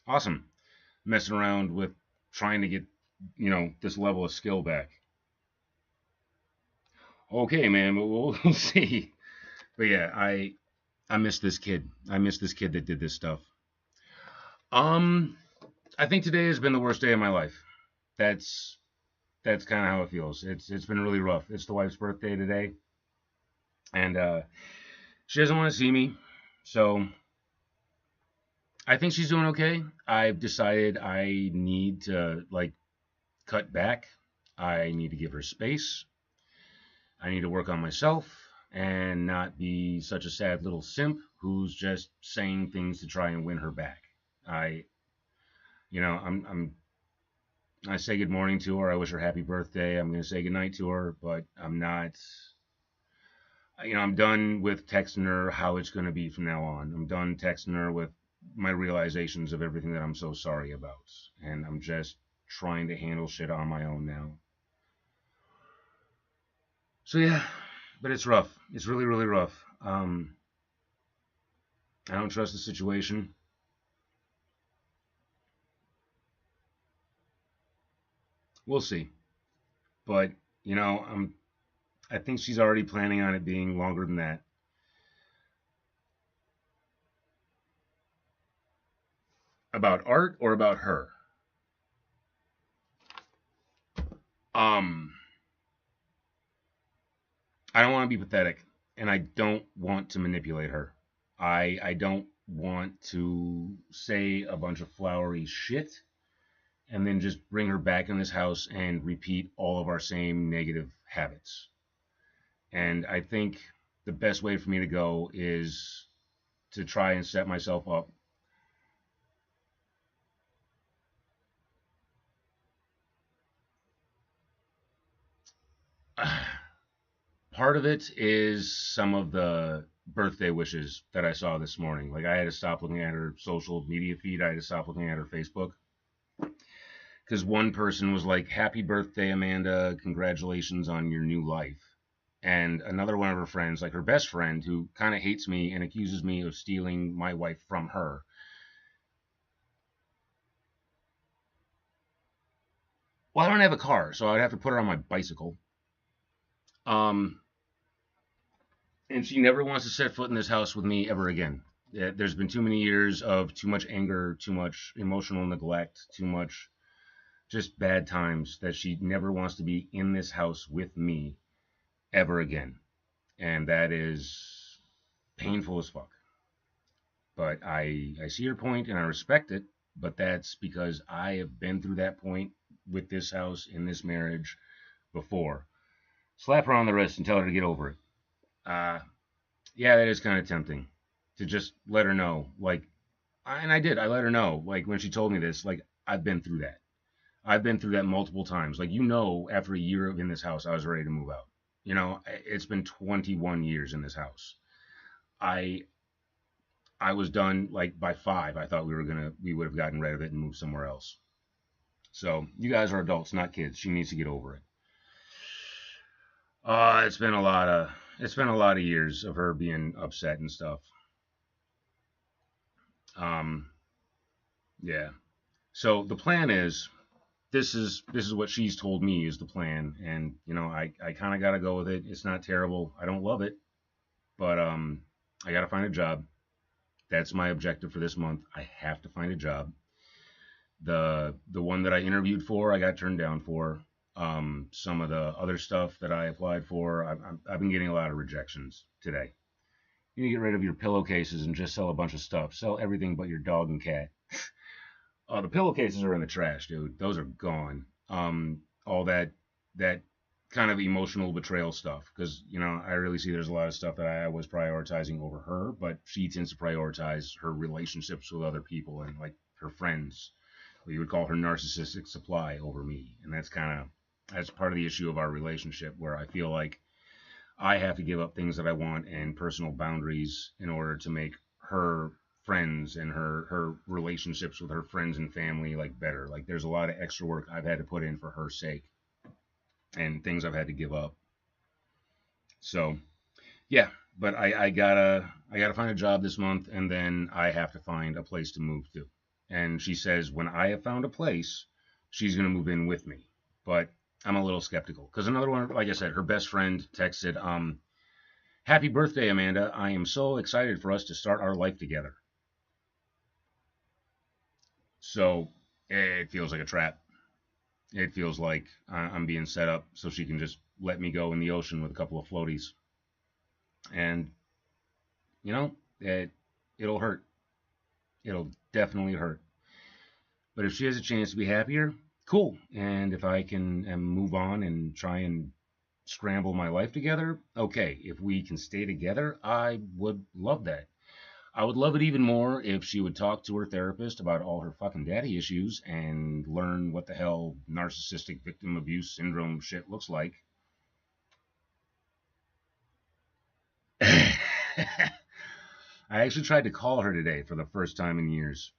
Speaker 1: awesome, messing around with trying to get this level of skill back. Okay, man, but we'll see. But yeah, I miss this kid. I miss this kid that did this stuff. Um, I think today has been the worst day of my life. That's that's kind of how it feels. It's been really rough. It's the wife's birthday today, and she doesn't want to see me, so I think she's doing okay. I've decided I need to cut back. I need to give her space. I need to work on myself and not be such a sad little simp who's just saying things to try and win her back. I, I say good morning to her. I wish her happy birthday. I'm going to say good night to her, but I'm not, I'm done with texting her how it's going to be from now on. I'm done texting her with my realizations of everything that I'm so sorry about. And I'm just trying to handle shit on my own now. So yeah, but it's rough. It's really, really rough. I don't trust the situation. We'll see. But I think she's already planning on it being longer than that. About art or about her? Um, I don't want to be pathetic, and I don't want to manipulate her. I don't want to say a bunch of flowery shit and then just bring her back in this house and repeat all of our same negative habits. And I think the best way for me to go is to try and set myself up. Part of it is some of the birthday wishes that I saw this morning. Like I had to stop looking at her social media feed. I had to stop looking at her Facebook because one person was like, "Happy birthday, Amanda! Congratulations on your new life." And another one of her friends, like her best friend, who kind of hates me and accuses me of stealing my wife from her. Well, I don't have a car, so I'd have to put her on my bicycle. Um, and she never wants to set foot in this house with me ever again. There's been too many years of too much anger, too much emotional neglect, too much just bad times that she never wants to be in this house with me ever again. And that is painful as fuck. But I see her point and I respect it, but that's because I have been through that point with this house in this marriage before. Slap her on the wrist and tell her to get over it. Uh, yeah, that is kind of tempting to just let her know. Like, and I did. I let her know. Like when she told me this, like I've been through that. I've been through that multiple times. Like after a year in this house, I was ready to move out. It's been 21 years in this house. I I was done like by 5. I thought we would have gotten rid of it and moved somewhere else. So you guys are adults, not kids. She needs to get over it. It's been a lot of years of her being upset and stuff. Um, yeah. So the plan is this is what she's told me is the plan, and I kind of got to go with it. It's not terrible. I don't love it, but I got to find a job. That's my objective for this month. I have to find a job. The one that I interviewed for, I got turned down for. Some of the other stuff that I applied for, I've been getting a lot of rejections today. You need to get rid of your pillowcases and just sell a bunch of stuff. Sell everything but your dog and cat. The pillowcases are in the trash, dude. Those are gone. All that kind of emotional betrayal stuff, because I really see there's a lot of stuff that I was prioritizing over her, but she tends to prioritize her relationships with other people and like her friends. What you would call her narcissistic supply over me, and that's part of the issue of our relationship, where I feel like I have to give up things that I want and personal boundaries in order to make her friends and her relationships with her friends and family like better. Like there's a lot of extra work I've had to put in for her sake and things I've had to give up. So yeah, but I gotta find a job this month, and then I have to find a place to move to. And she says when I have found a place, she's gonna move in with me. But I'm a little skeptical because another one, like I said, her best friend texted, "Happy birthday, Amanda! I am so excited for us to start our life together." So it feels like a trap. It feels like I'm being set up so she can just let me go in the ocean with a couple of floaties, and it'll hurt. It'll definitely hurt. But if she has a chance to be happier, cool. And if I can move on and try and scramble my life together, okay. If we can stay together, I would love that. I would love it even more if she would talk to her therapist about all her fucking daddy issues and learn what the hell narcissistic victim abuse syndrome shit looks like. I actually tried to call her today for the first time in years.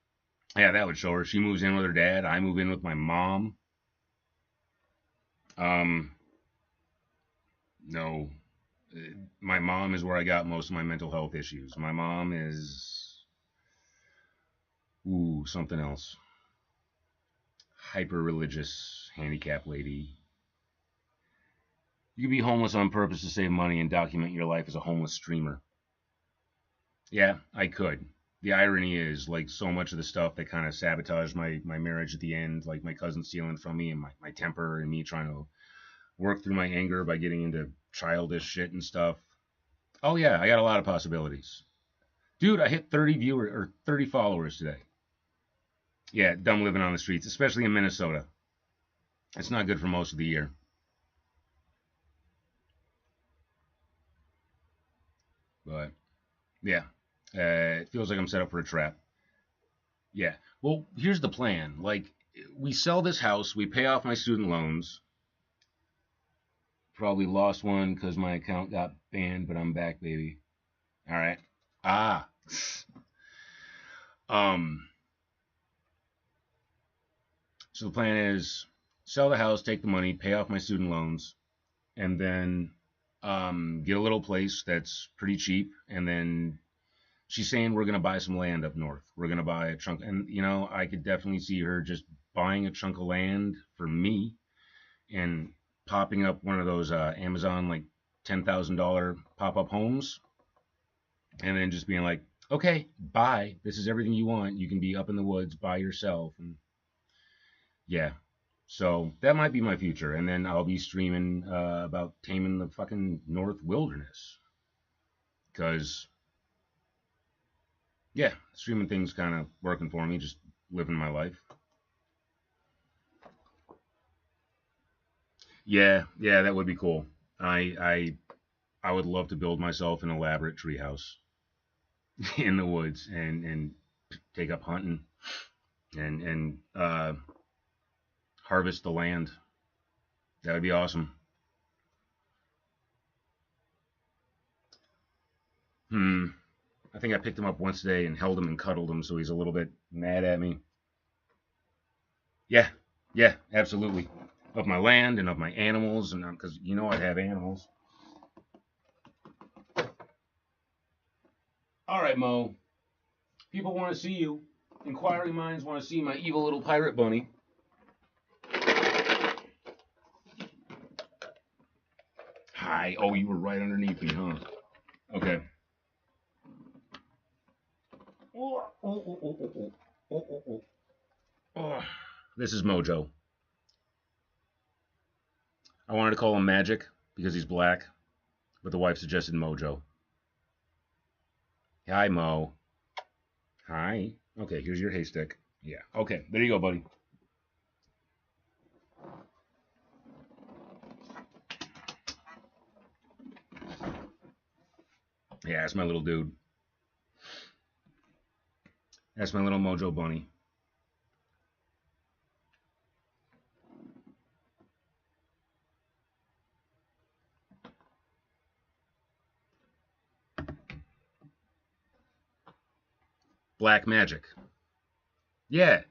Speaker 1: Yeah, that would show her. She moves in with her dad. I move in with my mom. Um, no, my mom is where I got most of my mental health issues. My mom is something else. Hyper religious, handicapped lady. You could be homeless on purpose to save money and document your life as a homeless streamer. Yeah, I could. The irony is, like, so much of the stuff that kind of sabotaged my marriage at the end, like my cousin stealing from me and my temper and me trying to work through my anger by getting into childish shit and stuff. Oh yeah, I got a lot of possibilities. Dude, I hit 30 viewers or 30 followers today. Yeah, dumb living on the streets, especially in Minnesota. It's not good for most of the year. But yeah, it feels like I'm set up for a trap. Yeah. Well, here's the plan. Like, we sell this house, we pay off my student loans. Probably lost one because my account got banned, but I'm back, baby. All right. Ah. um. So the plan is sell the house, take the money, pay off my student loans, and then get a little place that's pretty cheap, and then she's saying we're gonna buy some land up north. We're gonna buy a chunk, and I could definitely see her just buying a chunk of land for me and popping up one of those Amazon like $10,000 pop-up homes, and then just being like, okay, bye. This is everything you want. You can be up in the woods by yourself, and yeah. So that might be my future, and then I'll be streaming about taming the fucking North Wilderness, because yeah, streaming things kind of working for me, just living my life. Yeah, yeah, that would be cool. I would love to build myself an elaborate treehouse in the woods and take up hunting and harvest the land. That would be awesome. Hmm. I think I picked him up once today and held him and cuddled him, so he's a little bit mad at me. Yeah, yeah, absolutely. Of my land and of my animals, and because you know I'd have animals. All right, Mo. People want to see you. Inquiring minds want to see my evil little pirate bunny. Hi. Oh, you were right underneath me, huh? Okay. Oh, oh, oh, oh, oh, oh, oh, oh. Oh. This is Mojo. I wanted to call him Magic because he's black, but the wife suggested Mojo. Hi, Mo. Hi. Okay, here's your haystack. Yeah. Okay, there you go, buddy. Yeah, that's my little dude. That's my little Mojo bunny. Black Magic. Yeah.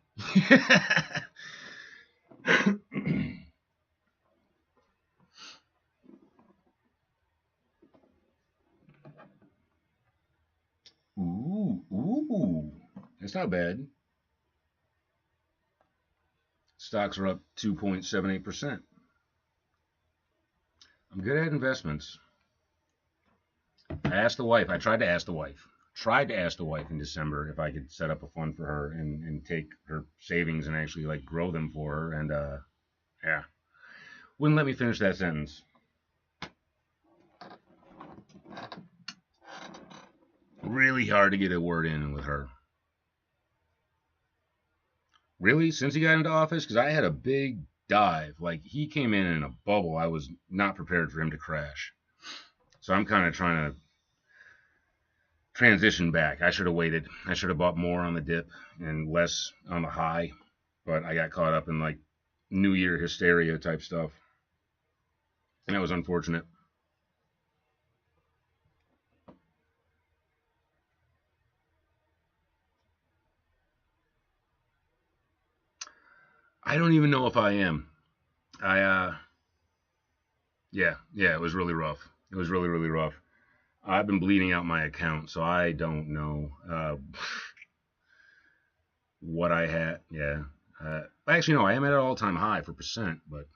Speaker 1: Ooh, ooh. That's not bad. Stocks are up 2.78%. I'm good at investments. I asked the wife, I tried to ask the wife in December if I could set up a fund for her and take her savings and actually like grow them for her. And yeah, wouldn't let me finish that sentence. Really hard to get a word in with her. Really? Since he got into office? Because I had a big dive. Like, he came in a bubble. I was not prepared for him to crash. So I'm kind of trying to transition back. I should have waited. I should have bought more on the dip and less on the high. But I got caught up in like New Year hysteria type stuff. And that was unfortunate. I don't even know if I am. I yeah, it was really rough. It was really, really rough. I've been bleeding out my account, so I don't know what I had. Yeah. Actually, no, I am at an all time high for percent, but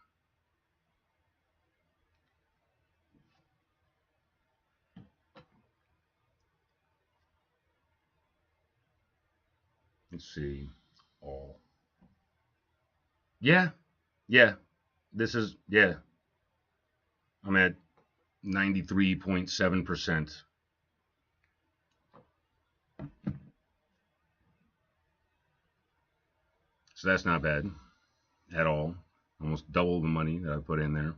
Speaker 1: let's see. All. Yeah, yeah. This is, yeah. I'm at 93.7%. So that's not bad at all. Almost double the money that I put in there.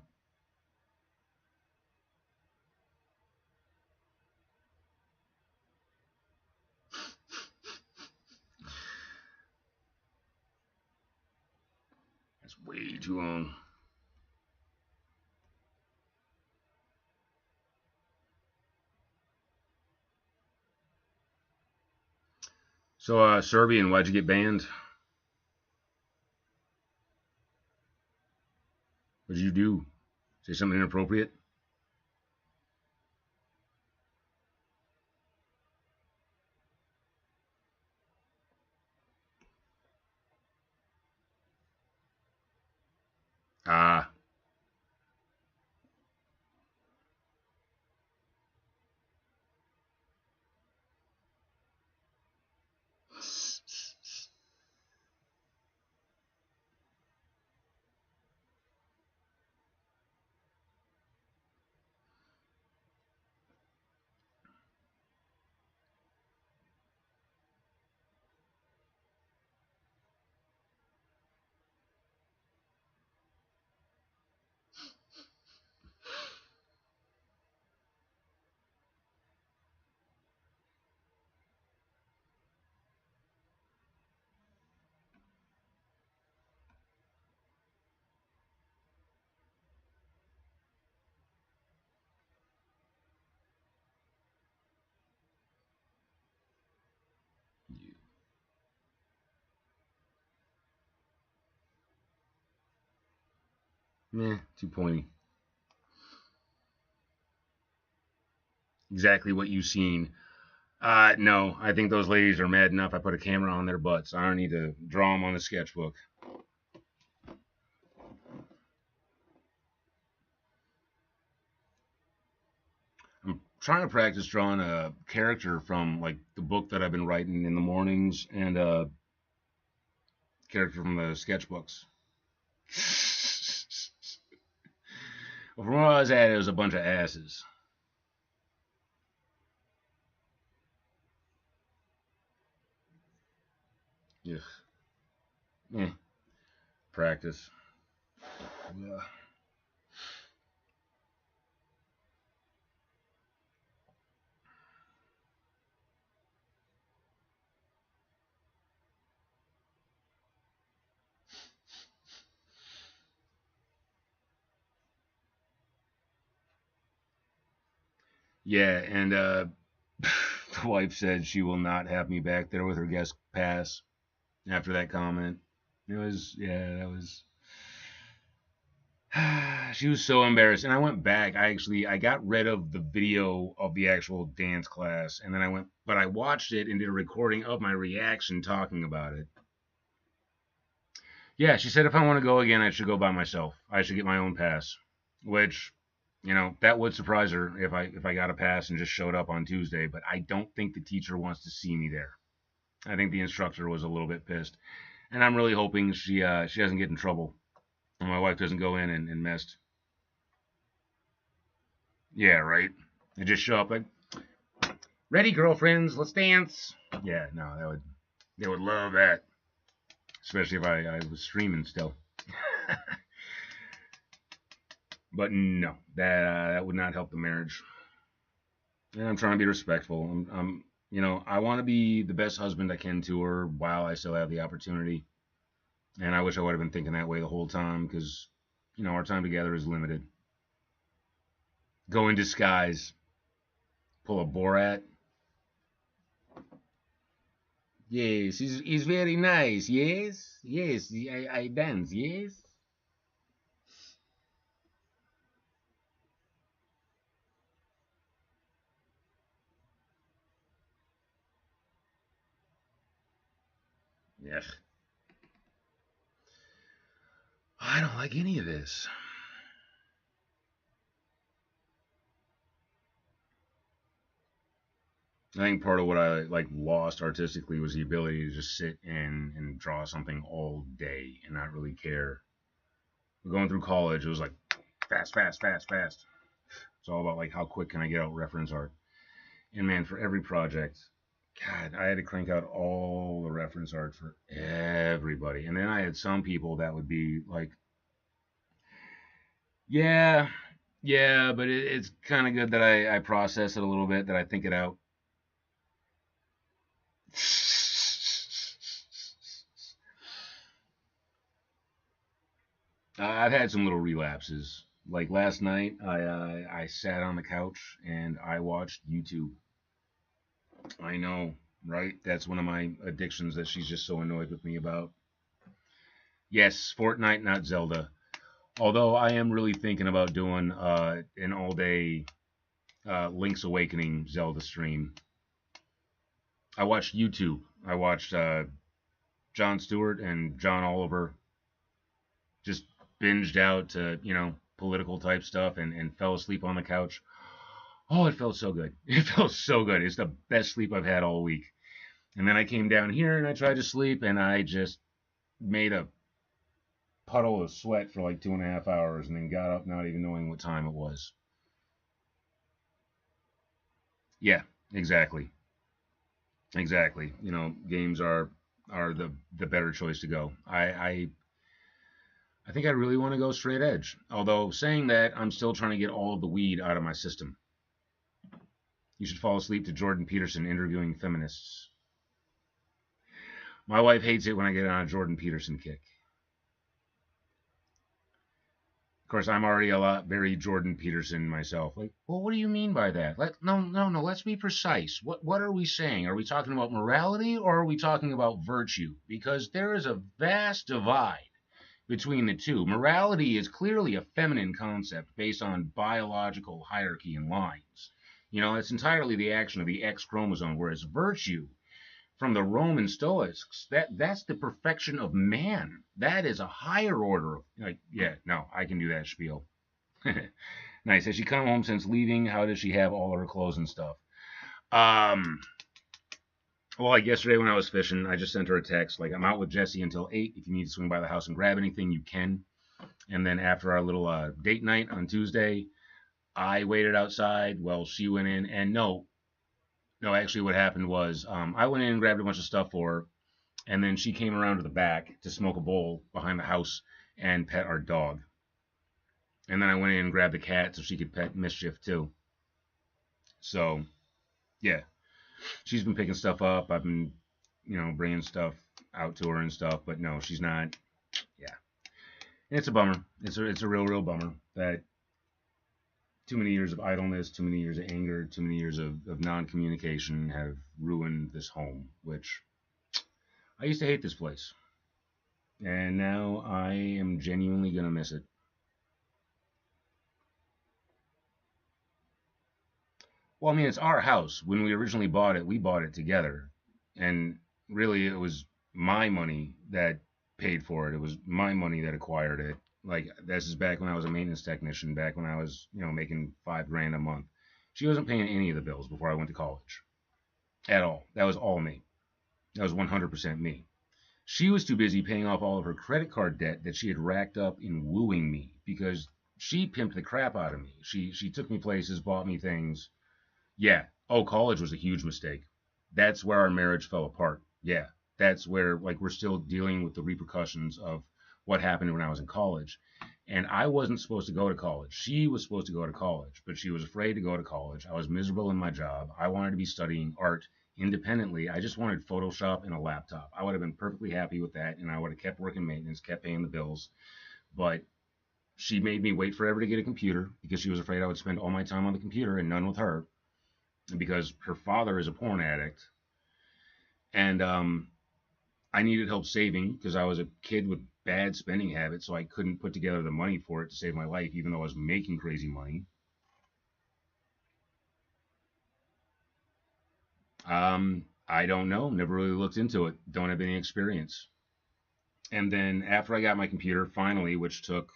Speaker 1: That's way too long. So, Serbian, why'd you get banned? What did you do? Say something inappropriate? Ah, too pointy. Exactly what you've seen. No, I think those ladies are mad enough. I put a camera on their butts. I don't need to draw them on the sketchbook. I'm trying to practice drawing a character from like the book that I've been writing in the mornings and a character from the sketchbooks. Well, from where I was at, it was a bunch of asses. Yeah. Practice. Yeah. Yeah, and the wife said she will not have me back there with her guest pass after that comment. It was, yeah, that was. She was so embarrassed, and I went back. I got rid of the video of the actual dance class, and then I went, but I watched it and did a recording of my reaction talking about it. Yeah, she said if I want to go again, I should go by myself. I should get my own pass, which, that would surprise her if I got a pass and just showed up on Tuesday. But I don't think the teacher wants to see me there. I think the instructor was a little bit pissed, and I'm really hoping she doesn't get in trouble, and my wife doesn't go in and mess. Yeah, right. I just show up like, ready, girlfriends, let's dance. Yeah, no, they would love that, especially if I was streaming still. But no, that would not help the marriage. And I'm trying to be respectful. I want to be the best husband I can to her while I still have the opportunity. And I wish I would have been thinking that way the whole time because, our time together is limited. Go in disguise, pull a Borat. Yes, he's very nice. Yes, yes, I dance. Yes. Yeah. I don't like any of this. I think part of what I lost artistically was the ability to just sit and draw something all day and not really care. Going through college, it was like fast, fast, fast, fast. It's all about how quick can I get out reference art. And man, for every project, God, I had to crank out all the reference art for everybody. And then I had some people that would be like, yeah, yeah, but it's kind of good that I process it a little bit, that I think it out. I've had some little relapses. Like last night, I sat on the couch and I watched YouTube. I know, right? That's one of my addictions that she's just so annoyed with me about. Yes, Fortnite, not Zelda. Although I am really thinking about doing an all day Link's Awakening Zelda stream. I watched YouTube. I watched Jon Stewart and John Oliver just binged out to, political type stuff and fell asleep on the couch. Oh, it felt so good. It felt so good. It's the best sleep I've had all week. And then I came down here and I tried to sleep and I just made a puddle of sweat for like 2.5 hours and then got up not even knowing what time it was. Yeah, exactly. Exactly. Games are the better choice to go. I think I really want to go straight edge. Although saying that, I'm still trying to get all of the weed out of my system. You should fall asleep to Jordan Peterson interviewing feminists. My wife hates it when I get on a Jordan Peterson kick. Of course, I'm already very Jordan Peterson myself. Like, well, what do you mean by that? No. Let's be precise. What are we saying? Are we talking about morality or are we talking about virtue? Because there is a vast divide between the two. Morality is clearly a feminine concept based on biological hierarchy and lines. You know, it's entirely the action of the X chromosome, whereas virtue from the Roman Stoics, that's the perfection of man. That is a higher order. Like, yeah, no, I can do that spiel. Nice. Has she come home since leaving? How does she have all of her clothes and stuff? Um, well, like yesterday when I was fishing, I just sent her a text like, I'm out with Jesse until 8. If you need to swing by the house and grab anything, you can. And then after our little date night on Tuesday, I waited outside while she went in. And no, actually, what happened was I went in and grabbed a bunch of stuff for her. And then she came around to the back to smoke a bowl behind the house and pet our dog. And then I went in and grabbed the cat so she could pet Mischief too. So, yeah, she's been picking stuff up. I've been, bringing stuff out to her and stuff. But no, she's not. Yeah, and it's a bummer. It's a real bummer that too many years of idleness, too many years of anger, too many years of non-communication have ruined this home. Which I used to hate this place, and now I am genuinely gonna miss it. Well, I mean, it's our house. When we originally bought it, we bought it together. And really, it was my money that paid for it. It was my money that acquired it. Like, this is back when I was a maintenance technician, back when I was, making $5 grand a month. She wasn't paying any of the bills before I went to college at all. That was all me. That was 100% me. She was too busy paying off all of her credit card debt that she had racked up in wooing me because she pimped the crap out of me. She took me places, bought me things. Yeah. Oh, college was a huge mistake. That's where our marriage fell apart. Yeah. That's where, like, we're still dealing with the repercussions of what happened when I was in college. And I wasn't supposed to go to college. She was supposed to go to college, but she was afraid to go to college. I was miserable in my job. I wanted to be studying art independently. I just wanted Photoshop and a laptop. I would have been perfectly happy with that, and I would have kept working maintenance, kept paying the bills. But she made me wait forever to get a computer because she was afraid I would spend all my time on the computer and none with her because her father is a porn addict. And I needed help saving because I was a kid with bad spending habits, so I couldn't put together the money for it to save my life, even though I was making crazy money. I don't know. Never really looked into it. Don't have any experience. And then after I got my computer, finally, which took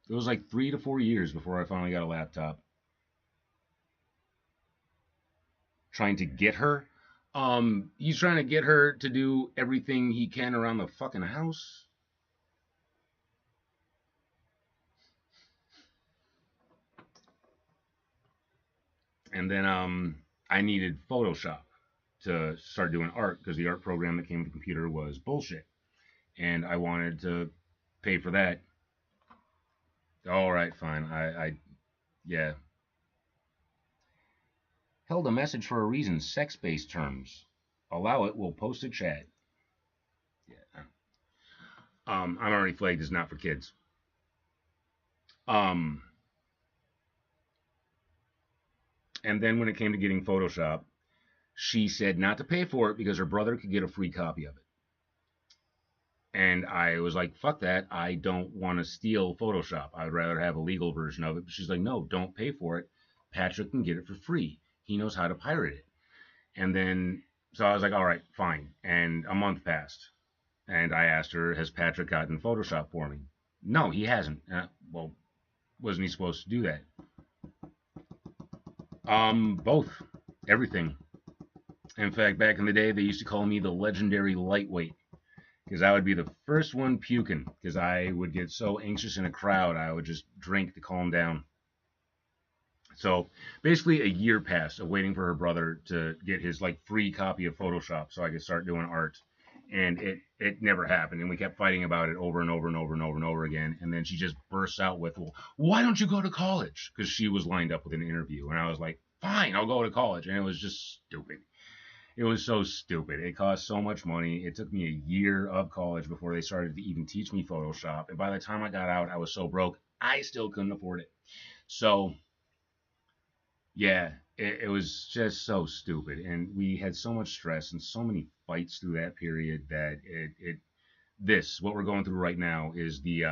Speaker 1: it was like 3 to 4 years before I finally got a laptop. Trying to get her. He's trying to get her to do everything he can around the fucking house. And then I needed Photoshop to start doing art because the art program that came with the computer was bullshit. And I wanted to pay for that. All right, fine. Yeah. Held a message for a reason. Sex-based terms. Allow it. We'll post a chat. Yeah. I'm already flagged as not for kids. And then when it came to getting Photoshop, she said not to pay for it because her brother could get a free copy of it. And I was like, fuck that. I don't want to steal Photoshop. I would rather have a legal version of it. But she's like, no, don't pay for it. Patrick can get it for free. He knows how to pirate it. And then, so I was like, all right, fine. And a month passed. And I asked her, has Patrick gotten Photoshop for me? No, he hasn't. Well, wasn't he supposed to do that? Both. Everything. In fact, back in the day, they used to call me the legendary lightweight because I would be the first one puking because I would get so anxious in a crowd, I would just drink to calm down. So basically a year passed of waiting for her brother to get his like free copy of Photoshop so I could start doing art. And it never happened. And we kept fighting about it over and over and over and over and over again. And then she just bursts out with, well, why don't you go to college? Because she was lined up with an interview. And I was like, fine, I'll go to college. And it was just stupid. It was so stupid. It cost so much money. It took me a year of college before they started to even teach me Photoshop. And by the time I got out, I was so broke, I still couldn't afford it. So, yeah, it was just so stupid, and we had so much stress and so many fights through that period that this what we're going through right now is the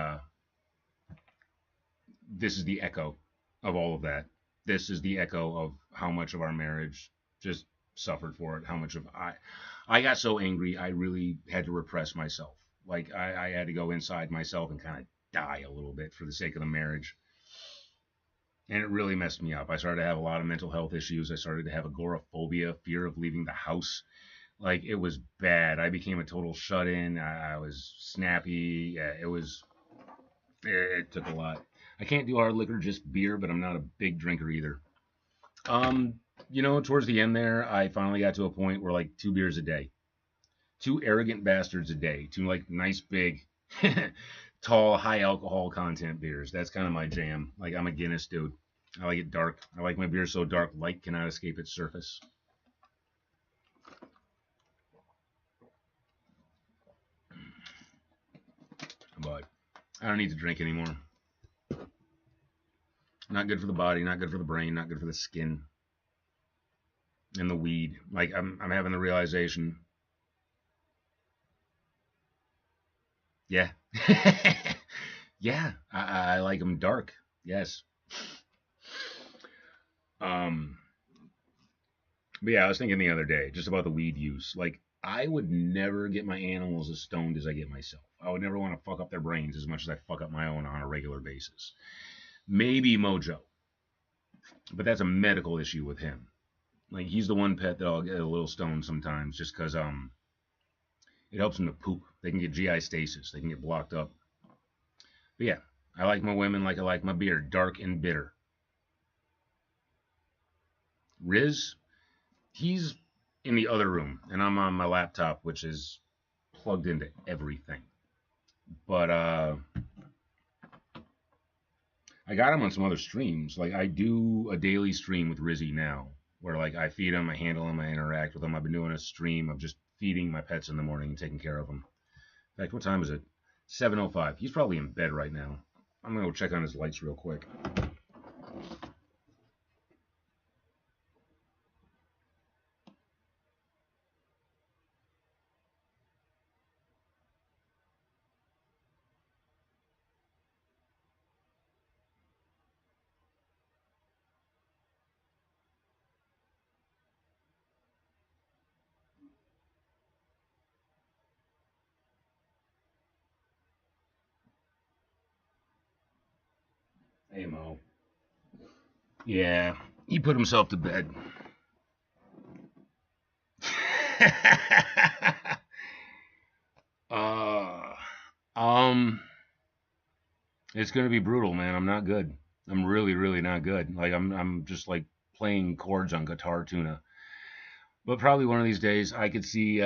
Speaker 1: this is the echo of all of that. This is the echo of how much of our marriage just suffered for it. How much of I got so angry, I really had to repress myself. Like I had to go inside myself and kind of die a little bit for the sake of the marriage. And it really messed me up. I started to have a lot of mental health issues. I started to have agoraphobia, fear of leaving the house. Like it was bad. I became a total shut in. I was snappy. It took a lot. I can't do hard liquor, just beer, but I'm not a big drinker either. Um, towards the end there, I finally got to a point where like 2 beers a day, two arrogant bastards a day, two like nice big, tall, high alcohol content beers. That's kind of my jam. Like I'm a Guinness dude. I like it dark. I like my beer so dark light cannot escape its surface. But I don't need to drink anymore. Not good for the body, not good for the brain, not good for the skin and the weed. Like I'm having the realization. Yeah. Yeah, I like them dark. Yes. Um, but yeah, I was thinking the other day just about the weed use. Like, I would never get my animals as stoned as I get myself. I would never want to fuck up their brains as much as I fuck up my own on a regular basis. Maybe Mojo, but that's a medical issue with him. Like, he's the one pet that I'll get a little stoned sometimes just because it helps him to poop. They can get GI stasis. They can get blocked up. But yeah, I like my women like I like my beer, dark and bitter. Riz, he's in the other room, and I'm on my laptop, which is plugged into everything. But I got him on some other streams. Like I do a daily stream with Rizzy now, where like I feed him, I handle him, I interact with him. I've been doing a stream of just feeding my pets in the morning and taking care of them. In fact, what time is it? 7:05. He's probably in bed right now. I'm gonna go check on his lights real quick. Hey Mo. Yeah, he put himself to bed. uh, um, it's gonna be brutal, man. I'm not good. I'm really, really not good. Like I'm just like playing chords on guitar tuna. But probably one of these days, I could see.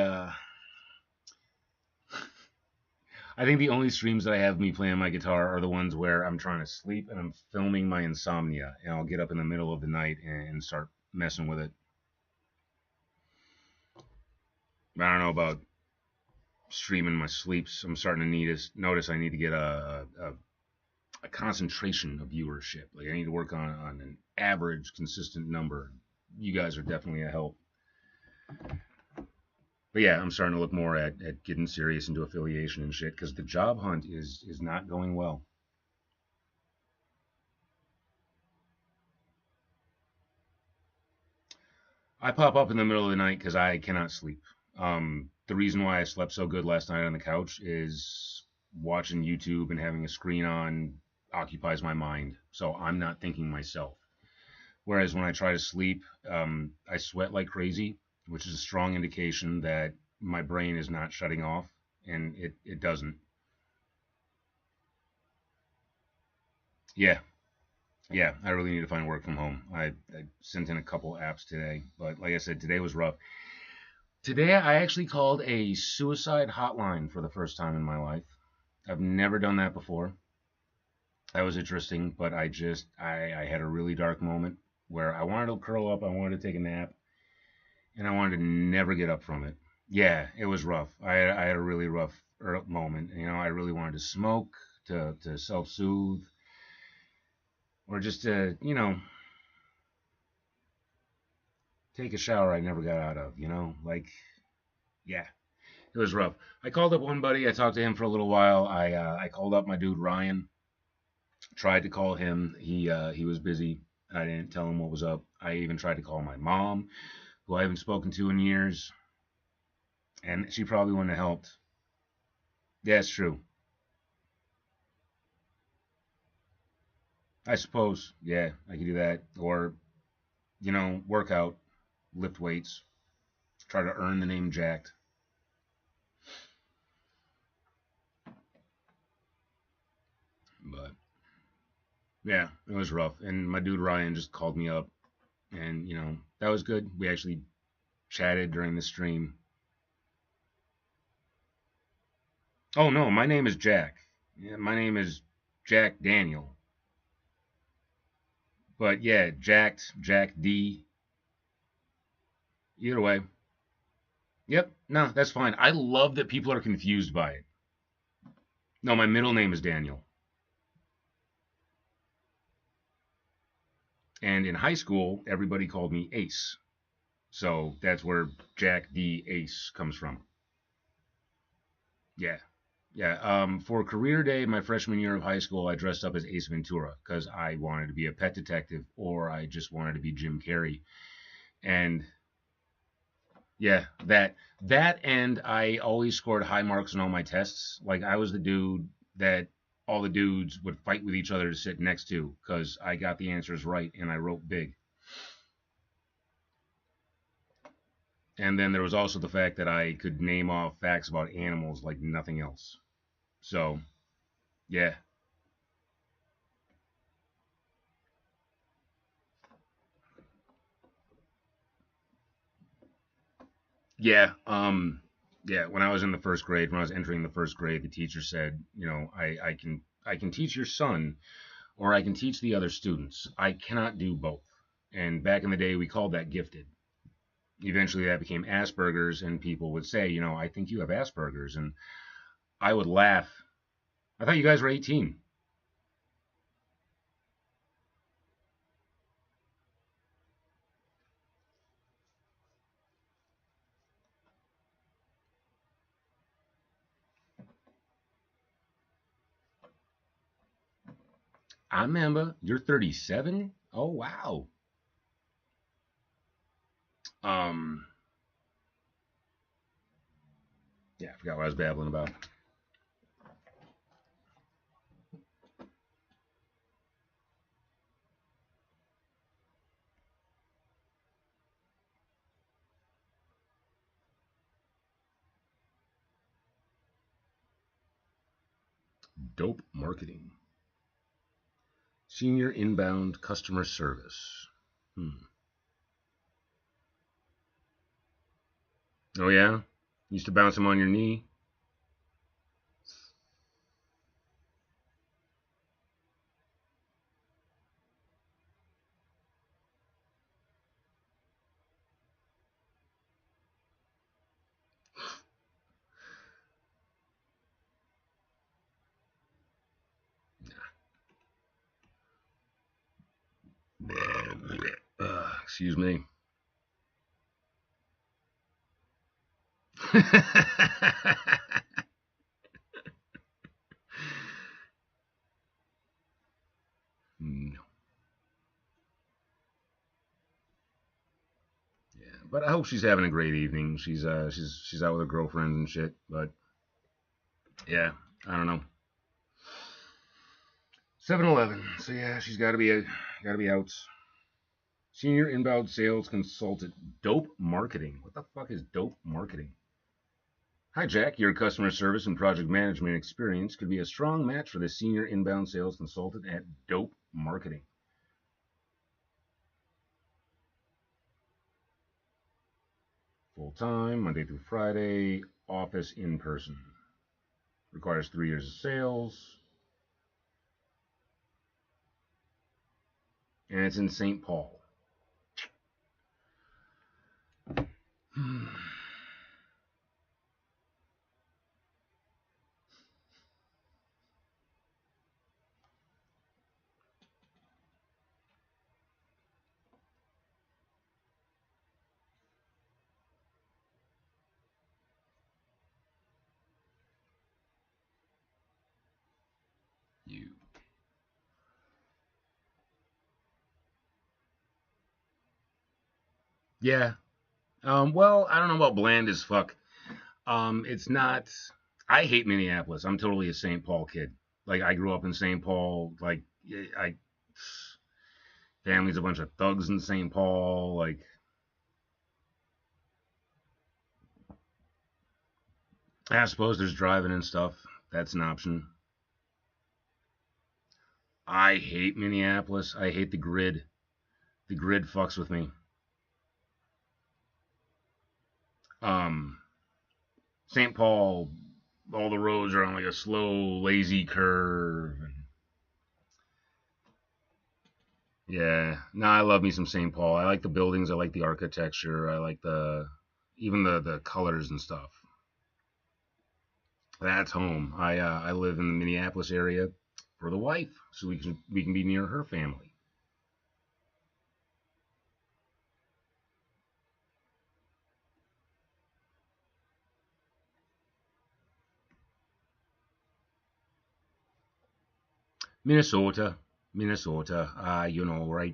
Speaker 1: I think the only streams that I have me playing my guitar are the ones where I'm trying to sleep and I'm filming my insomnia, and I'll get up in the middle of the night and start messing with it. But I don't know about streaming my sleeps. I'm starting to notice I need to get a concentration of viewership. Like I need to work on an average, consistent number. You guys are definitely a help. But yeah, I'm starting to look more at getting serious into affiliation and shit because the job hunt is not going well. I pop up in the middle of the night because I cannot sleep. The reason why I slept so good last night on the couch is watching YouTube and having a screen on occupies my mind, so I'm not thinking myself. Whereas when I try to sleep, I sweat like crazy, which is a strong indication that my brain is not shutting off, and it doesn't. Yeah, yeah, I really need to find work from home. I sent in a couple apps today, but like I said, today was rough. Today I actually called a suicide hotline for the first time in my life. I've never done that before. That was interesting, but I had a really dark moment where I wanted to curl up, I wanted to take a nap, and I wanted to never get up from it. Yeah, it was rough. I had a really rough moment. I really wanted to smoke to self soothe or just to take a shower I never got out of, Like, yeah, it was rough. I called up one buddy. I talked to him for a little while. I called up my dude Ryan. Tried to call him. He was busy. I didn't tell him what was up. I even tried to call my mom, who I haven't spoken to in years, and she probably wouldn't have helped. Yeah, it's true. I suppose. Yeah, I could do that. Or, work out, lift weights, try to earn the name Jacked. But yeah, it was rough. And my dude Ryan just called me up, and that was good. We actually chatted during the stream. Oh no, my name is Jack. Yeah, my name is Jack Daniel. But yeah, Jacked, Jack D. Either way. Yep. No, that's fine. I love that people are confused by it. No, my middle name is Daniel. And in high school, everybody called me Ace. So that's where Jack D. Ace comes from. Yeah. Yeah. For career day, my freshman year of high school, I dressed up as Ace Ventura because I wanted to be a pet detective or I just wanted to be Jim Carrey. And yeah, that and I always scored high marks on all my tests. Like I was the dude that all the dudes would fight with each other to sit next to because I got the answers right and I wrote big. And then there was also the fact that I could name off facts about animals like nothing else. So, yeah. Yeah, yeah, when I was in the first grade, when I was entering the first grade, the teacher said, I can teach your son or I can teach the other students. I cannot do both. And back in the day we called that gifted. Eventually that became Asperger's and people would say, I think you have Asperger's and I would laugh. I thought you guys were 18. I remember you're 37. Oh wow. Um, yeah, I forgot what I was babbling about. Dope marketing. Senior inbound customer service. Hmm. Oh yeah, used to bounce him on your knee. Excuse me. No. Yeah, but I hope she's having a great evening. She's out with her girlfriends and shit. But yeah, I don't know. 7-Eleven. So yeah, she's got to be out. Senior inbound sales consultant. Dope marketing. What the fuck is dope marketing? Hi Jack, your customer service and project management experience could be a strong match for the senior inbound sales consultant at Dope Marketing. Full time, Monday through Friday, office in person. Requires 3 years of sales. And it's in St. Paul. Yeah. Well, I don't know about bland as fuck. It's not. I hate Minneapolis. I'm totally a St. Paul kid. Like I grew up in St. Paul. Like I family's a bunch of thugs in St. Paul. Like I suppose there's driving and stuff. That's an option. I hate Minneapolis. I hate the grid. The grid fucks with me. Um, St. Paul, all the roads are on like a slow, lazy curve. And yeah, no, I love me some St. Paul. I like the buildings. I like the architecture. I like the even the colors and stuff. That's home. I live in the Minneapolis area for the wife, so we can be near her family. Minnesota, Minnesota.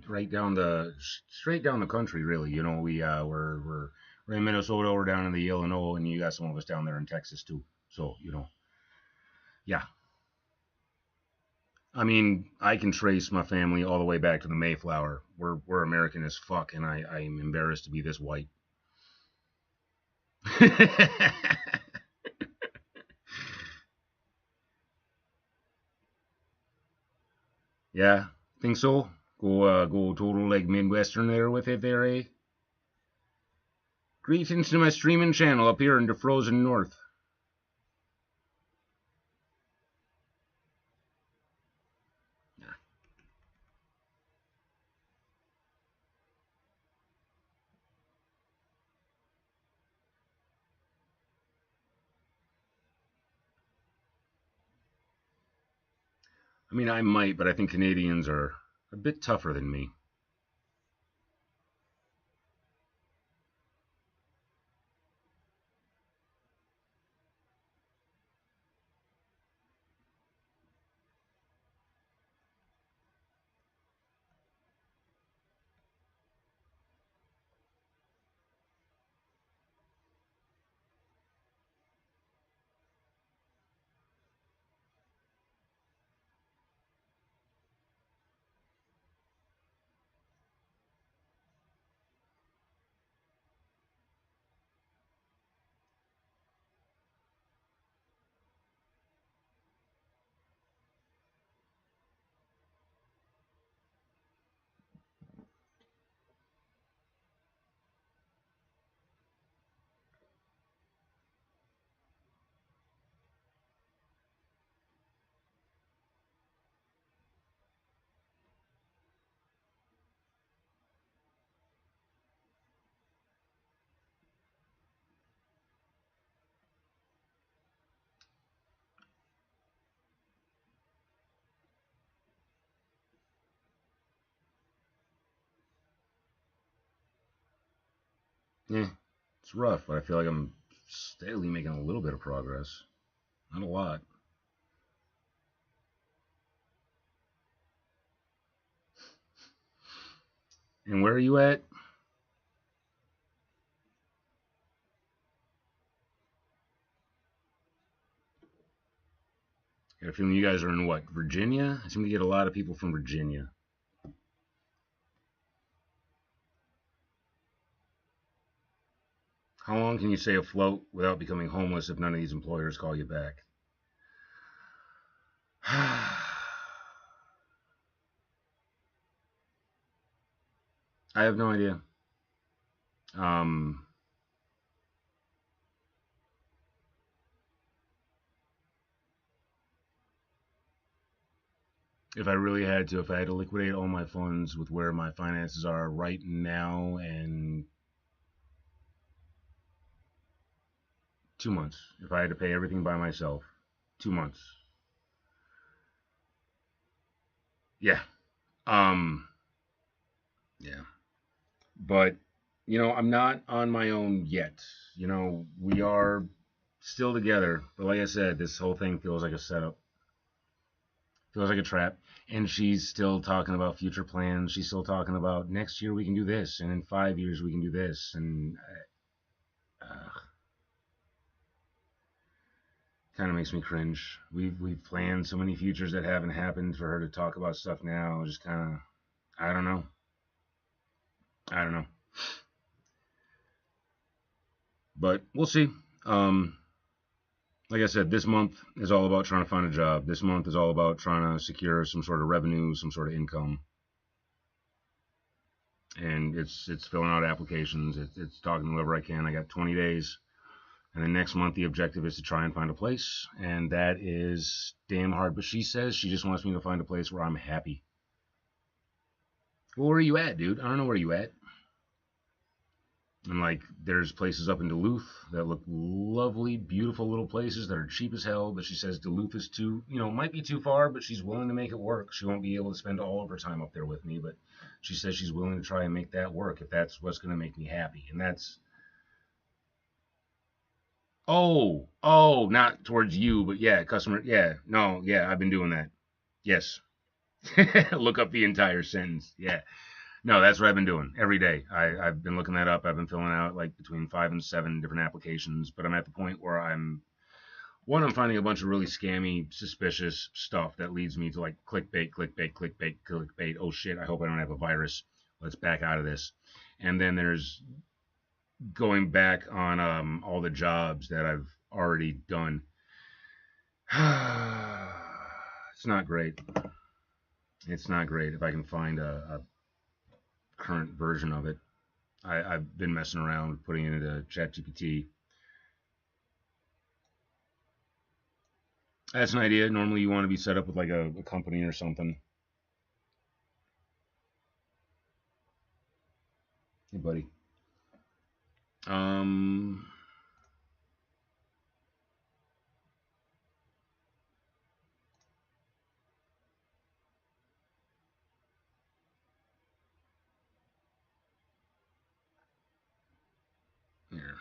Speaker 1: Right down the straight down the country. Really, we're in Minnesota. We're down in the Illinois, and you got some of us down there in Texas too. So yeah. I mean, I can trace my family all the way back to the Mayflower. We're American as fuck, and I'm embarrassed to be this white. Yeah, think so. Go total like Midwestern there with it there, eh? Greetings to my streaming channel up here in the frozen north. I mean, I might, but I think Canadians are a bit tougher than me. Yeah, it's rough, but I feel like I'm steadily making a little bit of progress. Not a lot. And where are you at? I got a feeling you guys are in what, Virginia? I seem to get a lot of people from Virginia. How long can you stay afloat without becoming homeless if none of these employers call you back? I have no idea. Um, if I had to liquidate all my funds with where my finances are right now, and 2 months. If I had to pay everything by myself, 2 months. Yeah. Um. Yeah. But I'm not on my own yet. We are still together. But like I said, this whole thing feels like a setup. Feels like a trap. And she's still talking about future plans. She's still talking about next year we can do this, and in 5 years we can do this. And kind of makes me cringe. We've planned so many futures that haven't happened for her to talk about stuff now. Just kind of, I don't know. I don't know. But we'll see. Like I said, this month is all about trying to find a job. This month is all about trying to secure some sort of revenue, some sort of income. And it's filling out applications. It's talking to whoever I can. I got 20 days. And then next month, the objective is to try and find a place. And that is damn hard. But she says she just wants me to find a place where I'm happy. Well, where are you at, dude? I don't know where you at. And like, there's places up in Duluth that look lovely, beautiful little places that are cheap as hell. But she says Duluth is too, might be too far, but she's willing to make it work. She won't be able to spend all of her time up there with me, but she says she's willing to try and make that work if that's what's going to make me happy. And that's, oh, not towards you, but yeah, customer, yeah, no, yeah, I've been doing that. Yes. Look up the entire sentence. Yeah. No, that's what I've been doing every day. I've been looking that up. I've been filling out like between 5 and 7 different applications, but I'm at the point where I'm finding a bunch of really scammy, suspicious stuff that leads me to like clickbait, clickbait, clickbait, clickbait. Oh shit, I hope I don't have a virus. Let's back out of this. And then there's going back on all the jobs that I've already done. It's not great. It's not great. If I can find a current version of it. I've been messing around with putting it into ChatGPT. That's an idea. Normally you want to be set up with like a company or something. Hey, buddy. Here.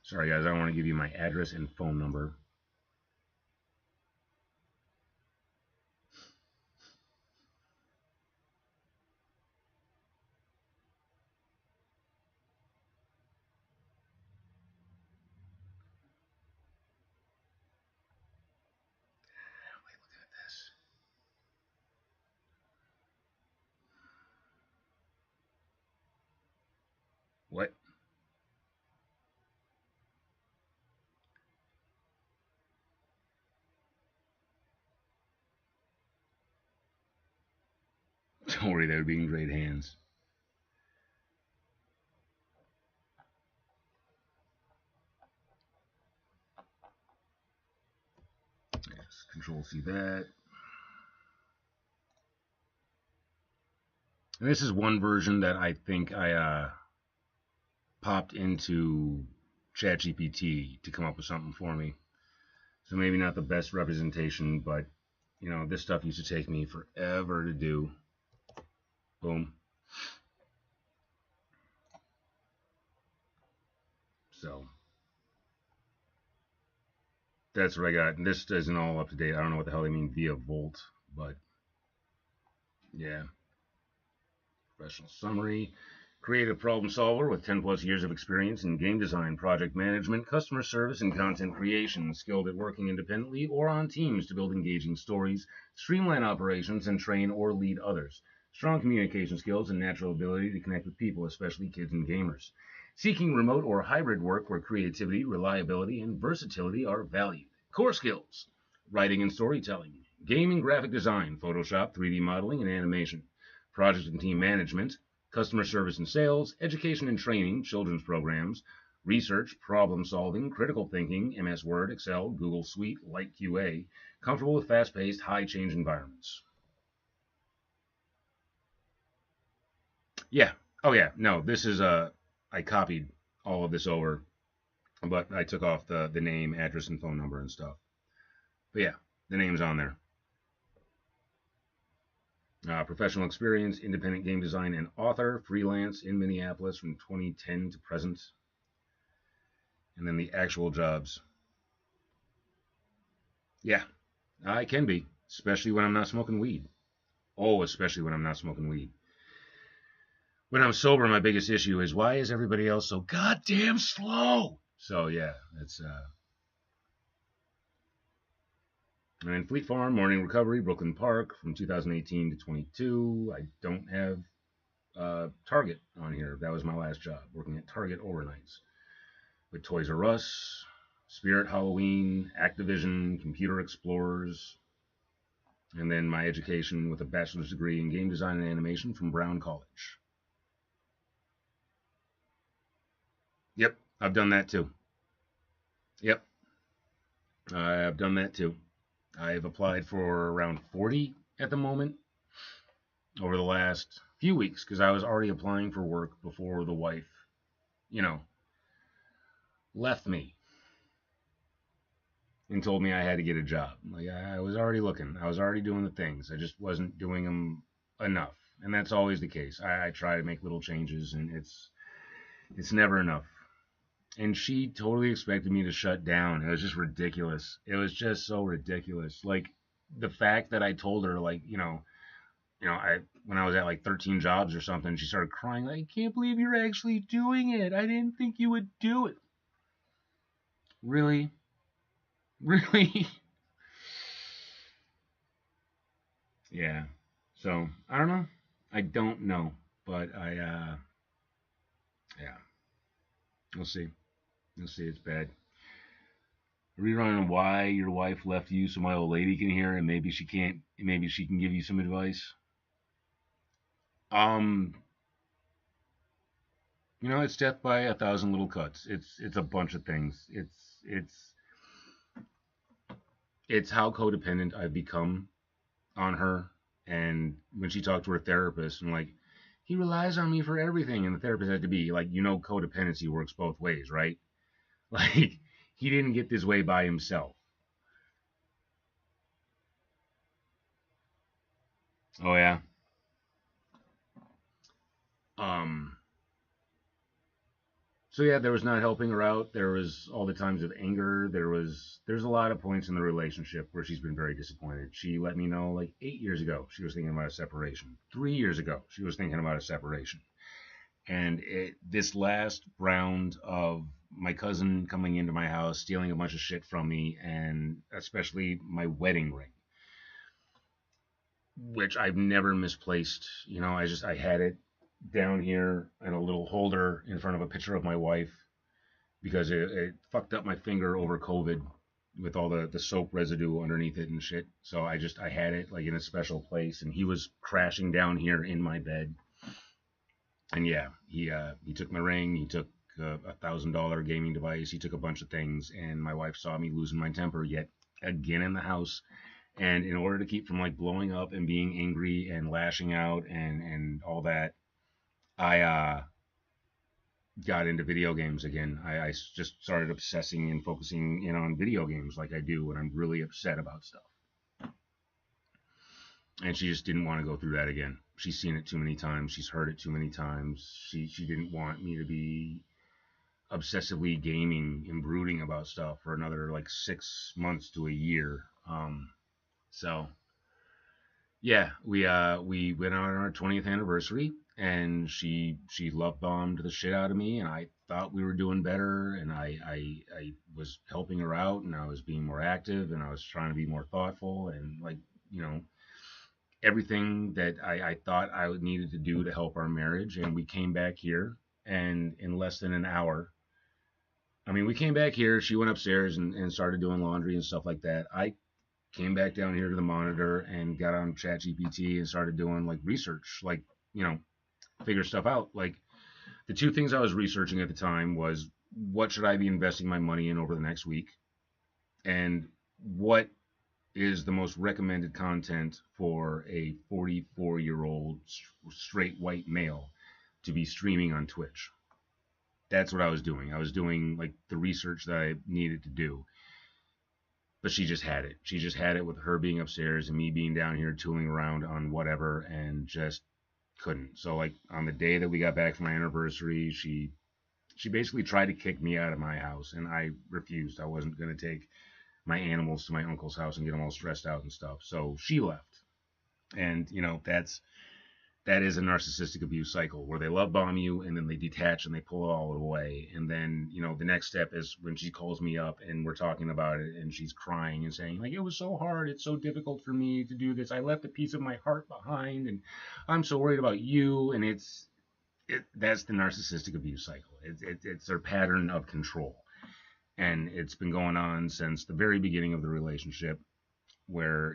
Speaker 1: Sorry, guys. I don't want to give you my address and phone number. Wait, look at this. What? Don't worry, they would be in great hands. Yes, Control C that. And this is one version that I think I popped into ChatGPT to come up with something for me. So maybe not the best representation, but this stuff used to take me forever to do. Boom. So that's what I got. And this isn't all up to date. I don't know what the hell they mean via Volt, but yeah. Professional summary. Creative problem solver with 10 plus years of experience in game design, project management, customer service, and content creation. Skilled at working independently or on teams to build engaging stories, streamline operations, and train or lead others. Strong communication skills and natural ability to connect with people, especially kids and gamers. Seeking remote or hybrid work where creativity, reliability, and versatility are valued. Core skills: writing and storytelling, game and graphic design, Photoshop, 3D modeling, and animation, project and team management, customer service and sales, education and training, children's programs, research, problem solving, critical thinking, MS Word, Excel, Google Suite, Light QA, comfortable with fast-paced, high-change environments. Yeah. Oh, yeah. No, this is I copied all of this over, but I took off the name, address, and phone number and stuff. But yeah, the name's on there. Professional experience, independent game design and author, freelance in Minneapolis from 2010 to present. And then the actual jobs. Yeah, I can be, especially when I'm not smoking weed. Oh, especially when I'm not smoking weed. When I'm sober, my biggest issue is why is everybody else so goddamn slow? So yeah, it's and Fleet Farm, Morning Recovery, Brooklyn Park from 2018 to 22. I don't have Target on here. That was my last job, working at Target overnights with Toys R Us, Spirit Halloween, Activision, Computer Explorers, and then my education with a bachelor's degree in game design and animation from Brown College. Yep, I've done that too. Yep, I've done that too. I've applied for around 40 at the moment over the last few weeks because I was already applying for work before the wife, you know, left me and told me I had to get a job. Like I was already looking, I was already doing the things. I just wasn't doing them enough, and that's always the case. I try to make little changes, and it's never enough. And she totally expected me to shut down. It was just ridiculous. It was just so ridiculous. Like the fact that I told her, like, I when I was at like 13 jobs or something, she started crying, like, I can't believe you're actually doing it. I didn't think you would do it. Really? Really? Yeah. So I don't know. I don't know. But yeah, we'll see. We'll see. It's bad. Rerun on why your wife left you so my old lady can hear and maybe she can't, maybe she can give you some advice. Um, it's death by a thousand little cuts. It's a bunch of things. It's how codependent I've become on her. And when she talked to her therapist, I'm like, he relies on me for everything. And the therapist had to be like, codependency works both ways, right? Like, he didn't get this way by himself. Oh yeah. Um. So yeah, there was not helping her out. There was all the times of anger. There's a lot of points in the relationship where she's been very disappointed. She let me know like 8 years ago she was thinking about a separation. 3 years ago she was thinking about a separation. And this last round of my cousin coming into my house, stealing a bunch of shit from me, and especially my wedding ring, which I've never misplaced. I had it down here in a little holder in front of a picture of my wife because it fucked up my finger over COVID with all the soap residue underneath it and shit. So I had it like in a special place, and he was crashing down here in my bed. And yeah, he took my ring, he took $1,000 gaming device, he took a bunch of things, and my wife saw me losing my temper yet again in the house. And in order to keep from like blowing up and being angry and lashing out and all that, I got into video games again. I just started obsessing and focusing in on video games like I do when I'm really upset about stuff. And she just didn't want to go through that again. She's seen it too many times. She's heard it too many times. She didn't want me to be obsessively gaming and brooding about stuff for another like 6 months to a year. So yeah, we went on our 20th anniversary, and she love bombed the shit out of me, and I thought we were doing better, and I was helping her out, and I was being more active, and I was trying to be more thoughtful, and like you know everything that I thought I needed to do to help our marriage, and we came back here, and in less than an hour. I mean, we came back here. She went upstairs and started doing laundry and stuff like that. I came back down here to the monitor and got on ChatGPT and started doing like research, like, you know, figure stuff out. Like the two things I was researching at the time was what should I be investing my money in over the next week, and what is the most recommended content for a 44-year-old straight white male to be streaming on Twitch. That's what I was doing. I was doing like the research that I needed to do. But she just had it. She just had it with her being upstairs and me being down here tooling around on whatever, and just couldn't. So like on the day that we got back from my anniversary, she basically tried to kick me out of my house, and I refused. I wasn't going to take my animals to my uncle's house and get them all stressed out and stuff. So she left. And, that is a narcissistic abuse cycle where they love bomb you and then they detach and they pull it all away. And then, the next step is when she calls me up and we're talking about it and she's crying and saying, like, it was so hard. It's so difficult for me to do this. I left a piece of my heart behind and I'm so worried about you. And that's the narcissistic abuse cycle. It's their pattern of control. And it's been going on since the very beginning of the relationship where,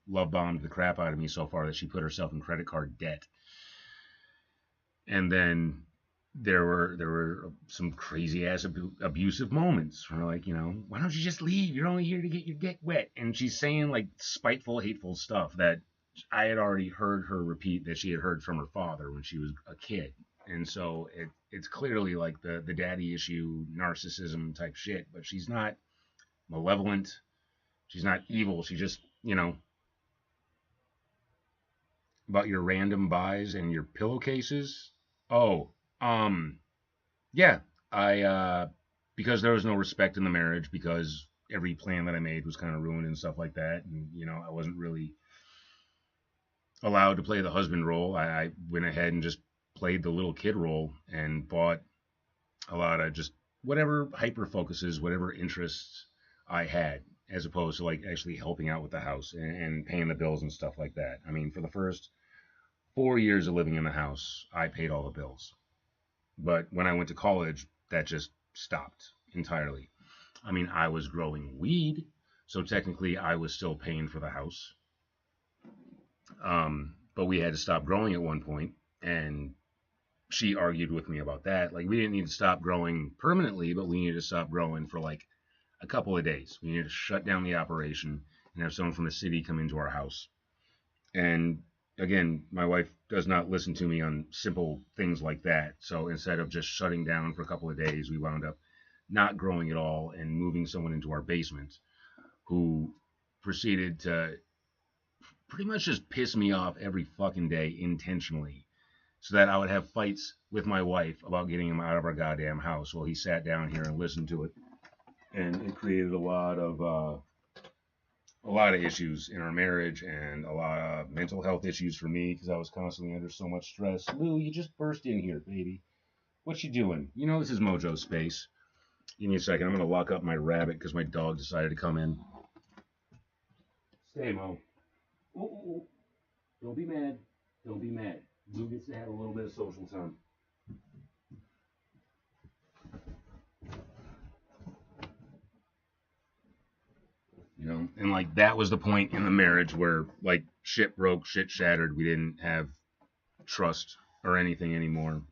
Speaker 1: love bombed the crap out of me so far that she put herself in credit card debt. And then there were some crazy ass abusive moments where, like, why don't you just leave? You're only here to get your dick wet. And she's saying like spiteful, hateful stuff that I had already heard her repeat that she had heard from her father when she was a kid. And so it's clearly like the daddy issue, narcissism type shit. But she's not malevolent. She's not evil. She just, about your random buys and your pillowcases. Oh, yeah. Because there was no respect in the marriage, because every plan that I made was kind of ruined and stuff like that. And, I wasn't really allowed to play the husband role. I went ahead and just played the little kid role and bought a lot of just whatever hyper focuses, whatever interests I had, as opposed to like actually helping out with the house and paying the bills and stuff like that. I mean, for the first 4 years of living in the house, I paid all the bills. But when I went to college, that just stopped entirely. I mean, I was growing weed, so technically I was still paying for the house. But we had to stop growing at one point, and she argued with me about that. Like, we didn't need to stop growing permanently, but we needed to stop growing for like a couple of days. We needed to shut down the operation and have someone from the city come into our house. And again, my wife does not listen to me on simple things like that. So instead of just shutting down for a couple of days, we wound up not growing at all and moving someone into our basement who proceeded to pretty much just piss me off every fucking day intentionally, so that I would have fights with my wife about getting him out of our goddamn house while he sat down here and listened to it. And it created a lot of issues in our marriage and a lot of mental health issues for me because I was constantly under so much stress. Lou, you just burst in here, baby. What you doing? This is Mojo Space. Give me a second. I'm going to lock up my rabbit because my dog decided to come in. Stay, Mo. Oh. Don't be mad. Don't be mad. Lou gets to have a little bit of social time. And like that was the point in the marriage where like shit broke, shit shattered. We didn't have trust or anything anymore.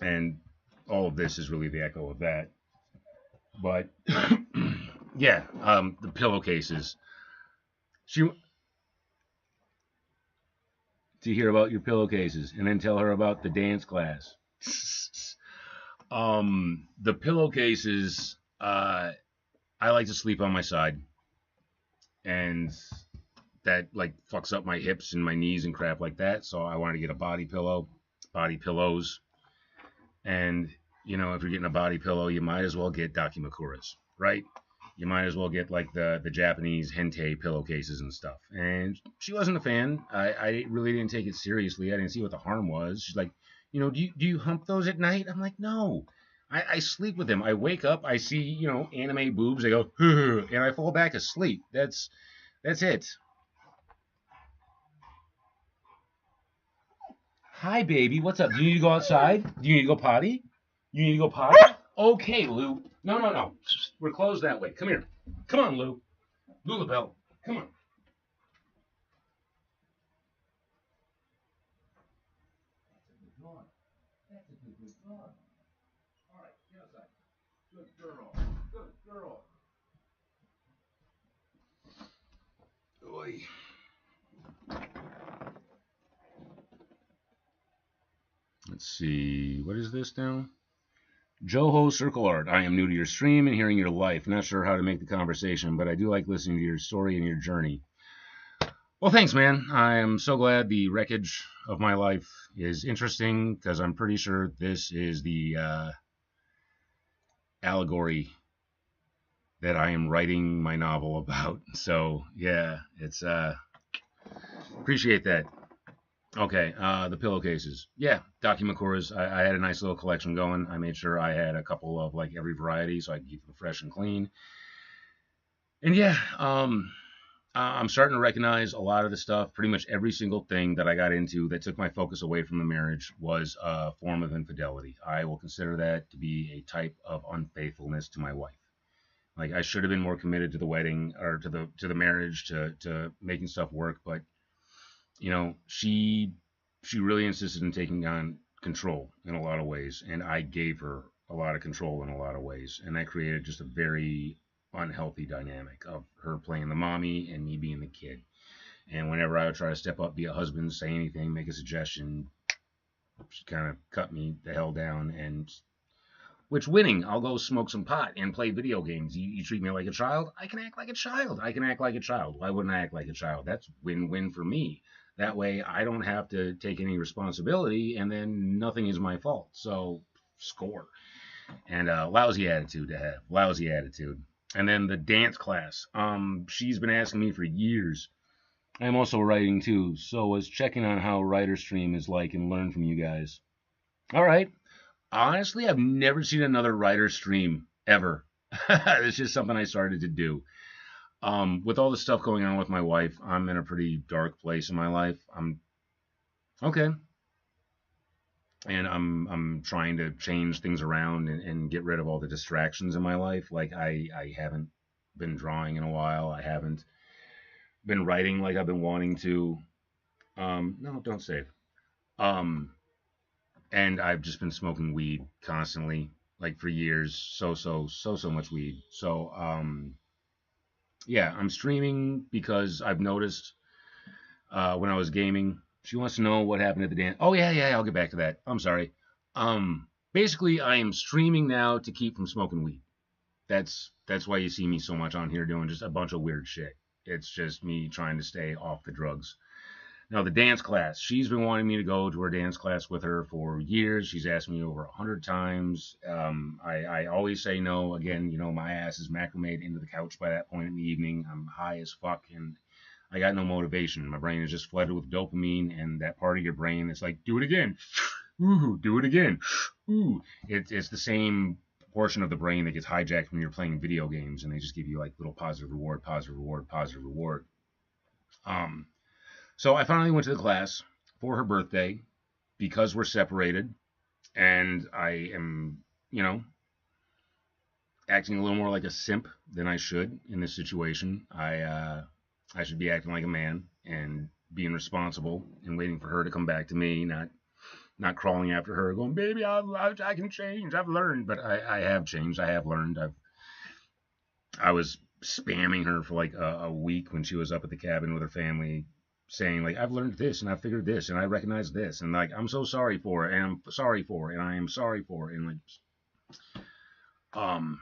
Speaker 1: And all of this is really the echo of that. But yeah, the pillowcases. To hear about your pillowcases and then tell her about the dance class. The pillowcases, I like to sleep on my side, and that like fucks up my hips and my knees and crap like that. So I wanted to get a body pillows. And, if you're getting a body pillow, you might as well get Dakimakuras, right? You might as well get like the Japanese hentai pillowcases and stuff. And she wasn't a fan. I really didn't take it seriously. I didn't see what the harm was. She's like, do you hump those at night? I'm like, no. I sleep with them. I wake up, I see, anime boobs. I go, and I fall back asleep. That's it. Hi, baby. What's up? Do you need to go outside? Do you need to go potty? You need to go potty? Okay, Lou. No. We're closed that way. Come here. Come on, Lou. Lou LaBelle. Come on. That's a good dog. All right, get outside. Good girl. Good girl. Oy. Let's see. What is this now? Joho Circle Art. I am new to your stream and hearing your life. Not sure how to make the conversation, but I do like listening to your story and your journey. Well, thanks, man. I am so glad the wreckage of my life is interesting because I'm pretty sure this is the allegory that I am writing my novel about. So yeah, it's appreciate that. Okay, the pillowcases. Yeah, Dakimakuras. I had a nice little collection going. I made sure I had a couple of like every variety so I could keep them fresh and clean. And yeah, I'm starting to recognize a lot of the stuff. Pretty much every single thing that I got into that took my focus away from the marriage was a form of infidelity. I will consider that to be a type of unfaithfulness to my wife. Like I should have been more committed to the wedding or to the marriage to making stuff work, but she really insisted in taking on control in a lot of ways, and I gave her a lot of control in a lot of ways, and that created just a very unhealthy dynamic of her playing the mommy and me being the kid. And whenever I would try to step up, be a husband, say anything, make a suggestion, she kind of cut me the hell down. And which winning, I'll go smoke some pot and play video games. You treat me like a child, I can act like a child. I can act like a child. Why wouldn't I act like a child? That's win-win for me. That way I don't have to take any responsibility and then nothing is my fault. So score. And lousy attitude to have. Lousy attitude. And then the dance class. She's been asking me for years. I'm also writing too, so I was checking on how Writer Stream is like and learn from you guys. All right. Honestly, I've never seen another writer stream ever. It's just something I started to do. With all the stuff going on with my wife, I'm in a pretty dark place in my life. I'm okay, and I'm trying to change things around and get rid of all the distractions in my life. Like I haven't been drawing in a while. I haven't been writing like I've been wanting to. No, don't save. Um, and I've just been smoking weed constantly, like for years. So much weed. So yeah, I'm streaming because I've noticed when I was gaming. She wants to know what happened at the dance. Oh yeah, I'll get back to that. I'm sorry. Basically, I am streaming now to keep from smoking weed. That's why you see me so much on here doing just a bunch of weird shit. It's just me trying to stay off the drugs. Now the dance class. She's been wanting me to go to her dance class with her for years. She's asked me over 100 times. I always say no. Again, my ass is macrame into the couch by that point in the evening. I'm high as fuck and I got no motivation. My brain is just flooded with dopamine, and that part of your brain is like, do it again. Ooh, do it again. Ooh. It's the same portion of the brain that gets hijacked when you're playing video games, and they just give you like little positive reward, positive reward, positive reward. Um, so I finally went to the class for her birthday because we're separated, and I am, acting a little more like a simp than I should in this situation. I should be acting like a man and being responsible and waiting for her to come back to me, not crawling after her, going, "Baby, I can change. I've learned." But I have changed. I have learned. I was spamming her for like a week when she was up at the cabin with her family, saying like, "I've learned this and I figured this and I recognize this and like I'm so sorry for it and I'm sorry for it and I am sorry for it," and like um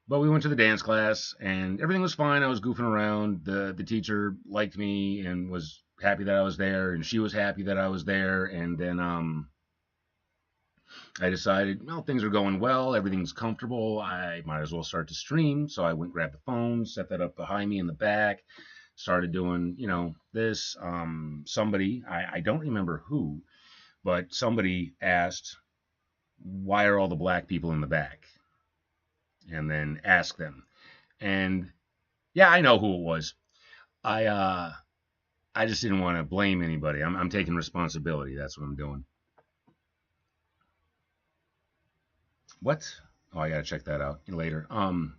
Speaker 1: but we went to the dance class and everything was fine. I was goofing around. The teacher liked me and was happy that I was there, and she was happy that I was there. And then I decided, well, things are going well. Everything's comfortable. I might as well start to stream. So I went, grabbed the phone, set that up behind me in the back, started doing, this. Somebody, I don't remember who, but somebody asked, why are all the black people in the back? And then ask them. And yeah, I know who it was. I just didn't want to blame anybody. I'm taking responsibility. That's what I'm doing. What? Oh, I gotta check that out later. And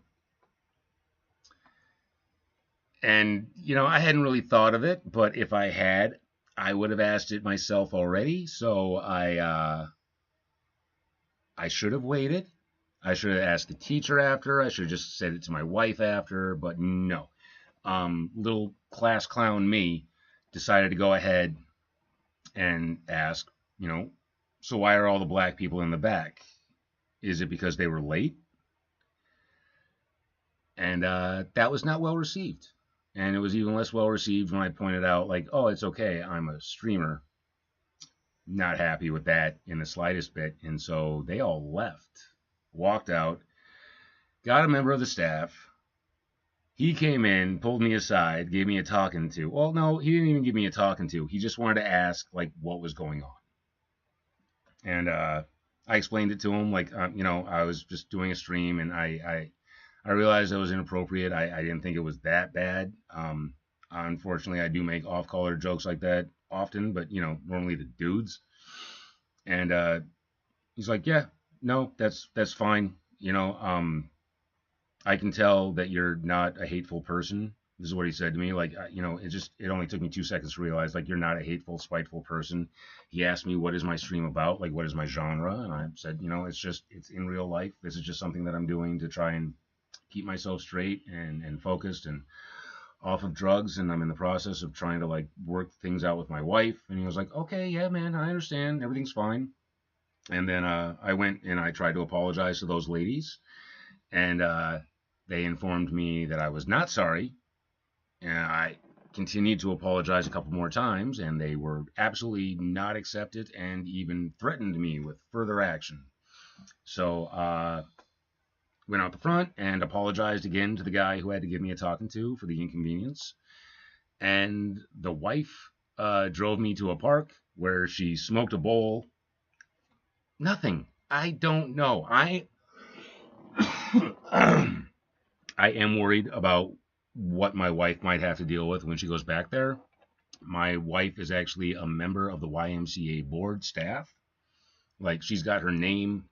Speaker 1: I hadn't really thought of it, but if I had, I would have asked it myself already. So I should have waited. I should have asked the teacher after. I should have just said it to my wife after, but no. Little class clown me decided to go ahead and ask, so why are all the black people in the back? Is it because they were late? And that was not well received. And it was even less well received when I pointed out, like, oh, it's okay. I'm a streamer. Not happy with that in the slightest bit. And so they all left, walked out. got a member of the staff. He came in, pulled me aside, gave me a talking to. Well, no, he didn't even give me a talking to. He just wanted to ask like what was going on, and I explained it to him. Like, I was just doing a stream, and I realized that was inappropriate. I didn't think it was that bad. Unfortunately, I do make off-color jokes like that often, but normally the dudes. And he's like, "Yeah, no, that's fine. I can tell that you're not a hateful person." This is what he said to me. Like, it only took me 2 seconds to realize, like, you're not a hateful, spiteful person. He asked me, what is my stream about? Like, what is my genre? And I said, it's in real life. This is just something that I'm doing to try and keep myself straight and focused and off of drugs. And I'm in the process of trying to, like, work things out with my wife. And he was like, okay, yeah, man, I understand. Everything's fine. And then I went and I tried to apologize to those ladies. And they informed me that I was not sorry. And I continued to apologize a couple more times, and they were absolutely not accepted and even threatened me with further action. So went out the front and apologized again to the guy who had to give me a talking to for the inconvenience. And the wife drove me to a park where she smoked a bowl. Nothing. I don't know. I am worried about what my wife might have to deal with when she goes back there. My wife is actually a member of the YMCA board staff. Like, she's got her name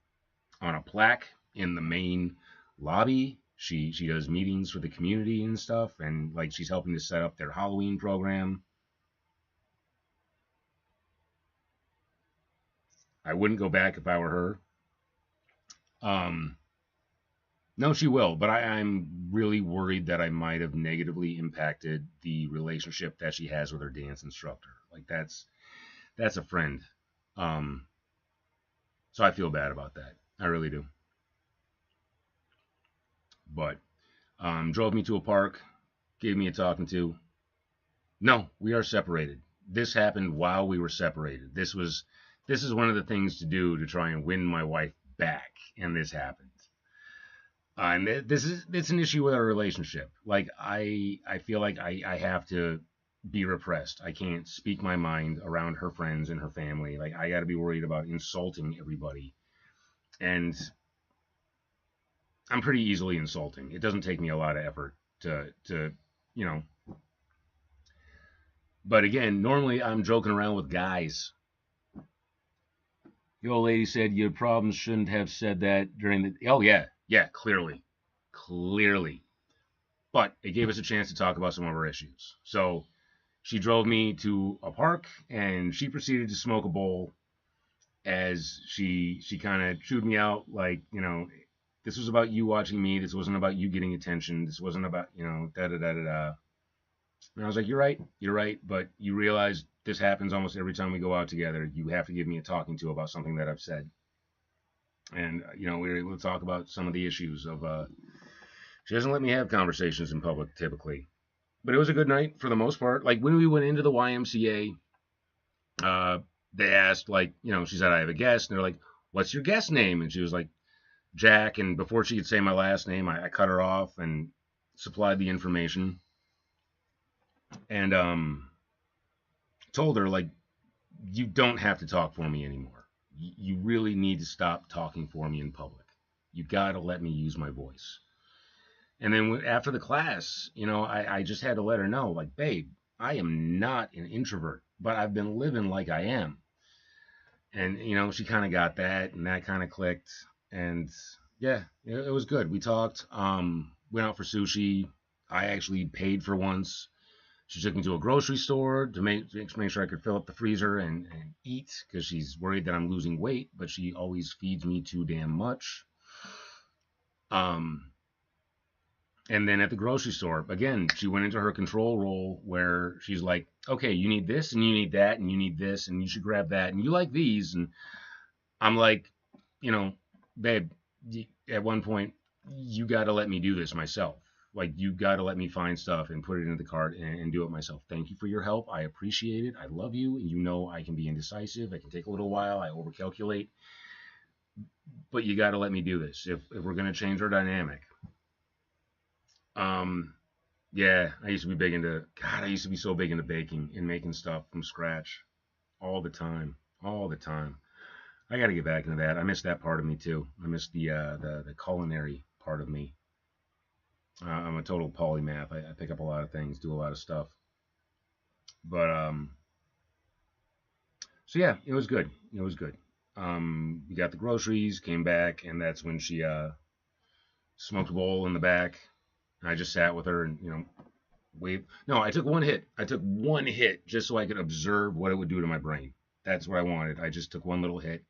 Speaker 1: on a plaque in the main lobby. She does meetings for the community and stuff, and like she's helping to set up their Halloween program. I wouldn't go back if I were her. No, she will, but I'm really worried that I might have negatively impacted the relationship that she has with her dance instructor. Like, that's a friend. So I feel bad about that. I really do. But drove me to a park, gave me a talking to. No, we are separated. This happened while we were separated. This is one of the things to do to try and win my wife back, and this happened. And it's an issue with our relationship. Like, I feel like I have to be repressed. I can't speak my mind around her friends and her family. Like, I got to be worried about insulting everybody. And I'm pretty easily insulting. It doesn't take me a lot of effort to you know. But again, normally I'm joking around with guys. The old lady said your problems shouldn't have said that during the. Oh yeah, clearly. But it gave us a chance to talk about some of our issues. So she drove me to a park and she proceeded to smoke a bowl as she kind of chewed me out, like, this was about you watching me. This wasn't about you getting attention. This wasn't about, da da da da da. And I was like, you're right, but you realize this happens almost every time we go out together. You have to give me a talking to about something that I've said. And, we were able to talk about some of the issues of, she doesn't let me have conversations in public typically. But it was a good night for the most part. Like, when we went into the YMCA, they asked, like, she said, I have a guest. And they're like, what's your guest name? And she was like, Jack. And before she could say my last name, I cut her off and supplied the information. And told her, like, you don't have to talk for me anymore. You really need to stop talking for me in public. You got to let me use my voice. And then after the class, I just had to let her know, like, babe, I am not an introvert, but I've been living like I am. And, she kind of got that, and that kind of clicked. And yeah, it was good. We talked, went out for sushi. I actually paid for once. She took me to a grocery store to make sure I could fill up the freezer and eat, because she's worried that I'm losing weight, but she always feeds me too damn much. And then at the grocery store, again, she went into her control role where she's like, okay, you need this and you need that and you need this and you should grab that and you like these. And I'm like, babe, at one point, you got to let me do this myself. Like, you got to let me find stuff and put it into the cart and do it myself. Thank you for your help. I appreciate it. I love you. And I can be indecisive. I can take a little while. I overcalculate. But you got to let me do this if we're going to change our dynamic. Yeah, I used to be big into, God, I used to be so big into baking and making stuff from scratch all the time, all the time. I got to get back into that. I miss that part of me too. I miss the culinary part of me. I'm a total polymath. I pick up a lot of things, do a lot of stuff. But so yeah, it was good. It was good. We got the groceries, came back, and that's when she smoked a bowl in the back. I just sat with her and wave. No, I took one hit. I took one hit just so I could observe what it would do to my brain. That's what I wanted. I just took one little hit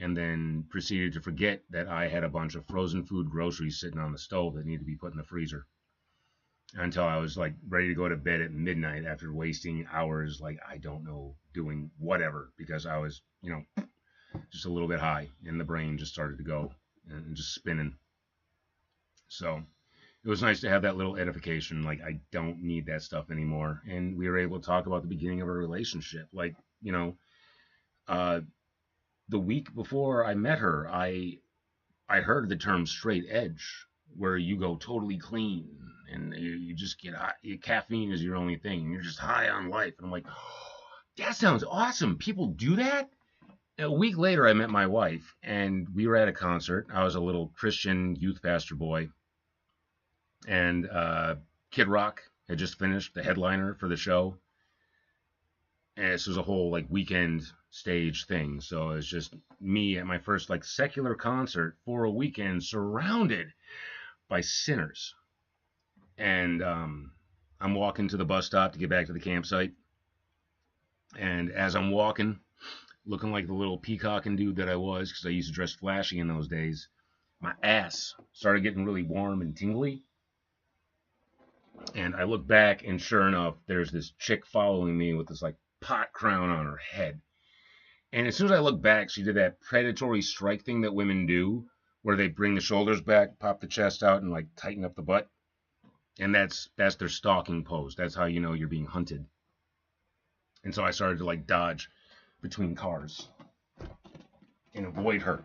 Speaker 1: and then proceeded to forget that I had a bunch of frozen food groceries sitting on the stove that needed to be put in the freezer until I was like ready to go to bed at midnight after wasting hours, like I don't know, doing whatever because I was, just a little bit high and the brain just started to go and just spinning. So it was nice to have that little edification. Like, I don't need that stuff anymore. And we were able to talk about the beginning of a relationship. Like, uh, the week before I met her, I heard the term straight edge, where you go totally clean and you just get high. Caffeine is your only thing. And you're just high on life. And I'm like, oh, that sounds awesome. People do that? A week later, I met my wife, and we were at a concert. I was a little Christian youth pastor boy, and Kid Rock had just finished the headliner for the show, and this was a whole like weekend stage thing. So it was just me at my first like secular concert for a weekend, surrounded by sinners. And I'm walking to the bus stop to get back to the campsite, and as I'm walking, looking like the little peacocking dude that I was, because I used to dress flashy in those days, my ass started getting really warm and tingly. And I look back, and sure enough, there's this chick following me with this like pot crown on her head. And as soon as I look back, she did that predatory strike thing that women do, where they bring the shoulders back, pop the chest out, and like tighten up the butt. And that's their stalking pose. That's how you know you're being hunted. And so I started to like dodge between cars and avoid her.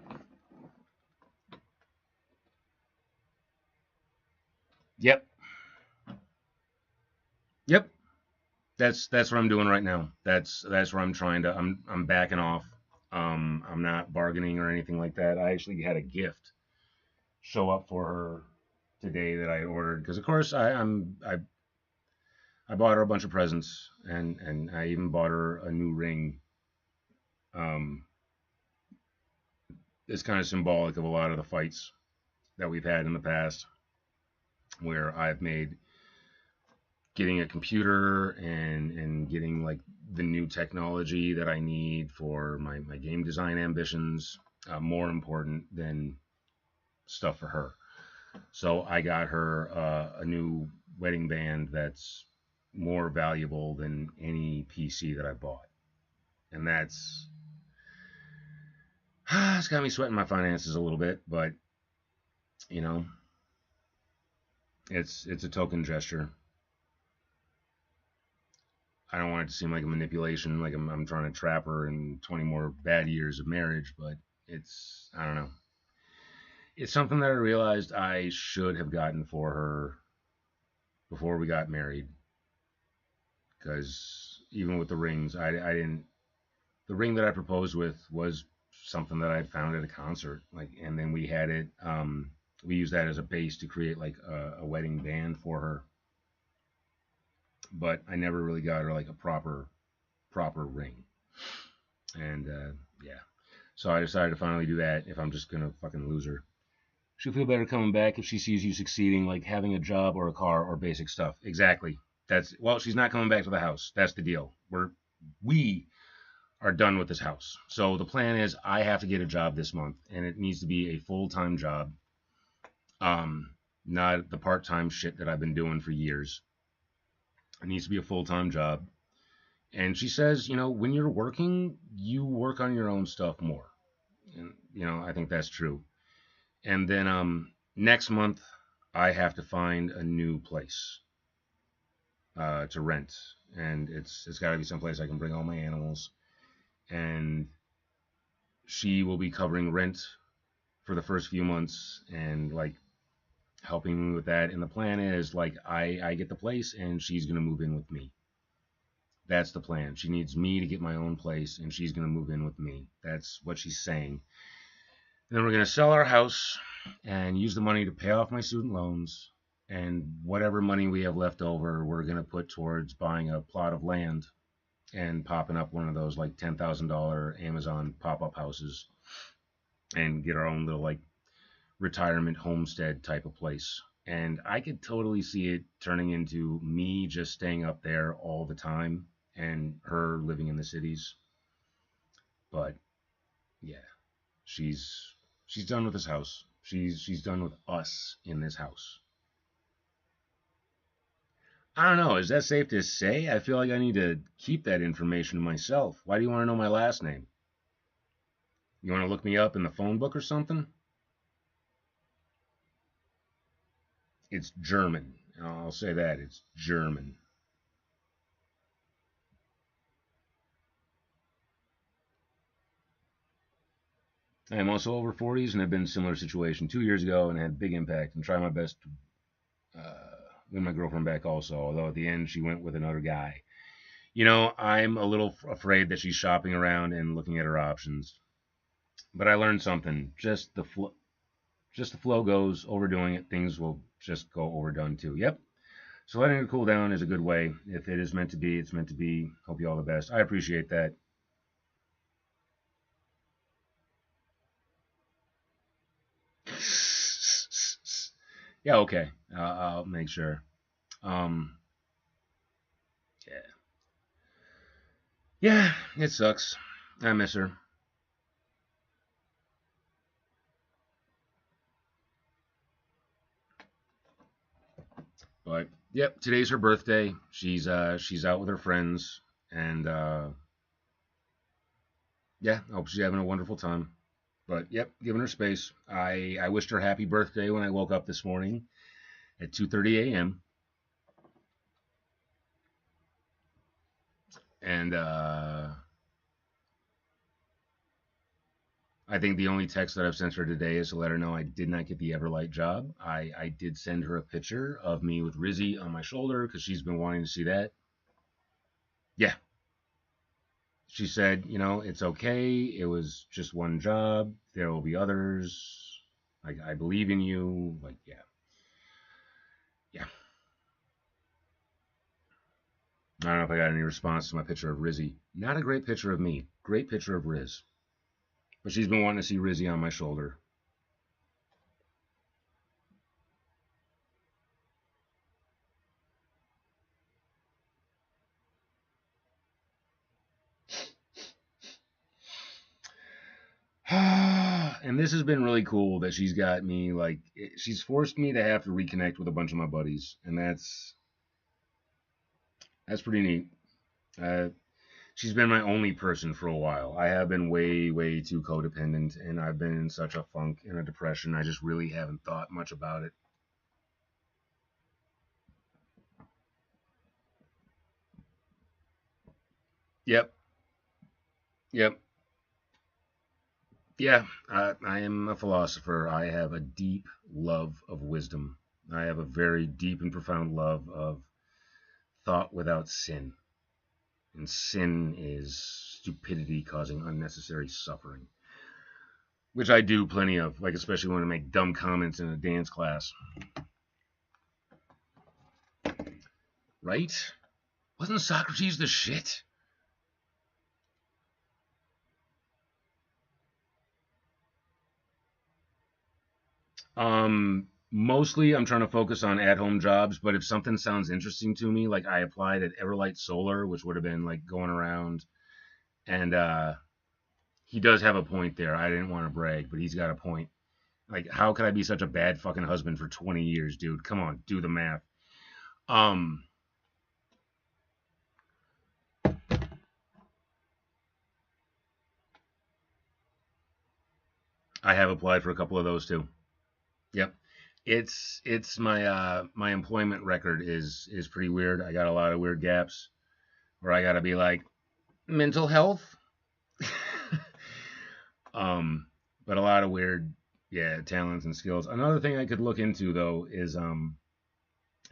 Speaker 1: Yep. Yep. That's what I'm doing right now. That's where I'm trying to. I'm backing off. I'm not bargaining or anything like that. I actually had a gift show up for her today that I ordered because of course I bought her a bunch of presents and I even bought her a new ring. Um, it's kind of symbolic of a lot of the fights that we've had in the past, where I've made getting a computer and getting like the new technology that I need for my game design ambitions more important than stuff for her. So I got her a new wedding band that's more valuable than any PC that I bought, and that's it's got me sweating my finances a little bit, but you know, it's a token gesture. I don't want it to seem like a manipulation, like I'm trying to trap her in 20 more bad years of marriage, but I don't know. It's something that I realized I should have gotten for her before we got married. Because even with the rings, I didn't. The ring that I proposed with was something that I had found at a concert, like, and then we had it. We used that as a base to create like a wedding band for her, but I never really got her like a proper ring. And yeah, so I decided to finally do that. If I'm just gonna fucking lose her, she'll feel better coming back if she sees you succeeding, like having a job or a car or basic stuff. Exactly. She's not coming back to the house. That's the deal. We are done with this house. So the plan is I have to get a job this month, and it needs to be a full-time job. Not the part-time shit that I've been doing for years. It needs to be a full-time job. And she says, when you're working, you work on your own stuff more. And, I think that's true. And then next month, I have to find a new place to rent. And it's got to be someplace I can bring all my animals. And she will be covering rent for the first few months. And, like, helping me with that. And the plan is like I get the place and she's gonna move in with me. That's the plan. She needs me to get my own place and she's gonna move in with me. That's what she's saying. And then we're gonna sell our house and use the money to pay off my student loans. And whatever money we have left over, we're gonna put towards buying a plot of land and popping up one of those like $10,000 Amazon pop-up houses and get our own little like retirement homestead type of place. And I could totally see it turning into me just staying up there all the time and her living in the cities. But yeah, she's done with this house. She's done with us in this house. I don't know. Is that safe to say? I feel like I need to keep that information to myself. Why do you want to know my last name? You want to look me up in the phone book or something? It's German. I'll say that. It's German. I am also over 40s and have been in a similar situation 2 years ago and had a big impact and try my best to win my girlfriend back also, although at the end she went with another guy. You know, I'm a little afraid that she's shopping around and looking at her options. But I learned something. Just the flow goes. Overdoing it, things will just go overdone too. Yep. So letting it cool down is a good way. If it is meant to be, it's meant to be. Hope you all the best. I appreciate that. Yeah, okay. I'll make sure. Um, yeah. Yeah, it sucks. I miss her. But yep, today's her birthday. She's out with her friends, and yeah, I hope she's having a wonderful time. But yep, giving her space. I wished her happy birthday when I woke up this morning at 2:30 a.m. And I think the only text that I've sent her today is to let her know I did not get the Everlight job. I did send her a picture of me with Rizzy on my shoulder because she's been wanting to see that. Yeah, she said, you know, it's okay. It was just one job. There will be others. Like, I believe in you. Like, yeah. Yeah. I don't know if I got any response to my picture of Rizzy. Not a great picture of me. Great picture of Riz. But she's been wanting to see Rizzy on my shoulder. And this has been really cool that she's got me like she's forced me to have to reconnect with a bunch of my buddies, and that's pretty neat. Uh, she's been my only person for a while. I have been way too codependent, and I've been in such a funk and a depression. I just really haven't thought much about it. Yep, yep, yeah. I am a philosopher. I have a deep love of wisdom. I have a very deep and profound love of thought without sin. And sin is stupidity causing unnecessary suffering, which I do plenty of, like especially when I make dumb comments in a dance class. Right? Wasn't Socrates the shit? Mostly I'm trying to focus on at-home jobs, but if something sounds interesting to me, like I applied at Everlight Solar, which would have been like going around, and he does have a point there. I didn't want to brag, but he's got a point. Like, how could I be such a bad fucking husband for 20 years, dude? Come on, do the math. Um, I have applied for a couple of those too. Yep. It's my employment record is pretty weird. I got a lot of weird gaps where I got to be like mental health. um but a lot of weird, yeah, talents and skills. Another thing I could look into though is and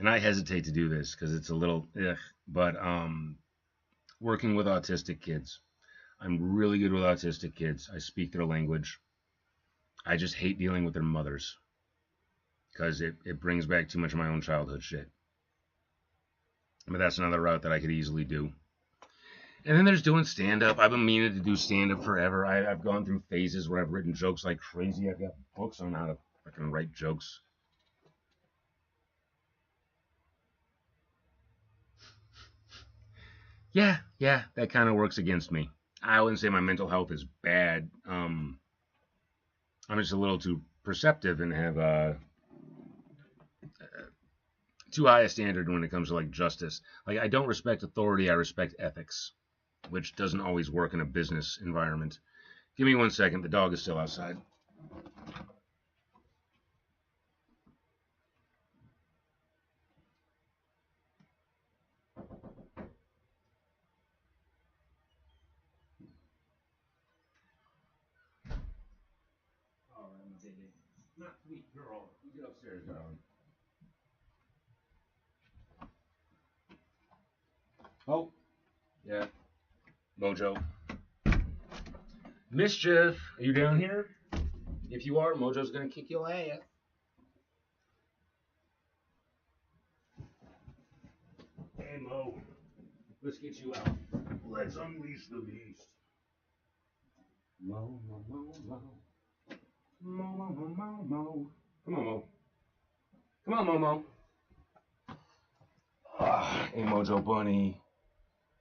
Speaker 1: I hesitate to do this because it's a little but working with autistic kids. I'm really good with autistic kids. I speak their language. I just hate dealing with their mothers because it brings back too much of my own childhood shit. But that's another route that I could easily do. And then there's doing stand up. I've been meaning to do stand up forever. I've gone through phases where I've written jokes like crazy. I've got books on how to fucking write jokes. Yeah, that kind of works against me. I wouldn't say my mental health is bad. I'm just a little too perceptive and have too high a standard when it comes to like justice. Like I don't respect authority. I respect ethics, which doesn't always work in a business environment. Give me 1 second. The dog is still outside. All right, I'm taking it. Not sweet girl. You get upstairs, darling. Oh, yeah. Mojo. Mischief, are you down here? If you are, Mojo's gonna kick your ass. Hey, Mo. Let's get you out. Let's unleash the beast. Mo, Mo, Mo, Mo. Mo, Mo, Mo, Mo, Mo. Come on, Mo. Come on, Momo. Hey, Mojo Bunny.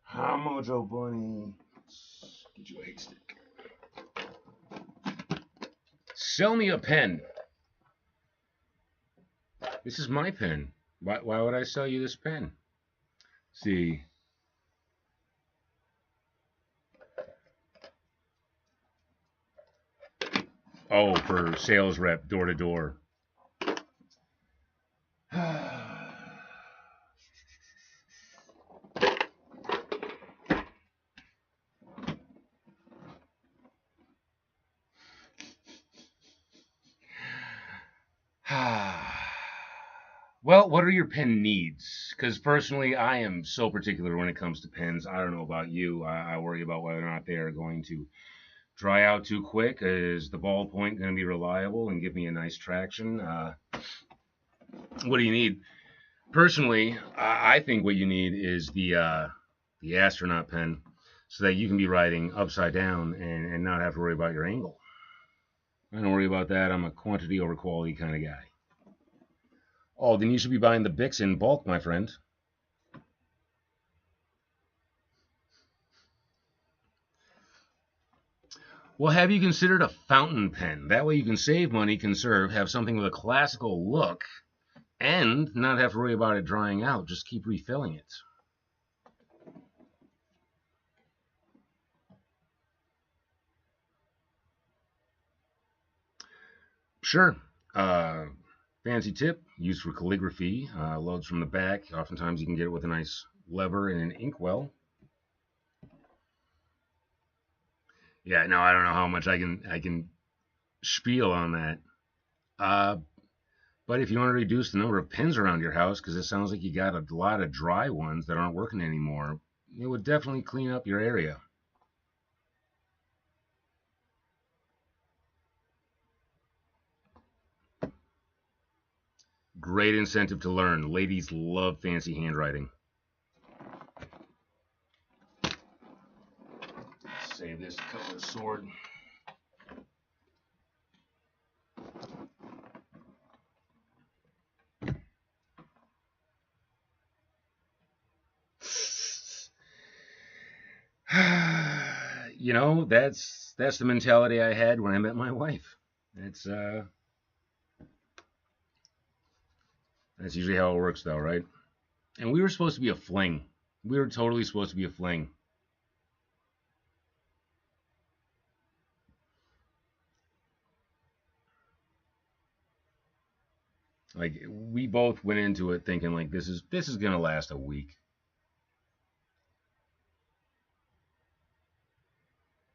Speaker 1: Hi, Mojo Bunny. Get you a hate stick. Sell me a pen. This is my pen. Why would I sell you this pen? See. Oh, for sales rep, door to door. Well, what are your pen needs? Because personally, I am so particular when it comes to pens. I don't know about you. I worry about whether or not they are going to dry out too quick. Is the ballpoint going to be reliable and give me a nice traction? What do you need? Personally, I think what you need is the astronaut pen, so that you can be writing upside down and not have to worry about your angle. I don't worry about that. I'm a quantity over quality kind of guy. Oh, then you should be buying the Bics in bulk, my friend. Well, have you considered a fountain pen? That way you can save money, conserve, have something with a classical look, and not have to worry about it drying out. Just keep refilling it. Sure. Fancy tip, used for calligraphy. Loads from the back. Oftentimes you can get it with a nice lever and an inkwell. Yeah, no, I don't know how much I can spiel on that. But if you want to reduce the number of pins around your house, because it sounds like you got a lot of dry ones that aren't working anymore, it would definitely clean up your area. Great incentive to learn. Ladies love fancy handwriting. Save this to cover the sword. You know, that's the mentality I had when I met my wife. That's usually how it works, though, right? And we were supposed to be a fling. We were totally supposed to be a fling. Like we both went into it thinking like this is gonna last a week.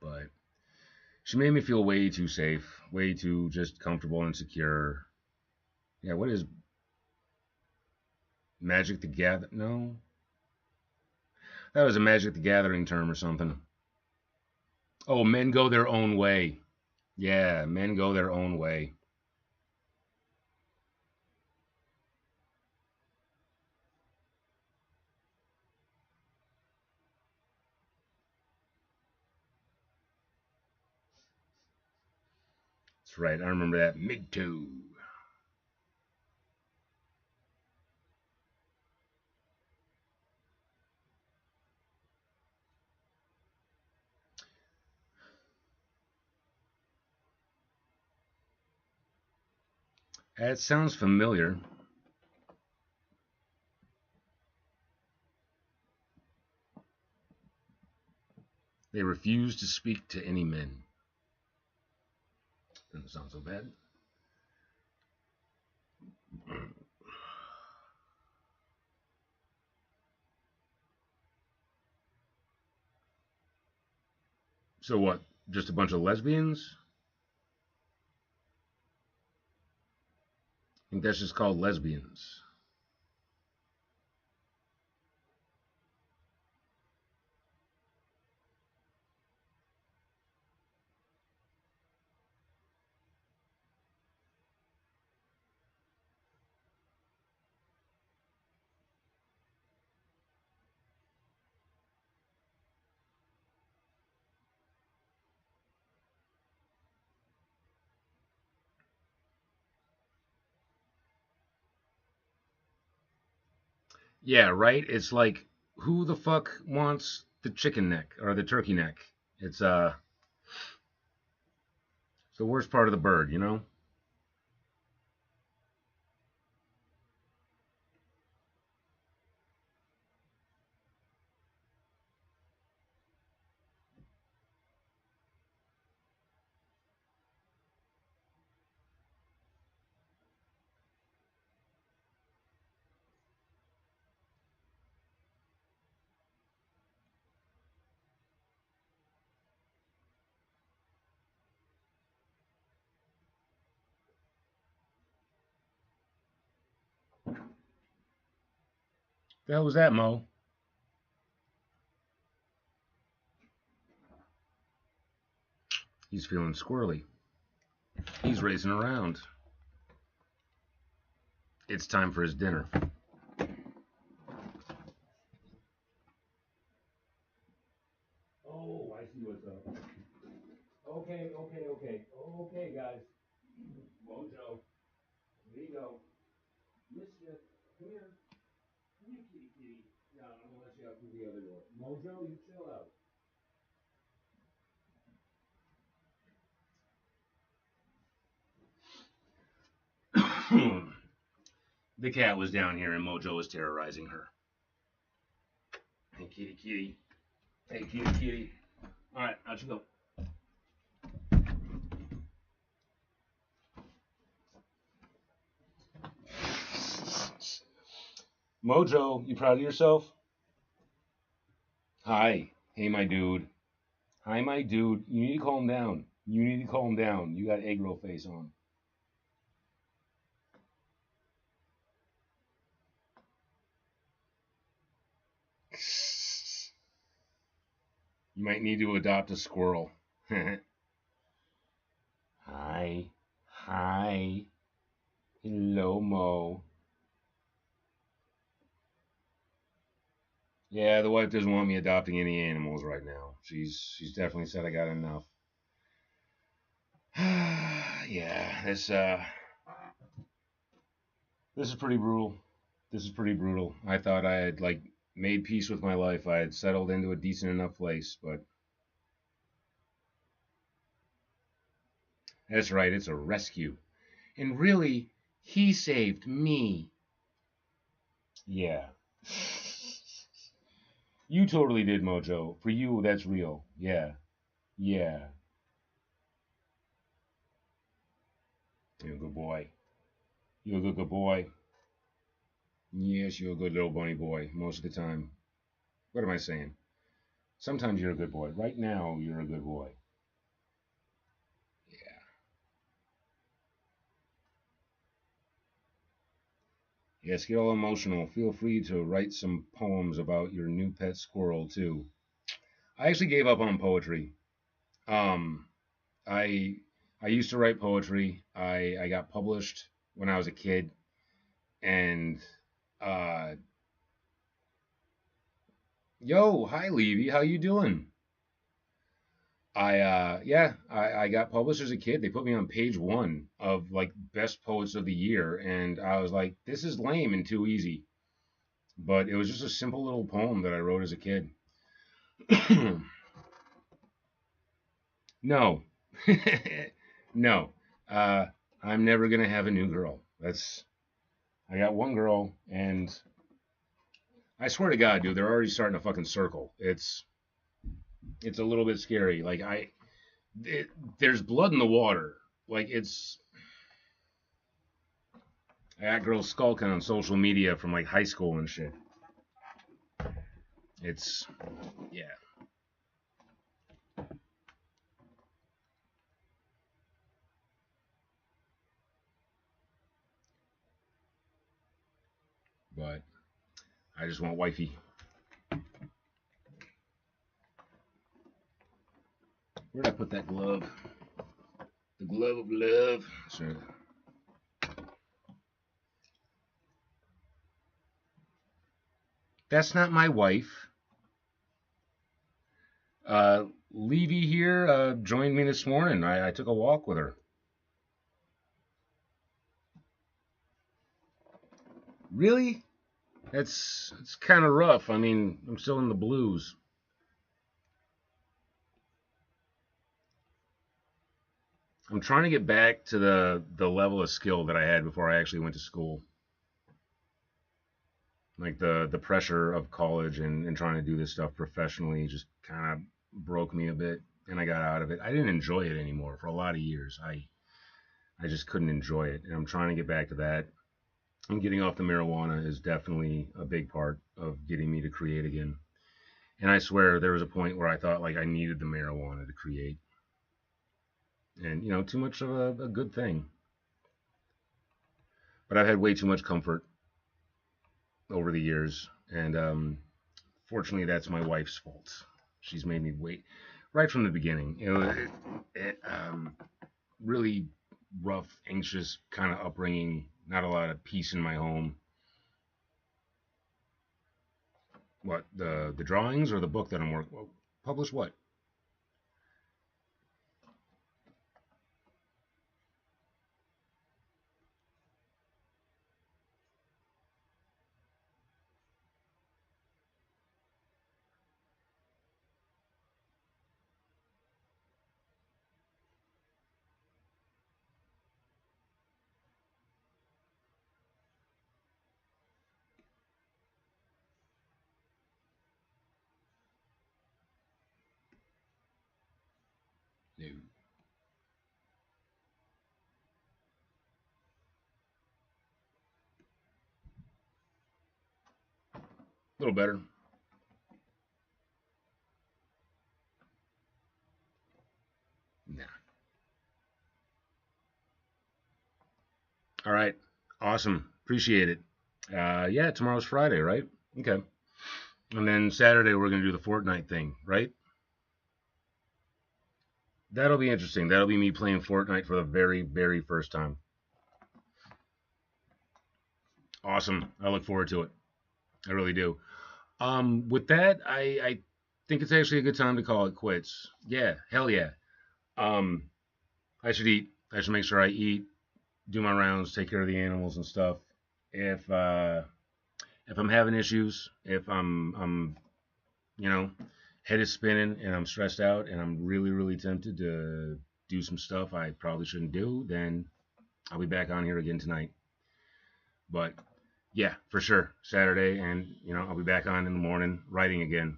Speaker 1: But she made me feel way too safe, way too just comfortable and secure. Yeah, what is Magic the Gather? No, that was a Magic the Gathering term or something. Oh, men go their own way. Yeah, men go their own way. That's right. I remember that. MGTOW. That sounds familiar. They refuse to speak to any men. Doesn't sound so bad. So what? Just a bunch of lesbians? I think that's just called lesbians. Yeah, right? It's like, who the fuck wants the chicken neck or the turkey neck? It's the worst part of the bird, you know? The hell was that, Mo? He's feeling squirrely. He's racing around. It's time for his dinner. Oh, I see what's up. Okay, okay, okay. Okay, guys. Mojo, here you go. Mischief, come here. Come here, kitty kitty. No, I'm gonna let you out through the other door. Mojo, you chill out. The cat was down here and Mojo was terrorizing her. Hey, kitty kitty. Hey, kitty kitty. All right, out you go. Mojo, you proud of yourself? Hi. Hey, my dude. Hi, my dude. You need to calm down. You need to calm down. You got egg roll face on. You might need to adopt a squirrel. Hi. Hi. Hello, Mo. Yeah, the wife doesn't want me adopting any animals right now. She's definitely said I got enough. Yeah, this is pretty brutal. This is pretty brutal. I thought I had like made peace with my life. I had settled into a decent enough place, but that's right, it's a rescue. And really, he saved me. Yeah. You totally did, Mojo. For you, that's real. Yeah. Yeah. You're a good boy. You're a good boy. Yes, you're a good little bunny boy most of the time. What am I saying? Sometimes you're a good boy. Right now, you're a good boy. Yeah. Yes, get all emotional. Feel free to write some poems about your new pet squirrel too. I actually gave up on poetry. Um, I I used to write poetry. I got published when I was a kid, and uh, yo, hi Levy, how you doing? I got published as a kid. They put me on page one of like best poets of the year, and I was like, this is lame and too easy. But it was just a simple little poem that I wrote as a kid. No, no, uh, I'm never gonna have a new girl. That's I got one girl, and I swear to God, dude, they're already starting to fucking circle. It's a little bit scary. Like it, there's blood in the water. Like I got girls skulking on social media from like high school and shit. It's yeah, but I just want wifey. Where'd I put that glove? The glove of love. Sure. That's not my wife. Levy here joined me this morning. I took a walk with her. Really? It's kind of rough. I mean, I'm still in the blues. I'm trying to get back to the level of skill that I had before I actually went to school. Like the pressure of college and trying to do this stuff professionally just kind of broke me a bit, and I got out of it. I didn't enjoy it anymore for a lot of years. I just couldn't enjoy it, and I'm trying to get back to that. And getting off the marijuana is definitely a big part of getting me to create again. And I swear there was a point where I thought like I needed the marijuana to create, and too much of a good thing. But I've had way too much comfort over the years, and fortunately, that's my wife's fault. She's made me wait right from the beginning. Really rough, anxious kind of upbringing. Not a lot of peace in my home. What the drawings or the book that I'm working? Well, publish what? No. A little better. Nah. All right. Awesome. Appreciate it. Yeah, tomorrow's Friday, right? Okay. And then Saturday we're gonna do the Fortnite thing, right? That'll be interesting. That'll be me playing Fortnite for the very, very first time. Awesome. I look forward to it. I really do. With that, I think it's actually a good time to call it quits. Yeah, hell yeah. Um, I should eat. I should make sure I eat, do my rounds, take care of the animals and stuff. If uh, if I'm having issues, if I'm you know head is spinning and I'm stressed out and I'm really really tempted to do some stuff I probably shouldn't do, then I'll be back on here again tonight. But yeah, for sure, Saturday, and I'll be back on in the morning writing again.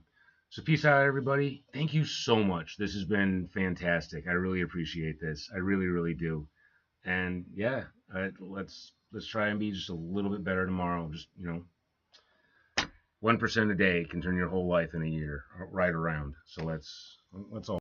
Speaker 1: So peace out, everybody. Thank you so much. This has been fantastic. I really appreciate this. I really, really do. And yeah, let's try and be just a little bit better tomorrow. Just 1% a day can turn your whole life in a year right around. So let's all